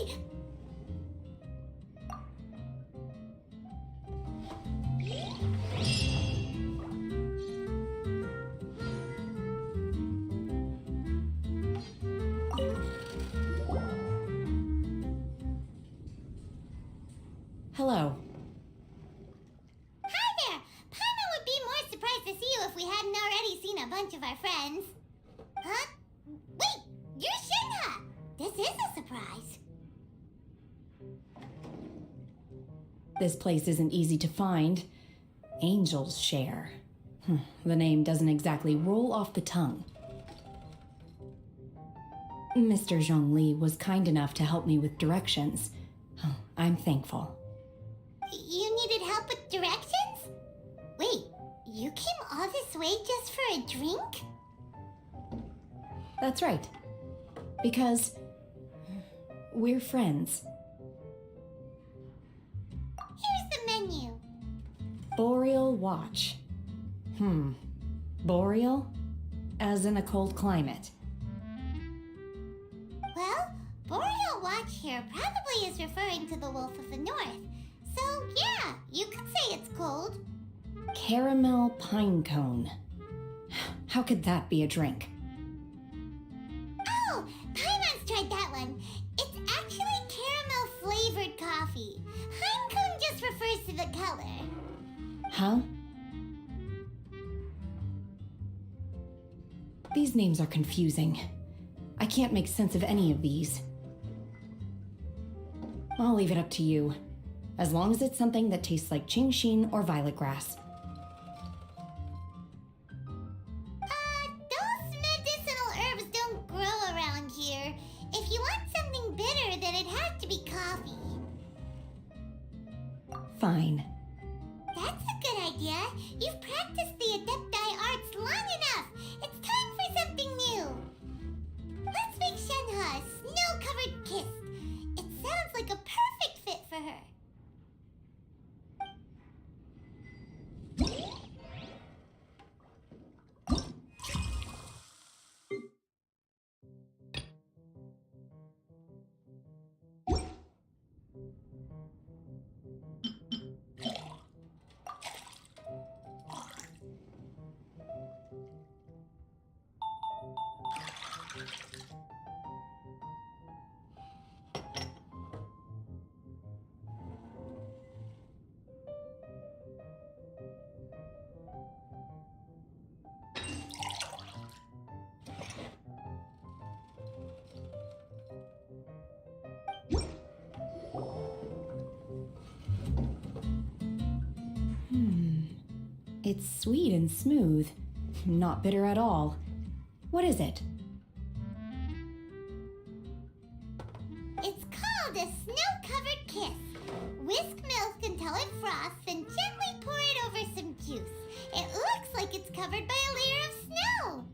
Hello. Hi there! Paimon would be more surprised to see you if we hadn't already seen a bunch of our friends. Huh? Wait! You're Shinha! This is a surprise. This place isn't easy to find. Angel's Share. The name doesn't exactly roll off the tongue. Mr. Zhongli was kind enough to help me with directions. I'm thankful. You needed help with directions? Wait, you came all this way just for a drink? That's right. Because we're friends. Here's the menu. Boreal Watch. Boreal? As in a cold climate. Well, Boreal Watch here probably is referring to the Wolf of the North. So, yeah, you could say it's cold. Caramel pine cone. How could that be a drink? Oh, Paimon's tried that one. It's actually coffee. Pinecone just refers to the color. Huh? These names are confusing. I can't make sense of any of these. I'll leave it up to you, as long as it's something that tastes like Qingxin or violet grass. Those medicinal herbs don't grow around here. If you want something bitter, then it has to be coffee. Fine. That's a good idea. You've practiced the Adepti arts long enough. It's time for something new. Let's make Shenhe a snow-covered kiss. It sounds like a perfect fit for her. It's sweet and smooth. Not bitter at all. What is it? It's called a snow-covered kiss. Whisk milk until it froths and gently pour it over some juice. It looks like it's covered by a layer of snow.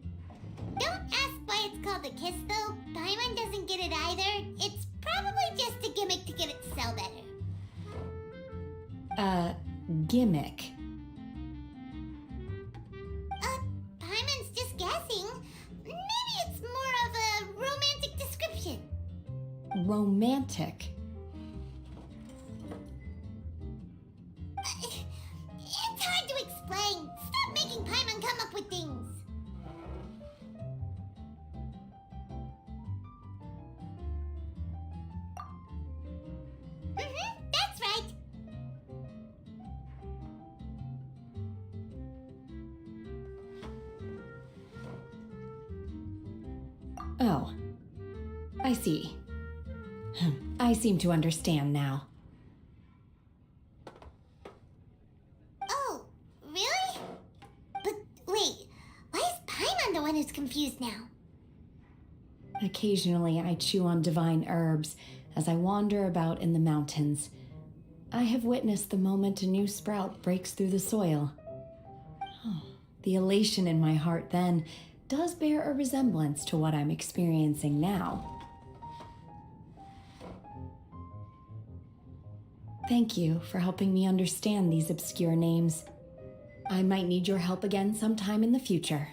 Don't ask why it's called a kiss, though. Paimon doesn't get it either. It's probably just a gimmick to get it to sell better. Gimmick. Paimon's just guessing. Maybe it's more of a romantic description. Romantic. It's hard to explain. Stop making Paimon come up with things. That's right. Oh. I see. I seem to understand now. Oh, really? But wait, why is Paimon the one who's confused now? Occasionally I chew on divine herbs as I wander about in the mountains. I have witnessed the moment a new sprout breaks through the soil. Oh, the elation in my heart then does bear a resemblance to what I'm experiencing now. Thank you for helping me understand these obscure names. I might need your help again sometime in the future.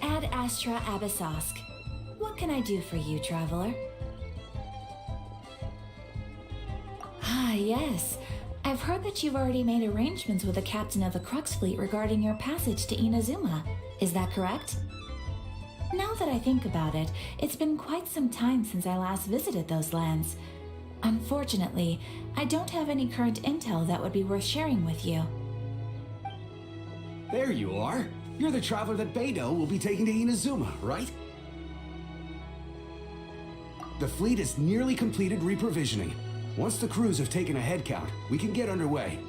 Ad Astra Abyssosk. What can I do for you, traveler? Ah, yes. I've heard that you've already made arrangements with the captain of the Crux fleet regarding your passage to Inazuma. Is that correct? Now that I think about it, it's been quite some time since I last visited those lands. Unfortunately, I don't have any current intel that would be worth sharing with you. There you are. You're the traveler that Beidou will be taking to Inazuma, right? The fleet has nearly completed reprovisioning. Once the crews have taken a head count, we can get underway.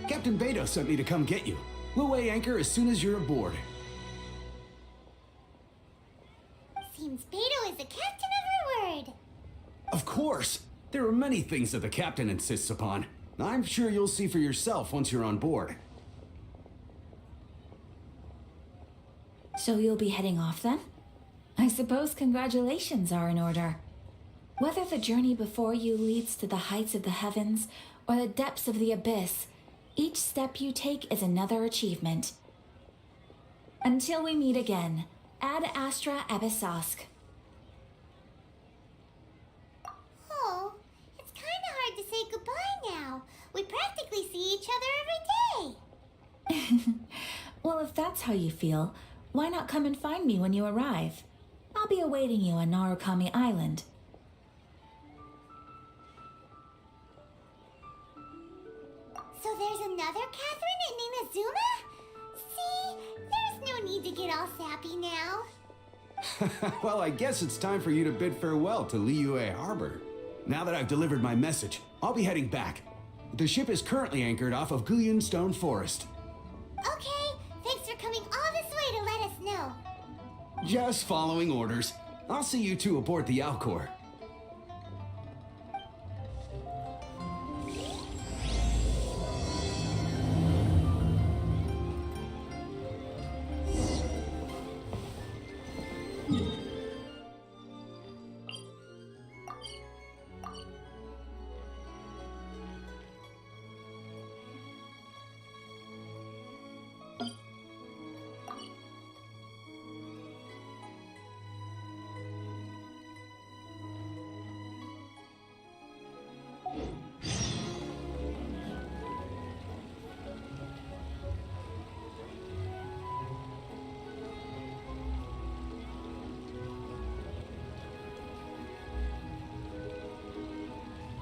Captain Beidou sent me to come get you. We'll weigh anchor as soon as you're aboard. Seems Beidou is the captain of her word. Of course! There are many things that the captain insists upon. I'm sure you'll see for yourself once you're on board. So you'll be heading off then? I suppose congratulations are in order. Whether the journey before you leads to the heights of the heavens or the depths of the abyss, each step you take is another achievement. Until we meet again, Ad Astra Abyssosk. Oh, it's kind of hard to say goodbye now. We practically see each other every day. Well, if that's how you feel, why not come and find me when you arrive? I'll be awaiting you on Narukami Island. So there's another Catherine in Inazuma? See, there's no need to get all sappy now. Well, I guess it's time for you to bid farewell to Liyue Harbor. Now that I've delivered my message, I'll be heading back. The ship is currently anchored off of Guyun Stone Forest. Okay, thanks for coming all this way to let us know. Just following orders. I'll see you two aboard the Alcor.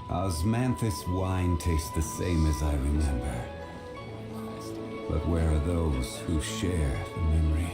Osmanthus wine tastes the same as I remember. But where are those who share the memory?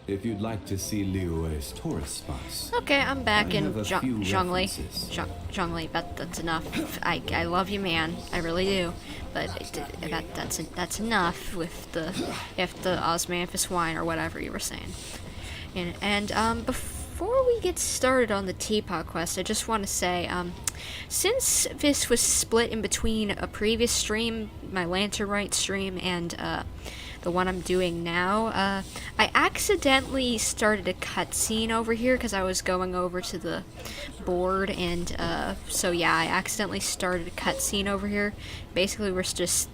if you'd like to see Liyue's tourist spots. Okay, I'm back I in have a few Zhongli. references. Zhongli, that's enough. I love you, man. I really do. But that's enough with the osmanthus wine or whatever you were saying. And before we get started on the Teapot quest, I just want to say, since this was split in between a previous stream, my Lantern Rite stream, and the one I'm doing now, I accidentally started a cutscene over here because I was going over to the board, and so yeah, I accidentally started a cutscene over here. Basically, we're just,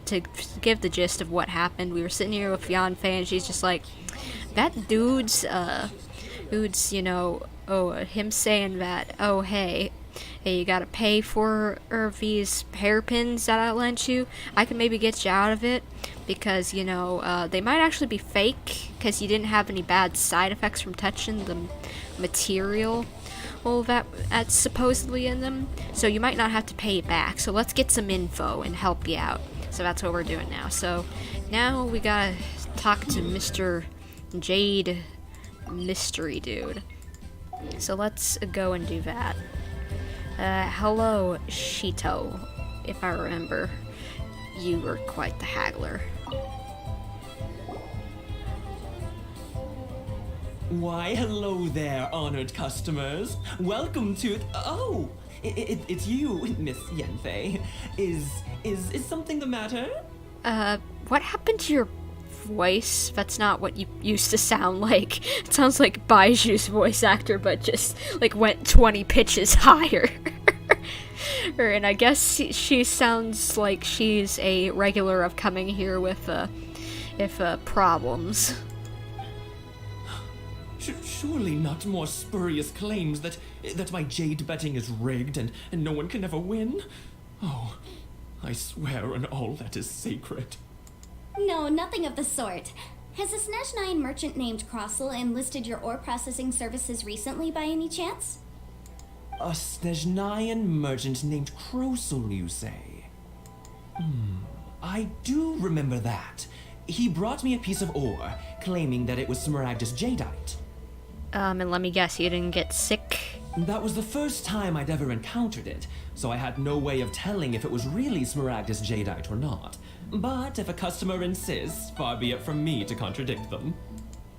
to give the gist of what happened, we were sitting here with Yanfei, and she's just like, that dude's, you know, him saying that, oh, hey, you gotta pay for these hairpins that I lent you. I can maybe get you out of it because, you know, they might actually be fake because you didn't have any bad side effects from touching the material that's supposedly in them. So you might not have to pay it back. So let's get some info and help you out. So that's what we're doing now. So now we gotta talk to Mr. Jade Mystery Dude. So let's go and do that. Hello, Shito. If I remember, you were quite the haggler. Why, hello there, honored customers. Welcome to... Oh, it's you, Miss Yanfei. Is something the matter? What happened to your voice? That's not what you used to sound like. It sounds like Baiju's voice actor, but just like went 20 pitches higher. And I guess she sounds like she's a regular of coming here with problems. Surely not more spurious claims that my jade betting is rigged and no one can ever win? Oh, I swear on all that is sacred. No, nothing of the sort. Has a Snezhnine merchant named Crossel enlisted your ore processing services recently by any chance? A Snezhnine merchant named Crossel, you say? I do remember that. He brought me a piece of ore, claiming that it was Smaragdus jadeite. And let me guess, you didn't get sick? That was the first time I'd ever encountered it, so I had no way of telling if it was really Smaragdus jadeite or not. But if a customer insists, far be it from me to contradict them.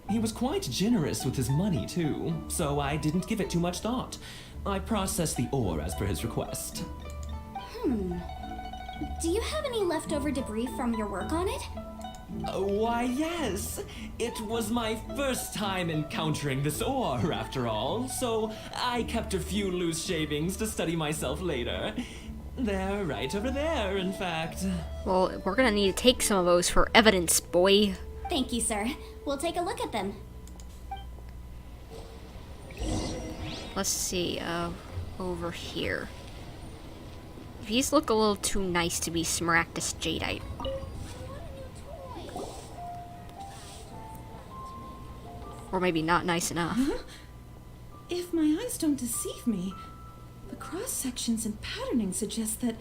He was quite generous with his money, too, so I didn't give it too much thought. I processed the ore as per his request. Do you have any leftover debris from your work on it? Why, yes. It was my first time encountering this ore, after all, so I kept a few loose shavings to study myself later. They're right over there, in fact. Well, we're gonna need to take some of those for evidence, boy. Thank you, sir. We'll take a look at them. Let's see, over here. These look a little too nice to be Smaragdus jadeite. Or maybe not nice enough. Huh? If my eyes don't deceive me, the cross-sections and patterning suggest that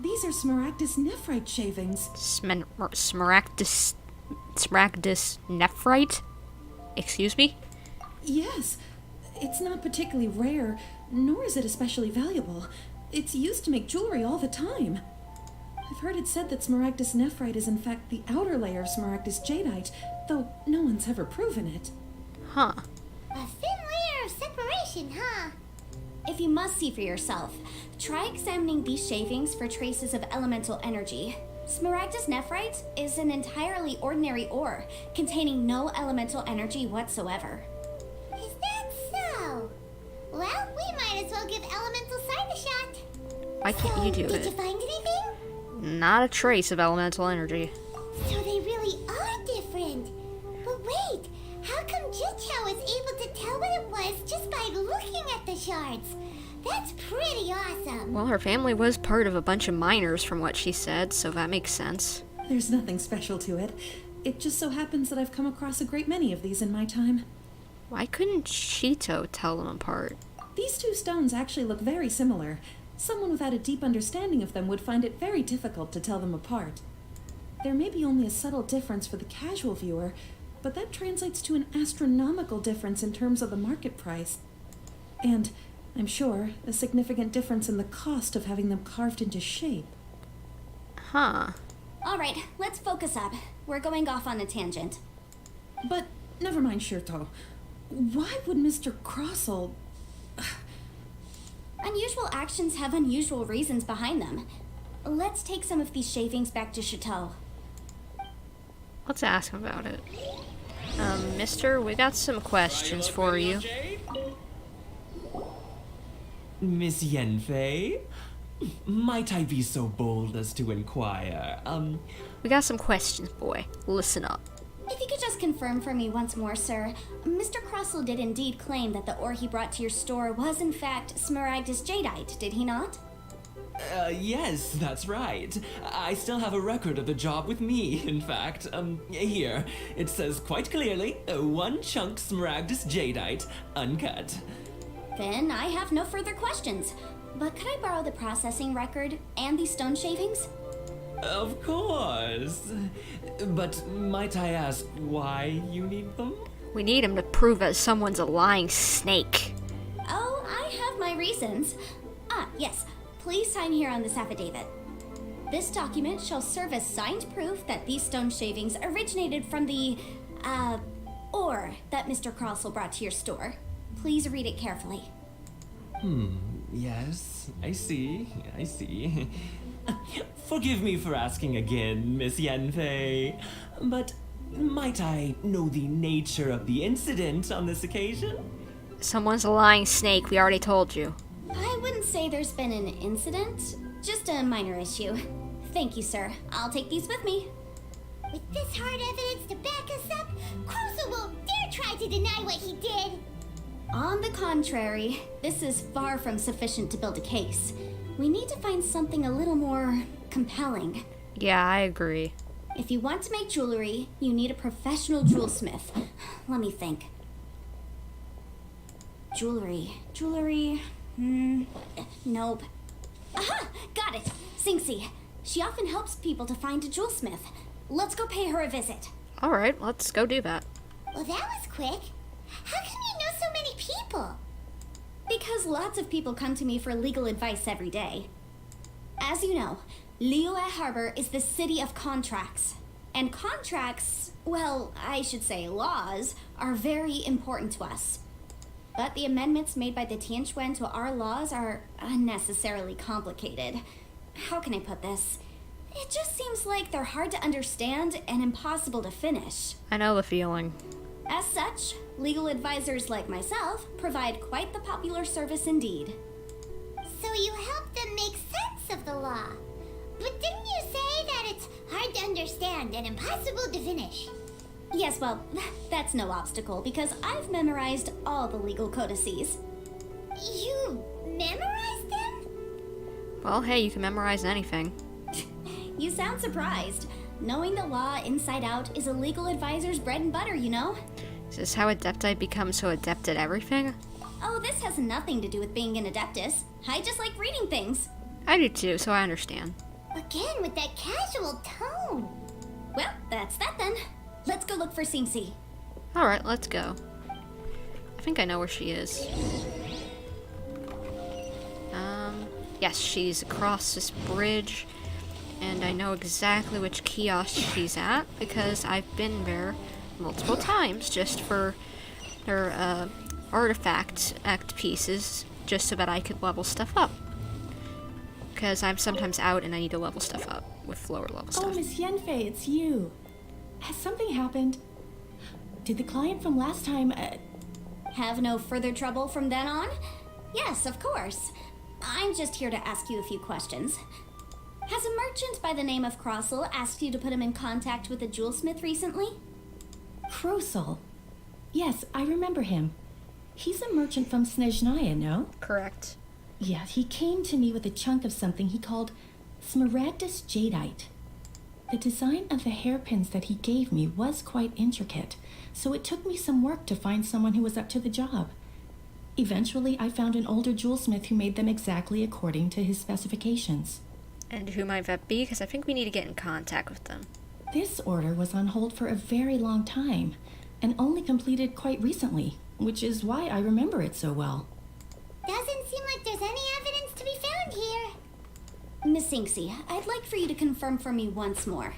these are Smaragdus nephrite shavings. Smaragdus nephrite? Excuse me? Yes. It's not particularly rare, nor is it especially valuable. It's used to make jewelry all the time. I've heard it said that Smaragdus nephrite is in fact the outer layer of Smaragdus jadeite, though no one's ever proven it. Huh. A thin layer of separation, huh? If you must see for yourself, try examining these shavings for traces of elemental energy. Smaragdus nephrite is an entirely ordinary ore, containing no elemental energy whatsoever. Is that so? Well, we might as well give elemental sight a shot. Why can't you do Did it? you find anything? Not a trace of elemental energy. So they really are different. But wait, how come Jichao is able to tell what it was just by looking at the shards? That's pretty awesome. Well, her family was part of a bunch of miners from what she said, so that makes sense. There's nothing special to it. It just so happens that I've come across a great many of these in my time. Why couldn't Shito tell them apart? These two stones actually look very similar. Someone without a deep understanding of them would find it very difficult to tell them apart. There may be only a subtle difference for the casual viewer, but that translates to an astronomical difference in terms of the market price. And, I'm sure, a significant difference in the cost of having them carved into shape. Huh. Alright, let's focus up. We're going off on a tangent. But, never mind, Shirto. Why would Mr. Crossell... Unusual actions have unusual reasons behind them. Let's take some of these shavings back to Chateau. Let's ask him about it. Mister, we got some questions for you. Miss Yenfei? Might I be so bold as to inquire, We got some questions, boy. Listen up. If you could just confirm for me once more, sir. Mr. Crossell did indeed claim that the ore he brought to your store was in fact Smaragdus Jadeite, did he not? Yes, that's right. I still have a record of the job with me, in fact. Here. It says quite clearly, 1 chunk Smaragdus Jadeite, uncut. Then I have no further questions. But could I borrow the processing record and these stone shavings? Of course. But might I ask why you need them? We need him to prove that someone's a lying snake. Oh, I have my reasons. Yes. Please sign here on this affidavit. This document shall serve as signed proof that these stone shavings originated from the, ore that Mr. Crossell brought to your store. Please read it carefully. Yes, I see. Forgive me for asking again, Miss Yenfei, but might I know the nature of the incident on this occasion? Someone's a lying snake, we already told you. I wouldn't say there's been an incident, just a minor issue. Thank you, sir. I'll take these with me. With this hard evidence to back us up, Crossell won't dare try to deny what he did. On the contrary, this is far from sufficient to build a case. We need to find something a little more compelling. Yeah, I agree. If you want to make jewelry, you need a professional jewelsmith. Let me think. Jewelry. Nope. Aha! Got it! Singsi. She often helps people to find a jewelsmith. Let's go pay her a visit. Alright, let's go do that. Well, that was quick. How come you know so many people? Because lots of people come to me for legal advice every day. As you know, Liyue Harbor is the city of contracts. And contracts, well, I should say laws, are very important to us. But the amendments made by the Tianquan to our laws are unnecessarily complicated. How can I put this? It just seems like they're hard to understand and impossible to finish. I know the feeling. As such, legal advisors like myself provide quite the popular service indeed. So you help them make sense of the law. But didn't you say that it's hard to understand and impossible to finish? Yes, well, that's no obstacle because I've memorized all the legal codices. You memorized them? Well, hey, you can memorize anything. You sound surprised. Knowing the law inside out is a legal advisor's bread and butter, you know? Is this how Adepti become so adept at everything? Oh, this has nothing to do with being an Adeptus. I just like reading things. I do too, so I understand. Again, with that casual tone. Well, that's that then. Let's go look for Singsi. Alright, let's go. I think I know where she is. Yes, she's across this bridge. And I know exactly which kiosk she's at because I've been there multiple times just for her artifact pieces, just so that I could level stuff up. Because I'm sometimes out and I need to level stuff up with lower level stuff. Oh, Miss Yenfei, it's you. Has something happened? Did the client from last time, Have no further trouble from then on? Yes, of course. I'm just here to ask you a few questions. Has a merchant by the name of Crossell asked you to put him in contact with a jewelsmith recently? Crossell? Yes, I remember him. He's a merchant from Snezhnaya, no? Correct. Yeah, he came to me with a chunk of something he called Smaragdus Jadeite. The design of the hairpins that he gave me was quite intricate, so it took me some work to find someone who was up to the job. Eventually, I found an older jewelsmith who made them exactly according to his specifications. And who might that be? Because I think we need to get in contact with them. This order was on hold for a very long time, and only completed quite recently, which is why I remember it so well. Doesn't seem like there's any evidence to be found here. Miss Inksy, I'd like for you to confirm for me once more.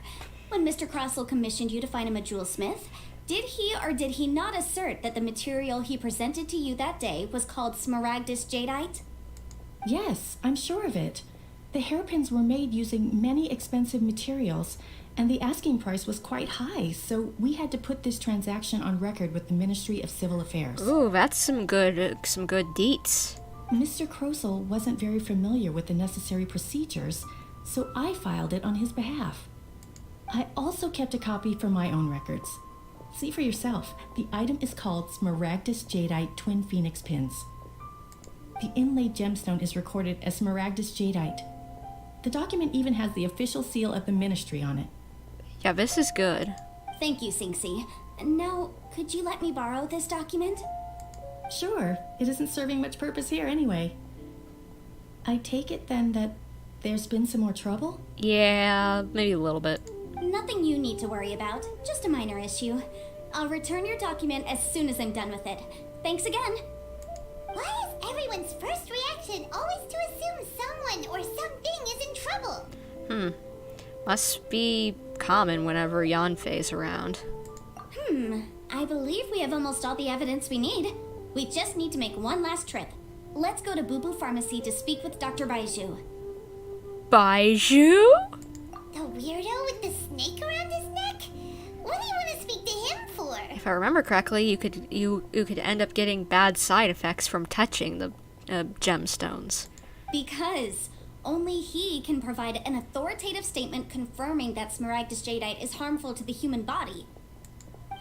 When Mr. Crossell commissioned you to find him a jewelsmith, did he or did he not assert that the material he presented to you that day was called Smaragdus Jadeite? Yes, I'm sure of it. The hairpins were made using many expensive materials, and the asking price was quite high, so we had to put this transaction on record with the Ministry of Civil Affairs. Ooh, that's some good deets. Mr. Crossell wasn't very familiar with the necessary procedures, so I filed it on his behalf. I also kept a copy for my own records. See for yourself, the item is called Smaragdus Jadeite Twin Phoenix Pins. The inlaid gemstone is recorded as Smaragdus Jadeite. The document even has the official seal of the ministry on it. Yeah, this is good. Thank you, Sinksy. Now, could you let me borrow this document? Sure, it isn't serving much purpose here anyway. I take it then that there's been some more trouble? Yeah, maybe a little bit. Nothing you need to worry about, just a minor issue. I'll return your document as soon as I'm done with it. Thanks again. Why is everyone's first reaction always to assume someone or something is in trouble? Must be common whenever Yanfei's around. I believe we have almost all the evidence we need. We just need to make one last trip. Let's go to Boo Boo Pharmacy to speak with Dr. Baiju. Baiju? The weirdo with the snake around his neck? What do you want to speak to him for? If I remember correctly, you could end up getting bad side effects from touching the gemstones. Because only he can provide an authoritative statement confirming that Smaragdus Jadeite is harmful to the human body.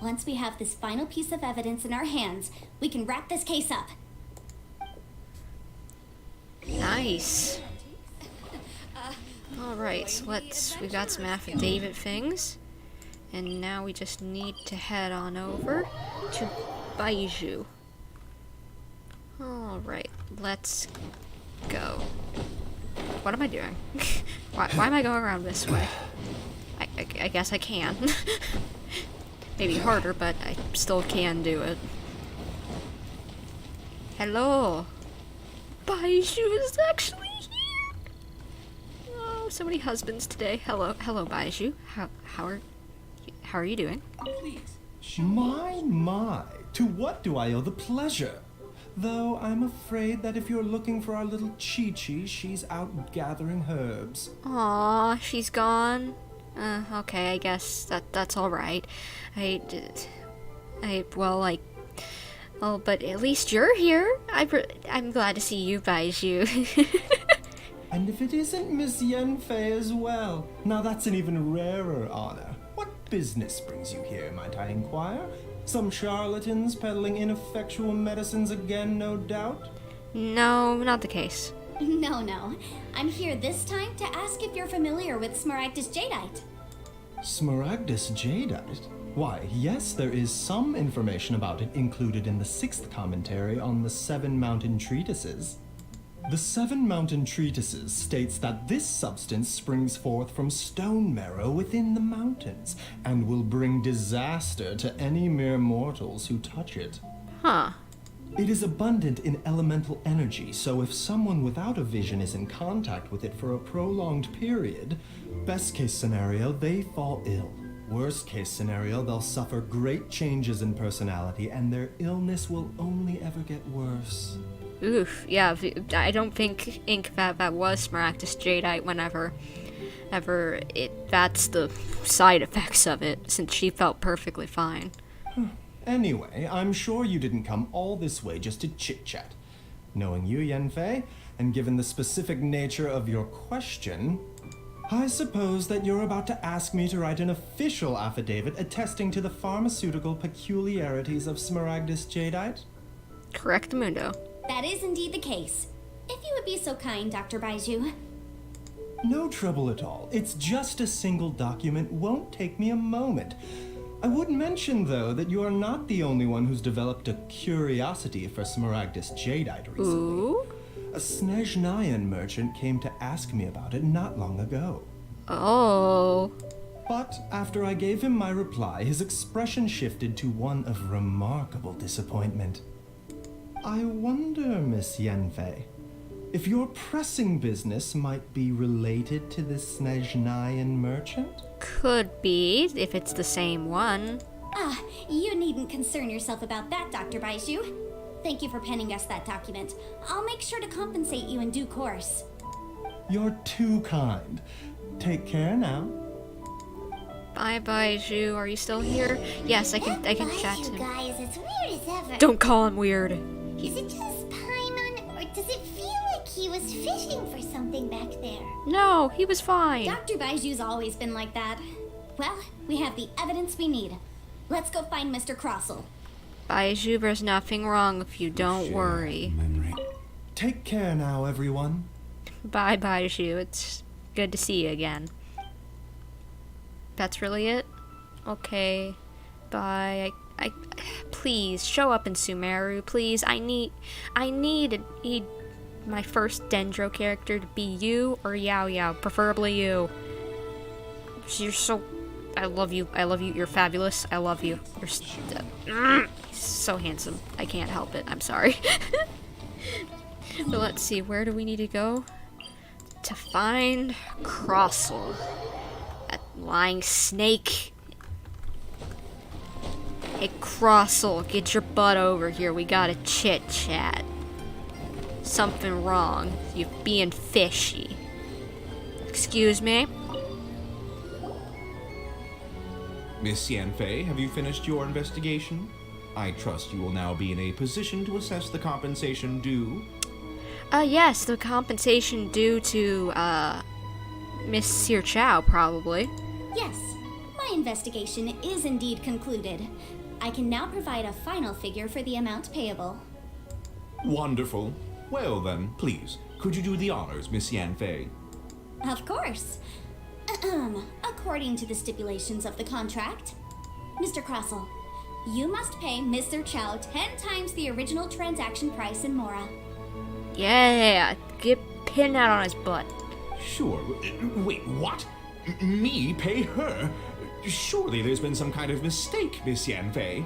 Once we have this final piece of evidence in our hands, we can wrap this case up. Nice. Alright, so we got some affidavit things. And now we just need to head on over to Baiju. Alright, let's go. What am I doing? why am I going around this way? I guess I can. Maybe harder, but I still can do it. Hello. Baiju is actually here. Oh, so many husbands today. Hello, Baiju. How are you doing? My, to what do I owe the pleasure? Though I'm afraid that if you're looking for our little Chi-Chi, she's out gathering herbs. Aw, she's gone. Okay, I guess that's all right. Well, but at least you're here. I'm glad to see you, Baiju. And if it isn't Miss Yanfei as well, now that's an even rarer honor. What business brings you here, might I inquire? Some charlatans peddling ineffectual medicines again, no doubt? No, not the case. No. I'm here this time to ask if you're familiar with Smaragdus Jadeite. Smaragdus Jadeite? Why, yes, there is some information about it included in the 6th commentary on the 7 Mountain Treatises. The 7 Mountain Treatises states that this substance springs forth from stone marrow within the mountains, and will bring disaster to any mere mortals who touch it. Huh. It is abundant in elemental energy, so if someone without a vision is in contact with it for a prolonged period, best case scenario, they fall ill. Worst case scenario, they'll suffer great changes in personality, and their illness will only ever get worse. Oof, yeah, I don't think that was Smaragdus Jadeite whenever that's the side effects of it, since she felt perfectly fine. Anyway, I'm sure you didn't come all this way just to chit-chat. Knowing you, Yanfei, and given the specific nature of your question, I suppose that you're about to ask me to write an official affidavit attesting to the pharmaceutical peculiarities of Smaragdus Jadeite? Correctamundo. That is indeed the case. If you would be so kind, Dr. Baiju. No trouble at all. It's just a single document. Won't take me a moment. I would mention, though, that you are not the only one who's developed a curiosity for Smaragdus Jadeite recently. Ooh? A Snezhnayan merchant came to ask me about it not long ago. Oh. But after I gave him my reply, his expression shifted to one of remarkable disappointment. I wonder, Miss Yanfei, if your pressing business might be related to this Snezhnayan merchant? Could be, if it's the same one. Ah, you needn't concern yourself about that, Dr. Baizhu. Thank you for penning us that document. I'll make sure to compensate you in due course. You're too kind. Take care now. Bye, Baizhu. Are you still here? Yes, I can chat to him. Guys, it's weird as ever. Don't call him weird. Is it just Paimon, or does it feel like he was fishing for something back there? No, he was fine. Dr. Baizhu's always been like that. Well, we have the evidence we need. Let's go find Mr. Crossell. Baizhu, there's nothing wrong with you. Don't worry. Take care now, everyone. Bye, Baizhu. It's good to see you again. That's really it? Okay. Bye. I please show up in Sumeru, please. I need my first Dendro character to be you or Yao Yao, preferably you. You're so I love you. You're fabulous. I love you. You're so handsome. I can't help it. I'm sorry. So let's see. Where do we need to go? To find Crossell. That lying snake. Hey, Crossell, get your butt over here. We gotta chit-chat. Something wrong. You're being fishy. Excuse me? Miss Yanfei, have you finished your investigation? I trust you will now be in a position to assess the compensation due. Yes, the compensation due to, Miss Seer Chow, probably. Yes, my investigation is indeed concluded. I can now provide a final figure for the amount payable. Wonderful. Well then, please, could you do the honors, Miss Yanfei? Of course. According to the stipulations of the contract, Mr. Crossell, you must pay Mr. Chow 10 times the original transaction price in Mora. Yeah, get pinned out on his butt. Sure. Wait, what? Me pay her? Surely there's been some kind of mistake, Miss Yanfei.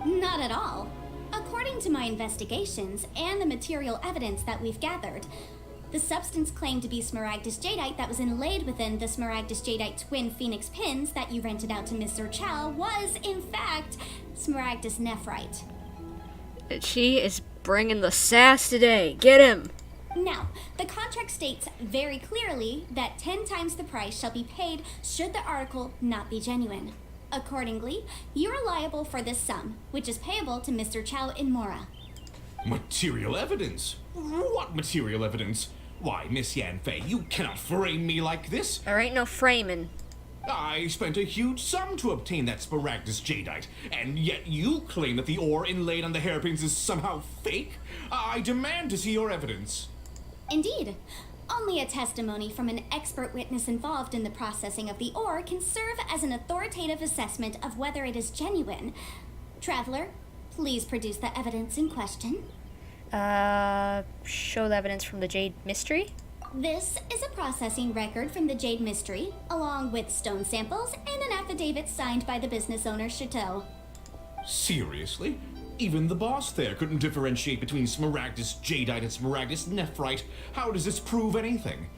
Not at all. According to my investigations and the material evidence that we've gathered, the substance claimed to be Smaragdus Jadeite that was inlaid within the Smaragdus Jadeite twin phoenix pins that you rented out to Mr. Chow was, in fact, Smaragdus Nephrite. She is bringing the sass today. Get him! Now, the contract states very clearly that 10 times the price shall be paid should the article not be genuine. Accordingly, you are liable for this sum, which is payable to Mr. Chow in Mora. Material evidence? What material evidence? Why, Miss Yanfei, you cannot frame me like this. There ain't no framing. I spent a huge sum to obtain that Smaragdus Jadeite, and yet you claim that the ore inlaid on the hairpins is somehow fake? I demand to see your evidence. Indeed. Only a testimony from an expert witness involved in the processing of the ore can serve as an authoritative assessment of whether it is genuine. Traveler, please produce the evidence in question. Show the evidence from the Jade Mystery? This is a processing record from the Jade Mystery, along with stone samples and an affidavit signed by the business owner, Chateau. Seriously? Even the boss there couldn't differentiate between Smaragdus Jadeite and Smaragdus Nephrite. How does this prove anything?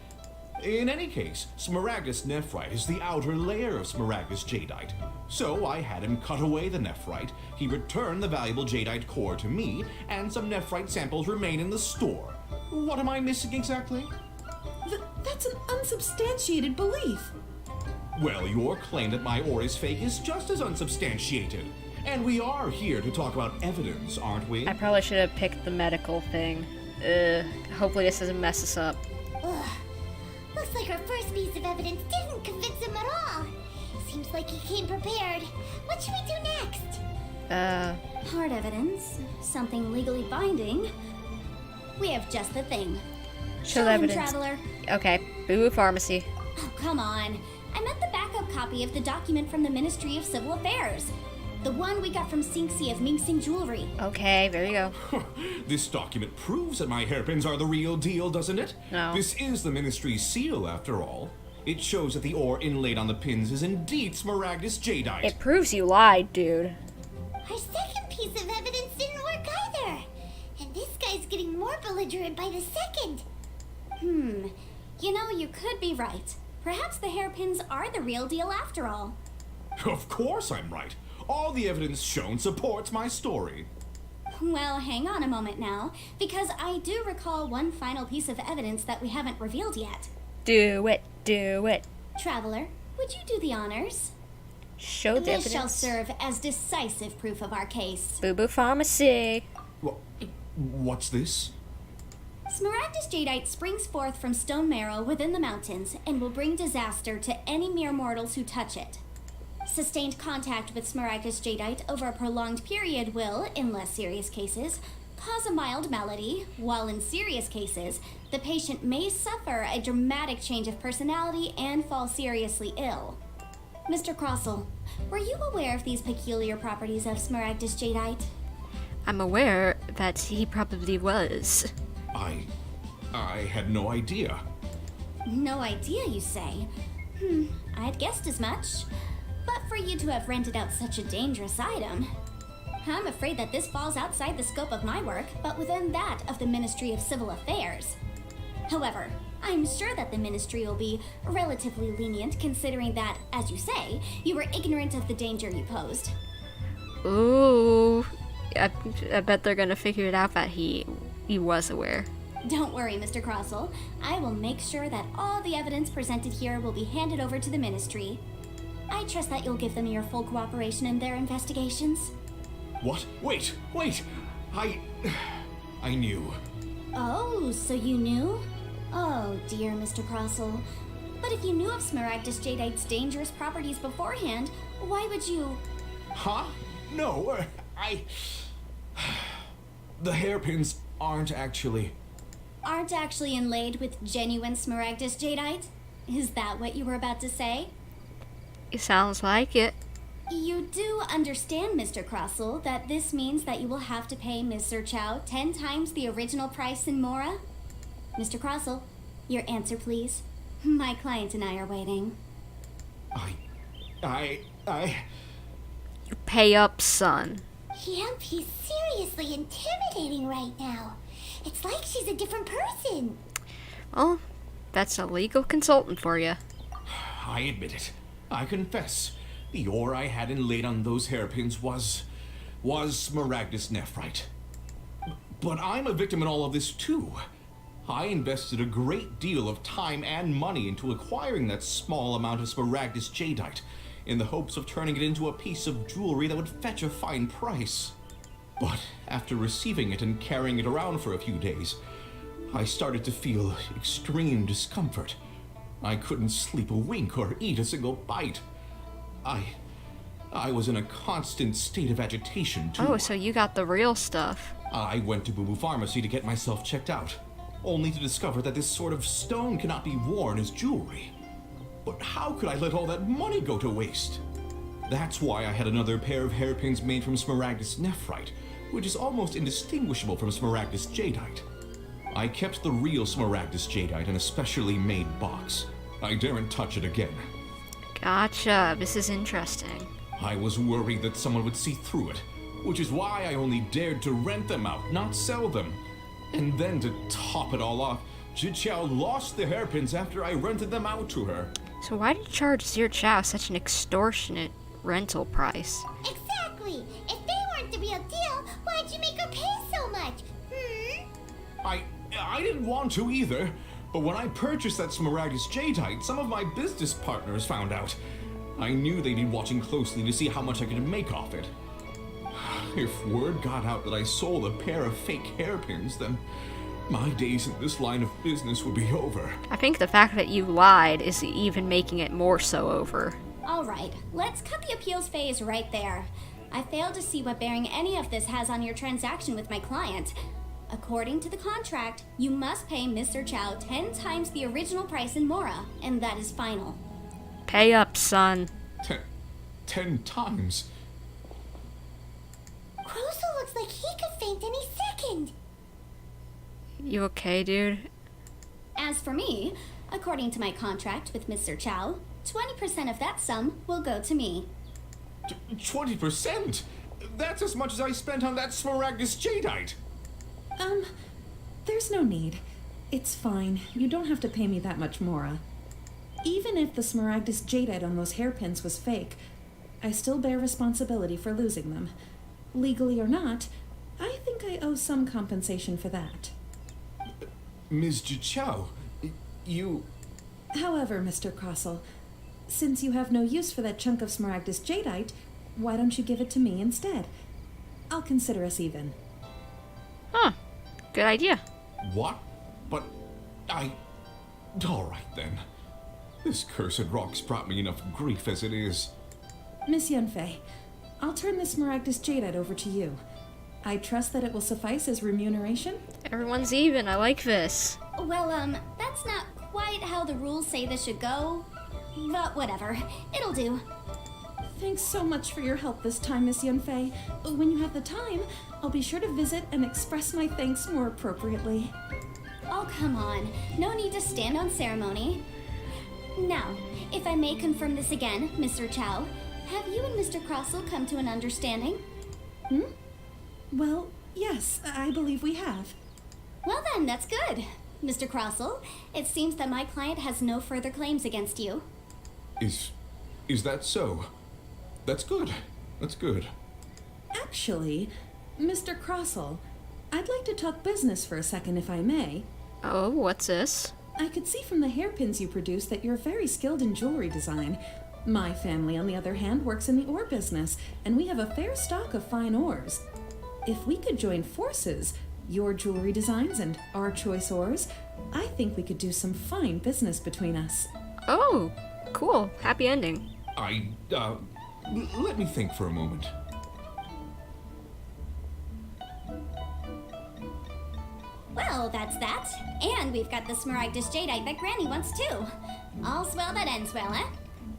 In any case, Smaragdus Nephrite is the outer layer of Smaragdus Jadeite. So I had him cut away the Nephrite, he returned the valuable Jadeite core to me, and some Nephrite samples remain in the store. What am I missing exactly? That's an unsubstantiated belief. Well, your claim that my ore is fake is just as unsubstantiated. And we are here to talk about evidence, aren't we? I probably should have picked the medical thing. Hopefully this doesn't mess us up. Ugh. Looks like our first piece of evidence didn't convince him at all. Seems like he came prepared. What should we do next? Hard evidence. Something legally binding. We have just the thing. Show the him, evidence. Traveler. Okay. Boo Pharmacy. Oh, come on. I meant the backup copy of the document from the Ministry of Civil Affairs. The one we got from Sinxi of Mingsing Jewelry. Okay, there you go. This document proves that my hairpins are the real deal, doesn't it? No. This is the Ministry's seal, after all. It shows that the ore inlaid on the pins is indeed Smaragdus jadeite. It proves you lied, dude. Our second piece of evidence didn't work either. And this guy's getting more belligerent by the second. You know, you could be right. Perhaps the hairpins are the real deal after all. Of course I'm right. All the evidence shown supports my story. Well, hang on a moment now, because I do recall one final piece of evidence that we haven't revealed yet. Do it, do it. Traveler, would you do the honors? Show the This evidence. shall serve as decisive proof of our case. Boo Boo Pharmacy. What's this? Smaragdus jadeite springs forth from stone marrow within the mountains and will bring disaster to any mere mortals who touch it. Sustained contact with Smaragdus jadeite over a prolonged period will, in less serious cases, cause a mild malady, while in serious cases, the patient may suffer a dramatic change of personality and fall seriously ill. Mr. Crossell, were you aware of these peculiar properties of Smaragdus jadeite? I'm aware that he probably was. I had no idea. No idea, you say? I'd guessed as much. But for you to have rented out such a dangerous item, I'm afraid that this falls outside the scope of my work, but within that of the Ministry of Civil Affairs. However, I'm sure that the Ministry will be relatively lenient considering that, as you say, you were ignorant of the danger you posed. Ooh. I bet they're gonna figure it out that he was aware. Don't worry, Mr. Crossell. I will make sure that all the evidence presented here will be handed over to the Ministry. I trust that you'll give them your full cooperation in their investigations. What? Wait! I knew. Oh, so you knew? Oh, dear Mr. Crossell. But if you knew of Smaragdus jadeite's dangerous properties beforehand, why would you... Huh? No, The hairpins aren't actually inlaid with genuine Smaragdus jadeite? Is that what you were about to say? It sounds like it. You do understand, Mr. Crossell, that this means that you will have to pay Ms. Chow 10 times the original price in Mora? Mr. Crossell, your answer, please. My client and I are waiting. You pay up, son. Yep, he's seriously intimidating right now. It's like she's a different person. Well, that's a legal consultant for you. I admit it. I confess. The ore I had inlaid on those hairpins was Smaragdus nephrite. But I'm a victim in all of this too. I invested a great deal of time and money into acquiring that small amount of Smaragdus jadeite in the hopes of turning it into a piece of jewelry that would fetch a fine price. But after receiving it and carrying it around for a few days, I started to feel extreme discomfort. I couldn't sleep a wink or eat a single bite. I was in a constant state of agitation, too. Oh, so you got the real stuff. I went to Boo Boo Pharmacy to get myself checked out, only to discover that this sort of stone cannot be worn as jewelry. But how could I let all that money go to waste? That's why I had another pair of hairpins made from Smaragdus nephrite, which is almost indistinguishable from Smaragdus jadeite. I kept the real Smaragdus jadeite in a specially made box. I daren't touch it again. Gotcha. This is interesting. I was worried that someone would see through it, which is why I only dared to rent them out, not sell them. And then to top it all off, Jiqiao lost the hairpins after I rented them out to her. So why did you charge Zir Chow such an extortionate rental price? Exactly. If they weren't the real deal, why'd you make her pay so much? I didn't want to either, but when I purchased that Smaragdus jadeite, some of my business partners found out. I knew they'd be watching closely to see how much I could make off it. If word got out that I sold a pair of fake hairpins, then my days in this line of business would be over. I think the fact that you lied is even making it more so over. Alright, let's cut the appeals phase right there. I fail to see what bearing any of this has on your transaction with my client. According to the contract, you must pay Mr. Chow 10 times the original price in Mora, and that is final. Pay up, son. 10 times? Crossell looks like he could faint any second. You okay, dude? As for me, According to my contract with Mr. Chow, 20% of that sum will go to me. 20%? That's as much as I spent on that Smaragdus Jadeite. There's no need. It's fine. You don't have to pay me that much, Mora. Even if the Smaragdus Jadeite on those hairpins was fake, I still bear responsibility for losing them. Legally or not, I think I owe some compensation for that. Ms. Chow, you... However, Mr. Crossell, since you have no use for that chunk of Smaragdus Jadeite, why don't you give it to me instead? I'll consider us even. Huh. Good idea. What? But Alright then. This cursed rock's brought me enough grief as it is. Miss Yunfei, I'll turn this Smaragdus Jadeite over to you. I trust that it will suffice as remuneration? Everyone's even. I like this. Well, that's not quite how the rules say this should go. But whatever. It'll do. Thanks so much for your help this time, Miss Yunfei. When you have the time, I'll be sure to visit and express my thanks more appropriately. Oh, come on. No need to stand on ceremony. Now, if I may confirm this again, Mr. Chow, have you and Mr. Crossell come to an understanding? Well, yes, I believe we have. Well then, that's good. Mr. Crossell, it seems that my client has no further claims against you. Is that so? That's good. That's good. Actually, Mr. Crossell, I'd like to talk business for a second if I may. Oh, what's this? I could see from the hairpins you produce that you're very skilled in jewelry design. My family, on the other hand, works in the ore business, and we have a fair stock of fine ores. If we could join forces, your jewelry designs and our choice ores, I think we could do some fine business between us. Oh, cool. Happy ending. Let me think for a moment. Well, that's that. And we've got the Smaragdus Jadeite that Granny wants too. All's well that ends well, eh?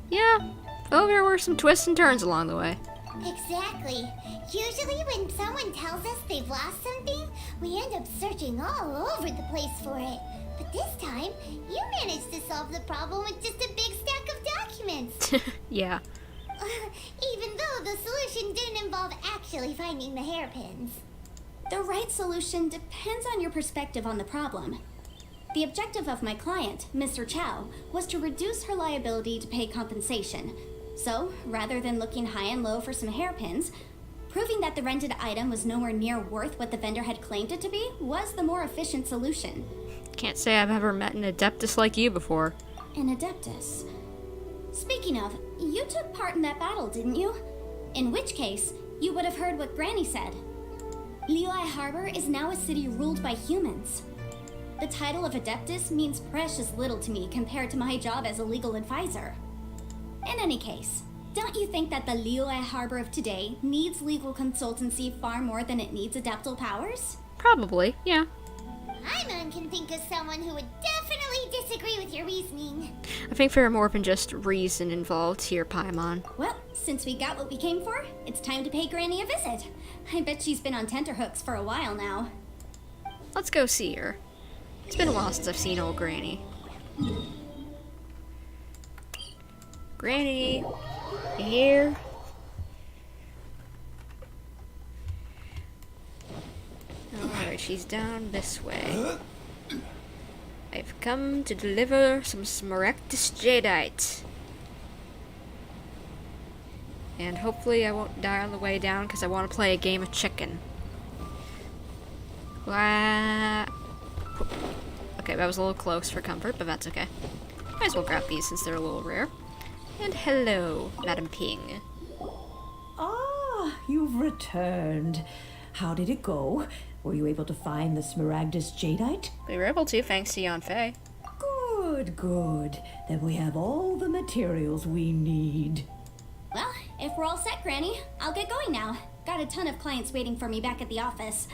Yeah. Oh, there were some twists and turns along the way. Exactly. Usually when someone tells us they've lost something, we end up searching all over the place for it. But this time, you managed to solve the problem with just a big stack of documents. Yeah. Even though the solution didn't involve actually finding the hairpins. The right solution depends on your perspective on the problem. The objective of my client, Mr. Chow, was to reduce her liability to pay compensation. So, rather than looking high and low for some hairpins, proving that the rented item was nowhere near worth what the vendor had claimed it to be was the more efficient solution. Can't say I've ever met an Adeptus like you before. An Adeptus? Speaking of, you took part in that battle, didn't you? In which case, you would have heard what Granny said. Liyue Harbor is now a city ruled by humans. The title of Adeptus means precious little to me compared to my job as a legal advisor. In any case, don't you think that the Liyue Harbor of today needs legal consultancy far more than it needs adeptal powers? Probably, yeah. Paimon can think of someone who would definitely disagree with your reasoning. I think there are more than just reason involved here, Paimon. Well, since we got what we came for, it's time to pay Granny a visit. I bet she's been on tenterhooks for a while now. Let's go see her. It's been a while since I've seen old Granny. Granny, you here? Alright, she's down this way. I've come to deliver some Smaragdus Jadeite. And hopefully I won't die on the way down because I want to play a game of chicken. Okay, that was a little close for comfort, but that's okay. Might as well grab these since they're a little rare. And hello, Madam Ping. Ah, you've returned. How did it go? Were you able to find the Smaragdus Jadeite? We were able to, thanks to Yunfei. Good, good. Then we have all the materials we need. Well, if we're all set, Granny, I'll get going now. Got a ton of clients waiting for me back at the office.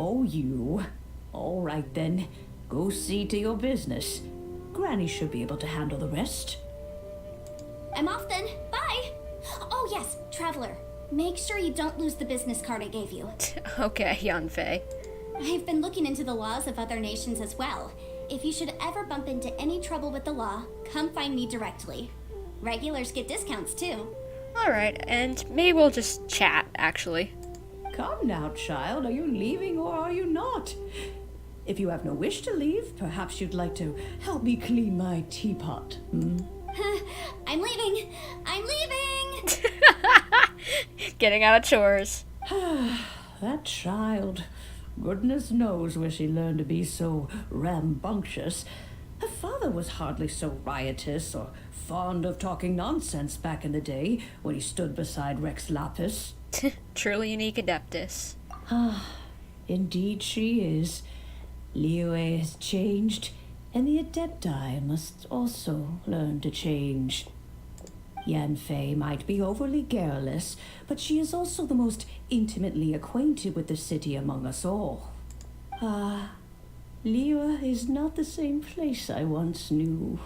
Oh, you? All right then. Go see to your business. Granny should be able to handle the rest. I'm off then. Bye! Oh yes, Traveler. Make sure you don't lose the business card I gave you. Okay, Yunfei. I've been looking into the laws of other nations as well. if you should ever bump into any trouble with the law, come find me directly. Regulars get discounts too. Alright, and maybe we'll just chat, actually. Come now, child. Are you leaving or are you not? If you have no wish to leave, perhaps you'd like to help me clean my teapot. I'm leaving! I'm leaving! Getting out of chores. That child. Goodness knows where she learned to be so rambunctious. Her father was hardly so riotous or fond of talking nonsense back in the day when he stood beside Rex Lapis. Truly unique Adeptus. Indeed she is. Liyue has changed, and the Adepti must also learn to change. Yanfei might be overly garrulous, but she is also the most intimately acquainted with the city among us all. Liyue is not the same place I once knew.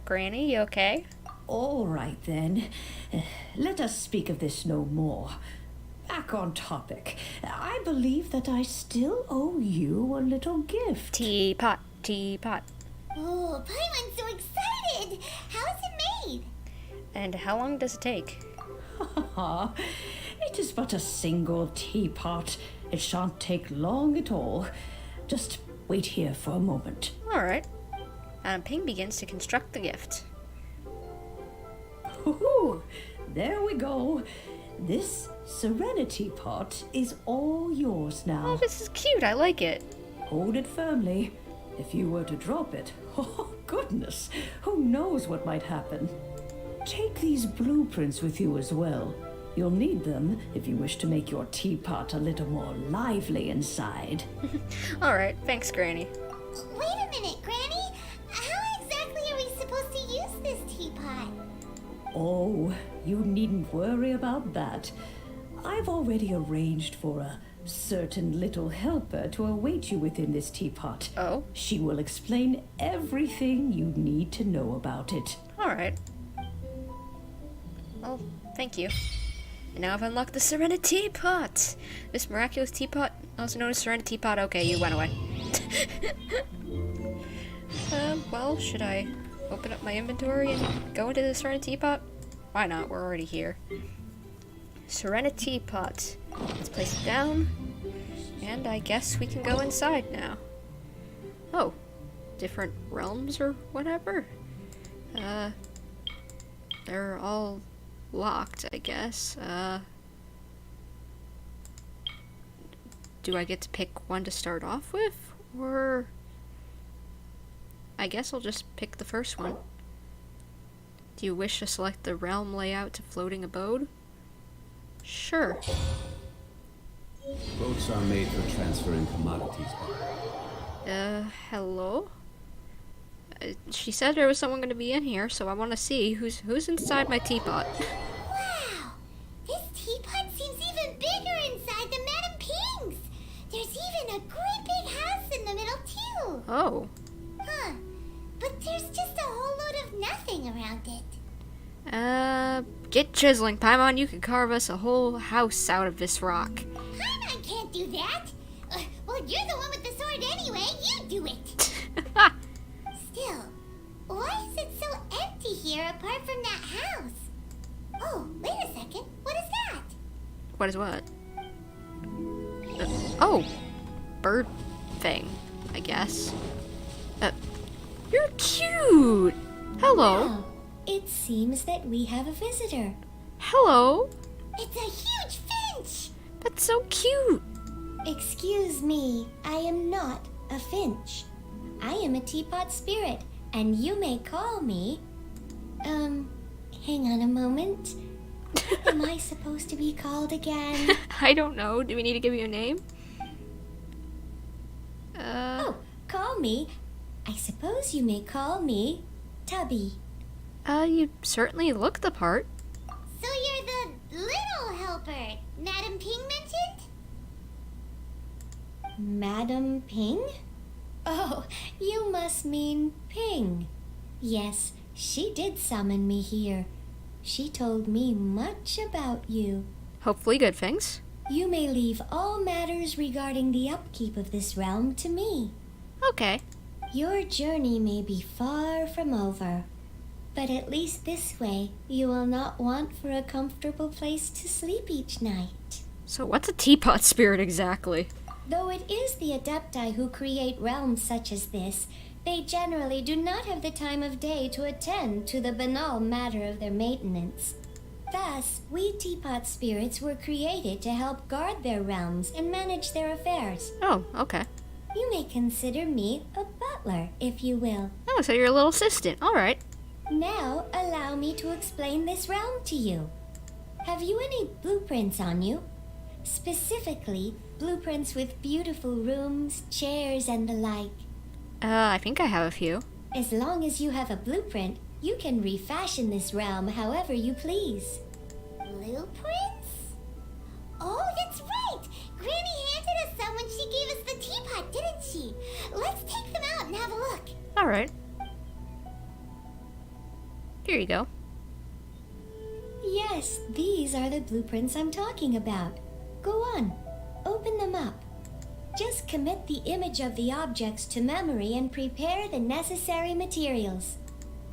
Granny, you okay? All right then. Let us speak of this no more. Back on topic. I believe that I still owe you a little gift. Teapot, teapot. Oh, Paimon's so excited! How is it made? And how long does it take? It is but a single teapot. It shan't take long at all. Just wait here for a moment. Alright. Ping begins to construct the gift. There we go. This Serenity pot is all yours now. Oh, this is cute. I like it. Hold it firmly. If you were to drop it, oh goodness, who knows what might happen. Take these blueprints with you as well. You'll need them if you wish to make your teapot a little more lively inside. Alright, thanks, Granny. Wait a minute, Granny. How exactly are we supposed to use this teapot? Oh, you needn't worry about that. I've already arranged for a certain little helper to await you within this teapot. Oh? She will explain everything you need to know about it. Alright. Well, thank you. And now I've unlocked the Serenity Teapot! This miraculous teapot, also known as Serenity Teapot. Okay, you went away. Well, should I open up my inventory and go into the Serenity Teapot? Why not? We're already here. Serenity Teapot. Let's place it down. And I guess we can go inside now. Oh. Different realms or whatever? They're all locked, I guess. Do I get to pick one to start off with? Or... I guess I'll just pick the first one. Do you wish to select the realm layout to floating abode? Sure. Boats are made for transferring commodities. Hello? She said there was someone going to be in here, so I want to see who's inside my teapot. Wow! This teapot seems even bigger inside than Madame Ping's! There's even a great big house in the middle, too! Oh. Huh. But there's just a whole load of nothing around it. Get chiseling, Paimon. You can carve us a whole house out of this rock. Paimon can't do that! Well, you're the one with the sword anyway. You do it! Still, why is it so empty here apart from that house? Oh, wait a second. What is that? What is what? Oh! Bird thing, I guess. You're cute! Hello! Well, it seems that we have a visitor. Hello! It's a huge finch! That's so cute! Excuse me, I am not a finch. I am a teapot spirit, and you may call me... hang on a moment. What am I supposed to be called again? I don't know. Do we need to give you a name? Oh, call me. I suppose you may call me Tubby. You certainly look the part. So you're the little helper Madame Ping mentioned? Madame Ping? Oh, you must mean Ping. Yes, she did summon me here. She told me much about you. Hopefully good things. You may leave all matters regarding the upkeep of this realm to me. Okay. Your journey may be far from over, but at least this way you will not want for a comfortable place to sleep each night. So what's a Teapot spirit exactly? Though it is the Adepti who create realms such as this, they generally do not have the time of day to attend to the banal matter of their maintenance. Thus, we Teapot spirits were created to help guard their realms and manage their affairs. Oh, okay. You may consider me a butler, if you will. Oh, so you're a little assistant. All right. Now, allow me to explain this realm to you. Have you any blueprints on you? Specifically, blueprints with beautiful rooms, chairs, and the like. I think I have a few. As long as you have a blueprint, you can refashion this realm however you please. Blueprints? Oh, that's right! Granny handed us some when she gave us the teapot, didn't she? Let's take them out and have a look. All right. Here you go. Yes, these are the blueprints I'm talking about. Go on, open them up. Just commit the image of the objects to memory and prepare the necessary materials.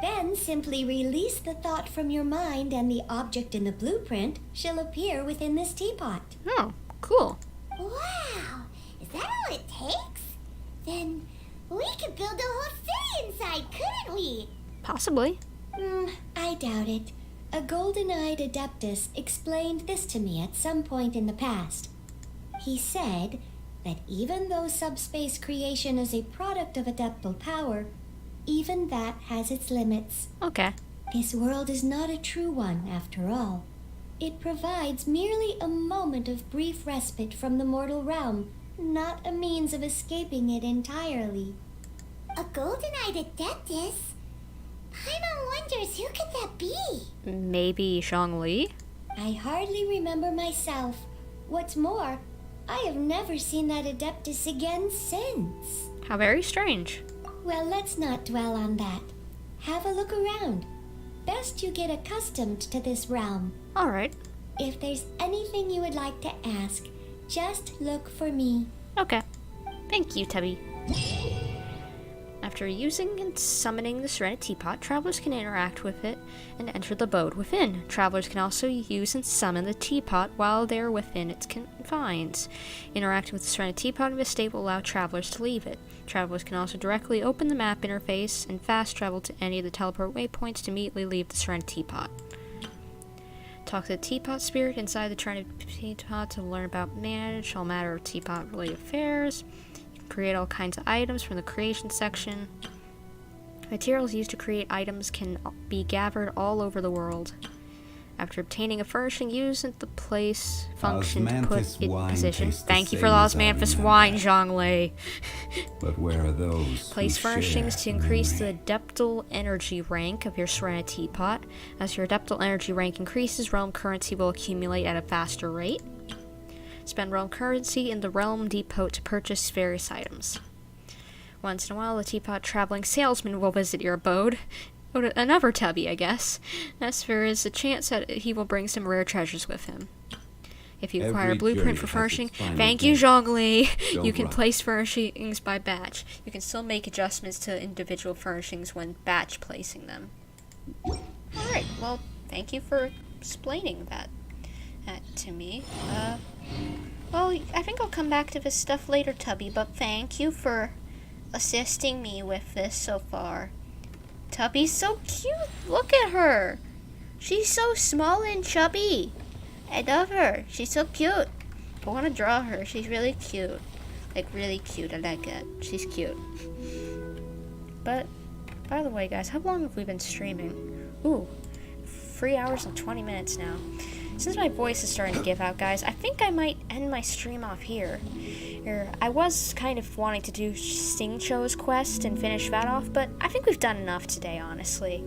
Then simply release the thought from your mind and the object in the blueprint shall appear within this teapot. Oh, cool. Wow! Is that all it takes? Then we could build a whole city inside, couldn't we? Possibly. I doubt it. A golden-eyed adeptus explained this to me at some point in the past. He said that even though subspace creation is a product of adeptal power, even that has its limits. Okay. This world is not a true one, after all. It provides merely a moment of brief respite from the mortal realm, not a means of escaping it entirely. A golden-eyed adeptus? Paimon wonders who could that be? Maybe Zhongli? I hardly remember myself. What's more, I have never seen that adeptus again since. How very strange. Well, let's not dwell on that. Have a look around. Best you get accustomed to this realm. All right. If there's anything you would like to ask, just look for me. Okay. Thank you, Tubby. After using and summoning the Serenity Teapot, travelers can interact with it and enter the abode within. Travelers can also use and summon the teapot while they are within its confines. Interacting with the Serenity Teapot in this state will allow travelers to leave it. Travelers can also directly open the map interface and fast travel to any of the teleport waypoints to immediately leave the Serenity Teapot. Talk to the Teapot spirit inside the Serenity Teapot to learn about manage all matter of teapot-related affairs. Create all kinds of items from the creation section. Materials used to create items can be gathered all over the world. After obtaining a furnishing, use the place function to put it in position. Thank you for the osmanthus wine, Zhongli. But where are those? Place furnishings to increase the adeptal energy rank of your Serenity Teapot. As your adeptal energy rank increases, realm currency will accumulate at a faster rate. Spend realm currency in the realm depot to purchase various items. Once in a while, a teapot traveling salesman will visit your abode. Another Tubby, I guess. Thus, there is a chance that he will bring some rare treasures with him. If you acquire a blueprint for furnishing, thank you, Zhongli. You can place furnishings by batch. You can still make adjustments to individual furnishings when batch placing them. Alright, well, thank you for explaining that to me. Well, I think I'll come back to this stuff later, Tubby, but thank you for assisting me with this so far. Tubby's so cute. Look at her. She's so small and chubby. I love her. She's so cute. I want to draw her. She's really cute. Like, really cute. I like it. She's cute. But, by the way, guys, how long have we been streaming? Ooh, 3 hours and 20 minutes now. Since my voice is starting to give out, guys, I think I might end my stream off here. I was kind of wanting to do Sting Show's quest and finish that off, but I think we've done enough today, honestly.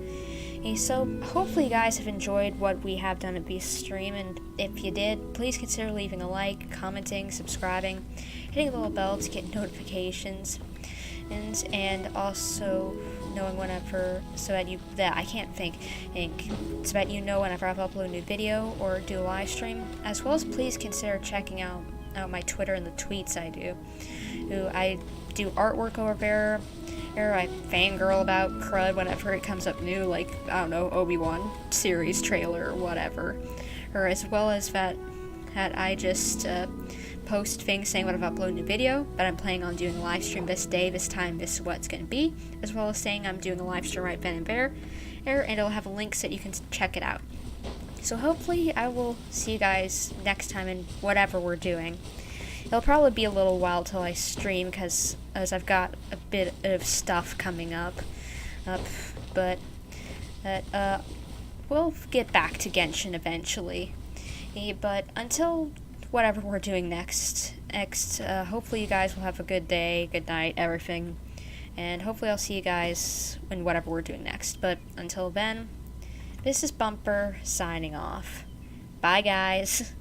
So, hopefully you guys have enjoyed what we have done at this stream, and if you did, please consider leaving a like, commenting, subscribing, hitting the little bell to get notifications, and also knowing whenever, so that you know whenever I upload a new video or do a live stream, as well as please consider checking out my Twitter and the tweets I do. I do artwork over there, or I fangirl about crud whenever it comes up new, like, I don't know, Obi-Wan series trailer or whatever. Or as well as that I just post things saying what I've uploaded in a video, but I'm planning on doing a live stream this day, this time, this is what it's going to be, as well as saying I'm doing a live stream right then and there, and it'll have links that you can check it out. So hopefully I will see you guys next time in whatever we're doing. It'll probably be a little while till I stream, because as I've got a bit of stuff coming up, but we'll get back to Genshin eventually. But until whatever we're doing next, hopefully you guys will have a good day, good night, everything, and hopefully I'll see you guys in whatever we're doing next. But until then, this is Bumper signing off. Bye, guys.